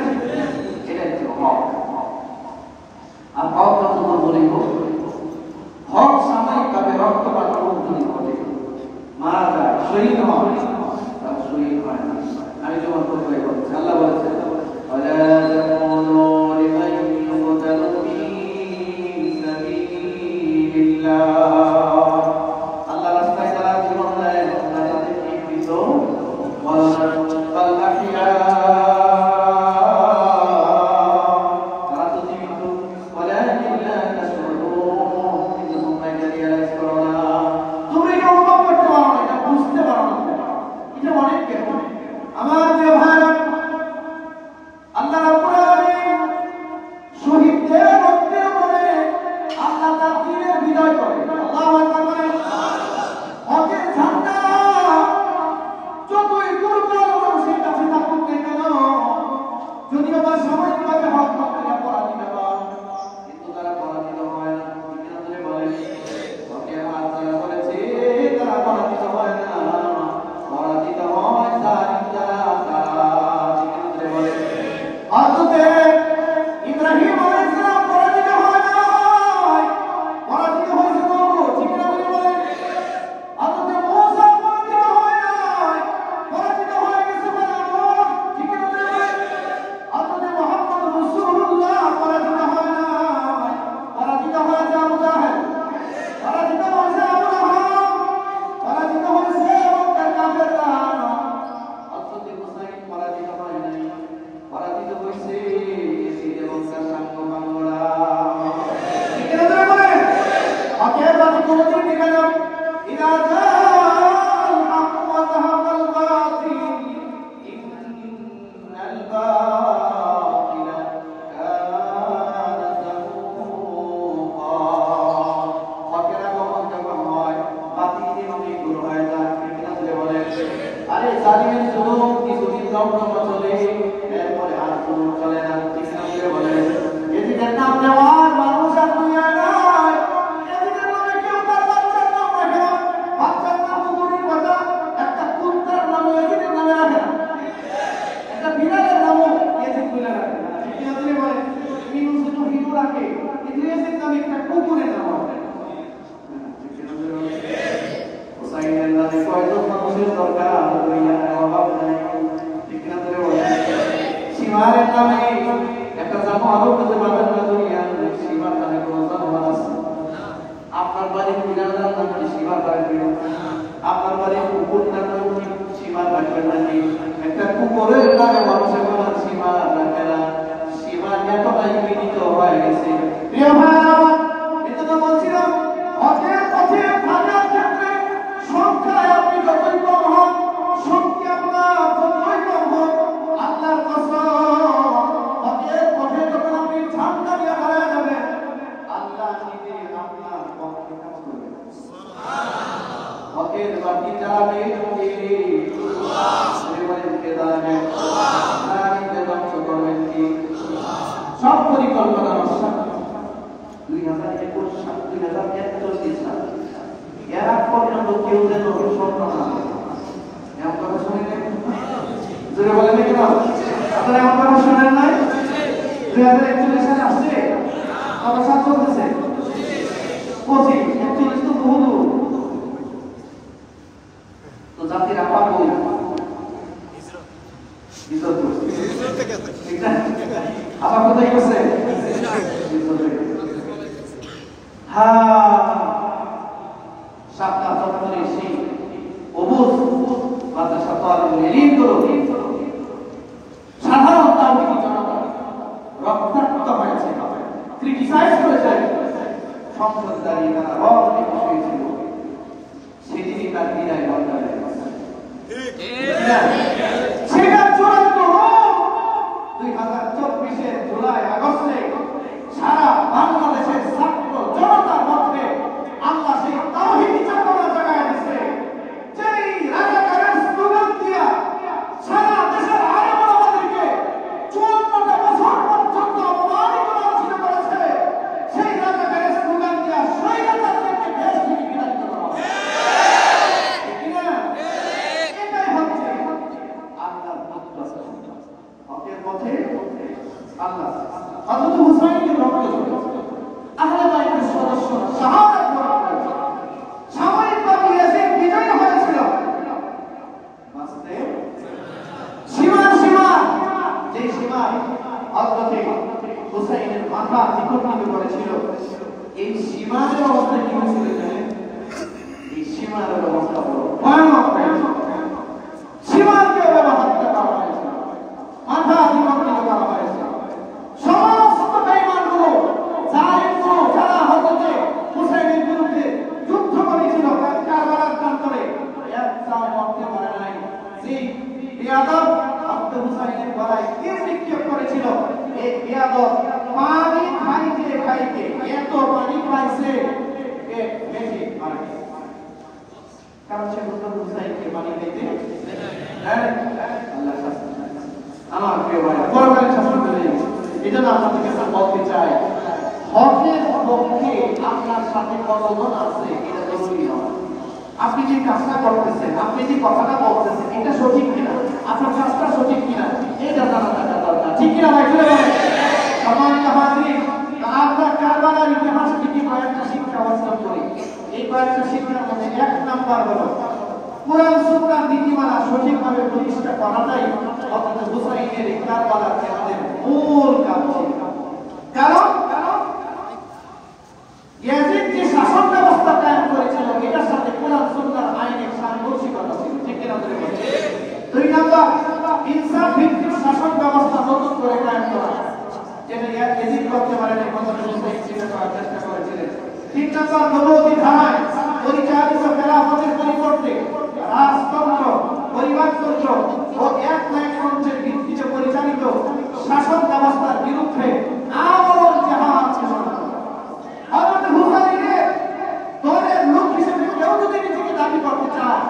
এটা হচ্ছে হক। আর হক যতদূর বলি হোক, হক সাময়িকভাবে রক্তপাত যদি ঘটে, মারা যায়, শহীদ হয়, তার শহীদ হয় না। আমি যেমন প্রতিবাদ করছি, আল্লাহ বলেছেন আল্লাহ রাস্তায় যারা জীবন দেয় তাদেরকে মৃত তারা তো জীবিত, তুমি এটা অনুভব করতে পারো না, এটা বুঝতে পারো না, এটা অনেক ব্যাপার। আমার প্রিয় ভাই, আল্লাহ রাব্বুল আলামিন শহীদদের রক্তের উপরে আল্লাহ তার দ্বীনের বিজয় করে। আল্লাহু আকবার বলেন। হকের ঝান্ডা যতই দুর্বল মানুষের কাছে থাকুক না কেন, যদিও বা সাময়িকভাবে হক পক্ষে পরাজিত হয়, কিন্তু তারা পরাজিত হয় না। ঠিক না? বলেন হকের হাত যারা করেছে তারা পরাজিত হয় না, পরাজিত হয় জালিম যারা। কোনদিন টিকে না। ইদা জাআল হক ওয়া যাহাকাল বাতিল ইন্নাল বাতিলা কানা যাহুকা। হকের আগমন যখন হয় বাতিলের অনেক দূর হয়ে যায়। কিনা বলে আরে জালিমের জুলুম কিছুদিন দমদম চলে, এরপরে আর জুলুম চলে না। কিনা বলে এদিকের নাম নেওয়ার মানুষ আর দুনিয়ায় নাই। এদিকের নামে কেউ তার বাচ্চার নাম রাখে না। বাচ্চার নাম দূরের কথা, একটা কুত্তার নামও এদিকের নামে রাখে না, একটা বিড়ালের নামও এদিক বলে রাখে না। কিনা বলে হিন্দু শুধু হিন্দু রাখে, কিন্তু এদিক নামে একটা কুকুরের নাম রাখে। হুসাইনের নামে কয়জন মানুষের দরকার দুনিয়ায় অভাব নাই। ঠিক না বলে সীমারের নামে একটা জানোয়ারও খুঁজে পাবেন না দুনিয়ায়। সীমার নামে কোনো জানোয়ার আছে? আপনার বাড়ির বিড়ালের নামে সীমার রাখবেন, আপনার বাড়ির কুকুর নামে সীমার রাখবেন নাকি? একটা কুকুরের নামে মানুষের বলার সীমার রাখে না। সীমার এতটাই বিনীত হয়ে গেছে। প্রিয় ভাইরা, এটা তো বলছিলাম হকের পথে থাকার ক্ষেত্রে সংখ্যায় আপনি যতই কম হন, শক্তি আপনার যতই কম হোক, আল্লাহর কসম হকের পথে যখন আপনি ঝান্ডা নিয়ে দাঁড়ায় যাবেন, আল্লাহ নিজে আপনার পক্ষে কাজ করবেন। হকের বাতি জ্বালাবে কে দাঁড়াবে, নারীকে ধ্বংস করবেন কি? সব পরিকল্পনা নষ্ট। 2021 সাল 2041 সাল এর আগ পর্যন্ত কেউ যেন স্বপ্ন না দেখে। এমন কথা শুনেন? জোরে বলেন না কেন? আপনারা এমন কথা শুনেন নাই? 2041 সালে আসছে, কত সাল চলতেছে? 25, 41 তো বহু দূর। তো জাতির আপা বই ঠিক না? আপা কোথায় গেছে? সাতটা চত্বরে সেই অবুজ মাদ্রাসা তালিম করো সাধারণ তাওহীদি জনতা রক্তাক্ত হয়েছে, ক্রিটিসাইজ করেছে। সংসদ দাঁড়িয়ে তারা রক্তে বসেছিল। সেদিনই তার বিদায় ঘটনা সেটা চূড়ান্ত রূপ 2024 জুলাই আগস্টে সারা বাংলাদেশের ছাত্র জনতার মধ্যে আল্লাহ সেই তাওহীদি চেতনা জাগায় দিয়েছে। যেই রাজাকারের স্লোগান দিয়া সারা দেশের আলেম ওলামাদেরকে 54টা বছর পর্যন্ত অপমানিত লাঞ্ছিত করেছে, সেই রাজাকারের স্লোগান দিয়া স্বৈরাচারদেরকে দেশ থেকে বিতাড়িত করা হবে। ঠিক না? এটাই হচ্ছে আল্লাহর ভক্ত। হকের পথে আল্লাহ হযরত হুসাইনের রক্ত ঝরেছে, আহলে বাইতের সদস্যরা শাহাদাত বরণ করেছে, সামরিকভাবে ইয়াজিদ বিজয়ী হয়েছিল। বাস্তবে সীমা যে সীমা হযরত হুসাইনের মাথা নিকটবর্তী করেছিল, এই সীমার অবস্থা কি হয়েছিল জানেন? এই সীমার অবস্থা বড় ভয়ানক হয়েছিল। সীমাকে ব্যবহার করা হয়েছিল, মাথা নিকটবর্তী করা হয়েছিল। সমস্ত বেঈমানগুলো জালিমগুলো যারা হযরত হুসাইনের বিরুদ্ধে যুদ্ধ করেছিল কারবালার প্রান্তরে, একটাও মরতে পারে নাই। সেই বেয়াদব হযরত হুসাইনের গলায় তীর নিক্ষেপ করেছিল। এই বেয়াদব পানি খাইতে এত পানি পাইছে যে বেশি মারা গেছে। কারণ সে হযরত হুসাইনকে পানি খাইতে আল্লাহ শাস্তি। আমার প্রিয় ভাই, পরকালে শাস্তি করে দিয়েছে। এটা না আপনাদের কাছে বলতে চাই, হকের পক্ষে আপনার সাথে কতজন আছে এটা জরুরি নয়। আপনি যে কাজটা করতেছেন, আপনি যে কথাটা বলতেছেন, এটা সঠিক কিনা, আপনার কাজটা সঠিক কিনা, এটা জানা থাকা দরকার। ঠিক কিনা ভাই? সম্মানিত হাজির, আমরা কারবালার ইতিহাস থেকে কয়েকটা শিক্ষা অর্জন করি। এই কয়েকটা শিক্ষার মধ্যে 1 নাম্বার হলো কুরআন সুন্নাহর নীতিমালা সঠিকভাবে প্রতিষ্ঠা করাটাই হযরত হুসাইনের কারবালার আমাদের মূল কাজ ছিল। কারণ ইয়াজিদ যে শাসন ব্যবস্থা কায়েম করেছিল, এটার সাথে কুরআন সুন্নাহর আইনের সাংঘর্ষিকতা ছিল। ঠিক কিনা? 2 নাম্বার, ইনসাফ ভিত্তিক শাসন ব্যবস্থা নতুন করে কায়েম করা, যেটা ইয়াজিদ করতে পারেনি, হযরত হুসাইন চেষ্টা করেছিলেন। 3 নম্বর নবুয়তি ধারায় পরিচালিত খেলাফতের পরিবর্তে রাজতন্ত্র, পরিবারতন্ত্র ও এক মঞ্চের ভিত্তিতে পরিচালিত শাসন ব্যবস্থার বিরুদ্ধে আমরণ জিহাদ ঘোষণা করা। হযরত হুসাইনের দলের লোক হিসেবে কেউ যদি নিজেকে দাবি করতে চায়,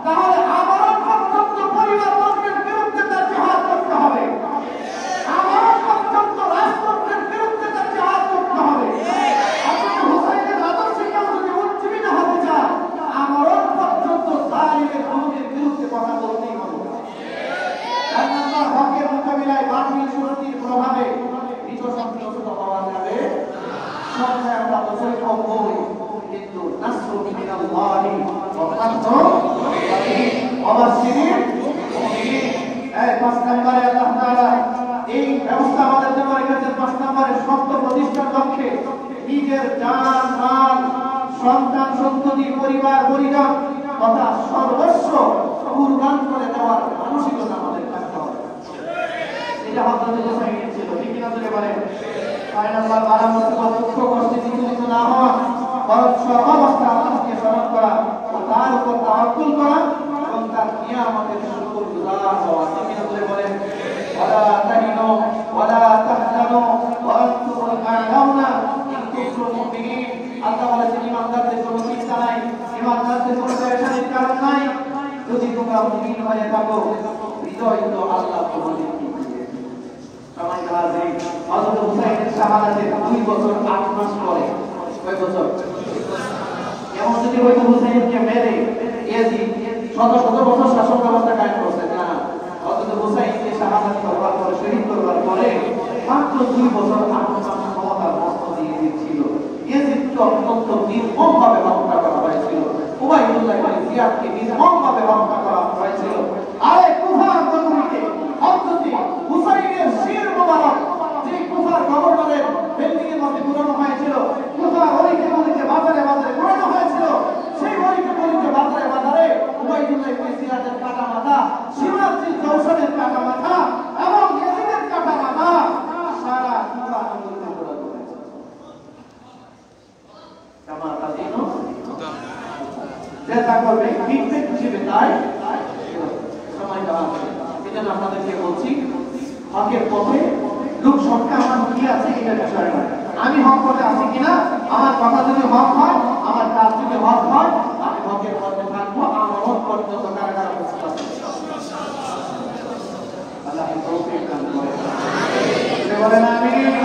তাহলে আমরণ পর্যন্ত পরিবারতন্ত্রের বিরুদ্ধে তার জিহাদ করতে হবে, আমরণ পর্যন্ত রাজতন্ত্রের বিরুদ্ধে তার জিহাদ করতে হবে। হযরত হুসাইনের আদর্শে কেউ যদি উজ্জীবিত হতে চায়, আমরণ পর্যন্ত জালিমের জুলুমের বিরুদ্ধে কথা বলতেই হবে। 4 নম্বর হকের মোকাবিলায় বাতিল শক্তির প্রভাবে বিচক্ষণ হওয়া যাবে। সংখ্যায় আমরা বছর কমই, কিন্তু নাসরু মিনাল্লাহি ওয়া ফাতহুন করিম ওয়াবাশশিরিল মুমিনিন। এই 5 নম্বরে আল্লাহ তাআলা এই ব্যবস্থা আমাদের জন্য রেখেছেন। 5 নম্বরে সত্য প্রতিষ্ঠার লক্ষ্যে নিজের জান মাল, সন্তান সন্ততি, পরিবার পরিজন তথা সর্বস্ব কুরবান করে দেওয়ার মানসিকতা আমাদের থাকতে হবে। এটা হযরত হুসাইনের ছিল, ঠিক কিনা বলে বলেন। 6 নম্বর বারামতি বা দুঃখ কষ্টে বিচলিত না হওয়া, বরং সর্বাবস্থা আল্লাহকে স্মরণ করা ও তার উপর তাওয়াক্কুল করা এবং তার নিয়ামতের শুকরগুজার হওয়া, ঠিক কিনা বলে বলেন। ওয়ালা তাহিনু ওয়ালা তাহজানু ওয়া আনতুমুল আ'লাউনা ইন কুনতুম মুমিনিন। আল্লাহ বলেছেন ঈমানদারদের কোনো চিন্তা নাই, ঈমানদারদের কোনো পেরেশানির কারণ নাই যদি তোমরা মুমিন হয়ে থাকো। বিজয় তো আল্লাহ তোমাদের সমাজ হাজির। হযরত হুসাইনের শাহাদাতের 2 বছর 8 মাস পরে, কয় বছর? এমন যদি হয়তো হুসাইনকে মেরে ইয়াজিদ শত শত বছর শাসন ব্যবস্থা কায়েম করছে না, হযরত হুসাইনকে শাহাদাত করবার পরে, শহীদ করবার পরে মাত্র 2 বছর 8 মাস ক্ষমতার মস্ত দিয়ে দিয়েছিল। ইয়াজিদকে অত্যন্ত নির্মমভাবে হত্যা করা হয়েছিল, উবাইদুল্লাহ ইবনে জিয়াদকে নির্মমভাবে হত্যা করা হয়েছিল। আরে কুফার গণনীতে হযরত হুসাইনের শির মোবারক যে কুফার গভর্নরের বিল্ডিং এর মধ্যে পুরানো হয়েছিল, কুফার অলিতে গলিতে বাজারে বাজারে পুরানো হয়েছিল, সেই অলিতে গলিতে বাজারে বাজারে উবাইদুল্লাহ ইবনে জিয়াদের কাটা মাথা, সিরাজুল দৌসনের কাটা মাথা এবং ইয়াজিদের কাটা মাথা সারা কুফা আন্দোলনে পুরানো হয়েছে। কামা তাদিনু যেটা করবে ফিডব্যাক হিসেবে তাই সময় দেওয়া হবে। এজন্য আপনাদেরকে বলছি, হকের পথে লোক সংখ্যা আমার কি আছে এটা বিষয় নয়, আমি হক পথে আছি কিনা, আমার কথা যদি হক হয়, আমার কাজ যদি হক হয়, আমি হকের পথে থাকবো। আমার হক পর্যন্ত কারা কারা প্রস্তুত আছে? আল্লাহ তৌফিক দান করেন। বলেন আমিন।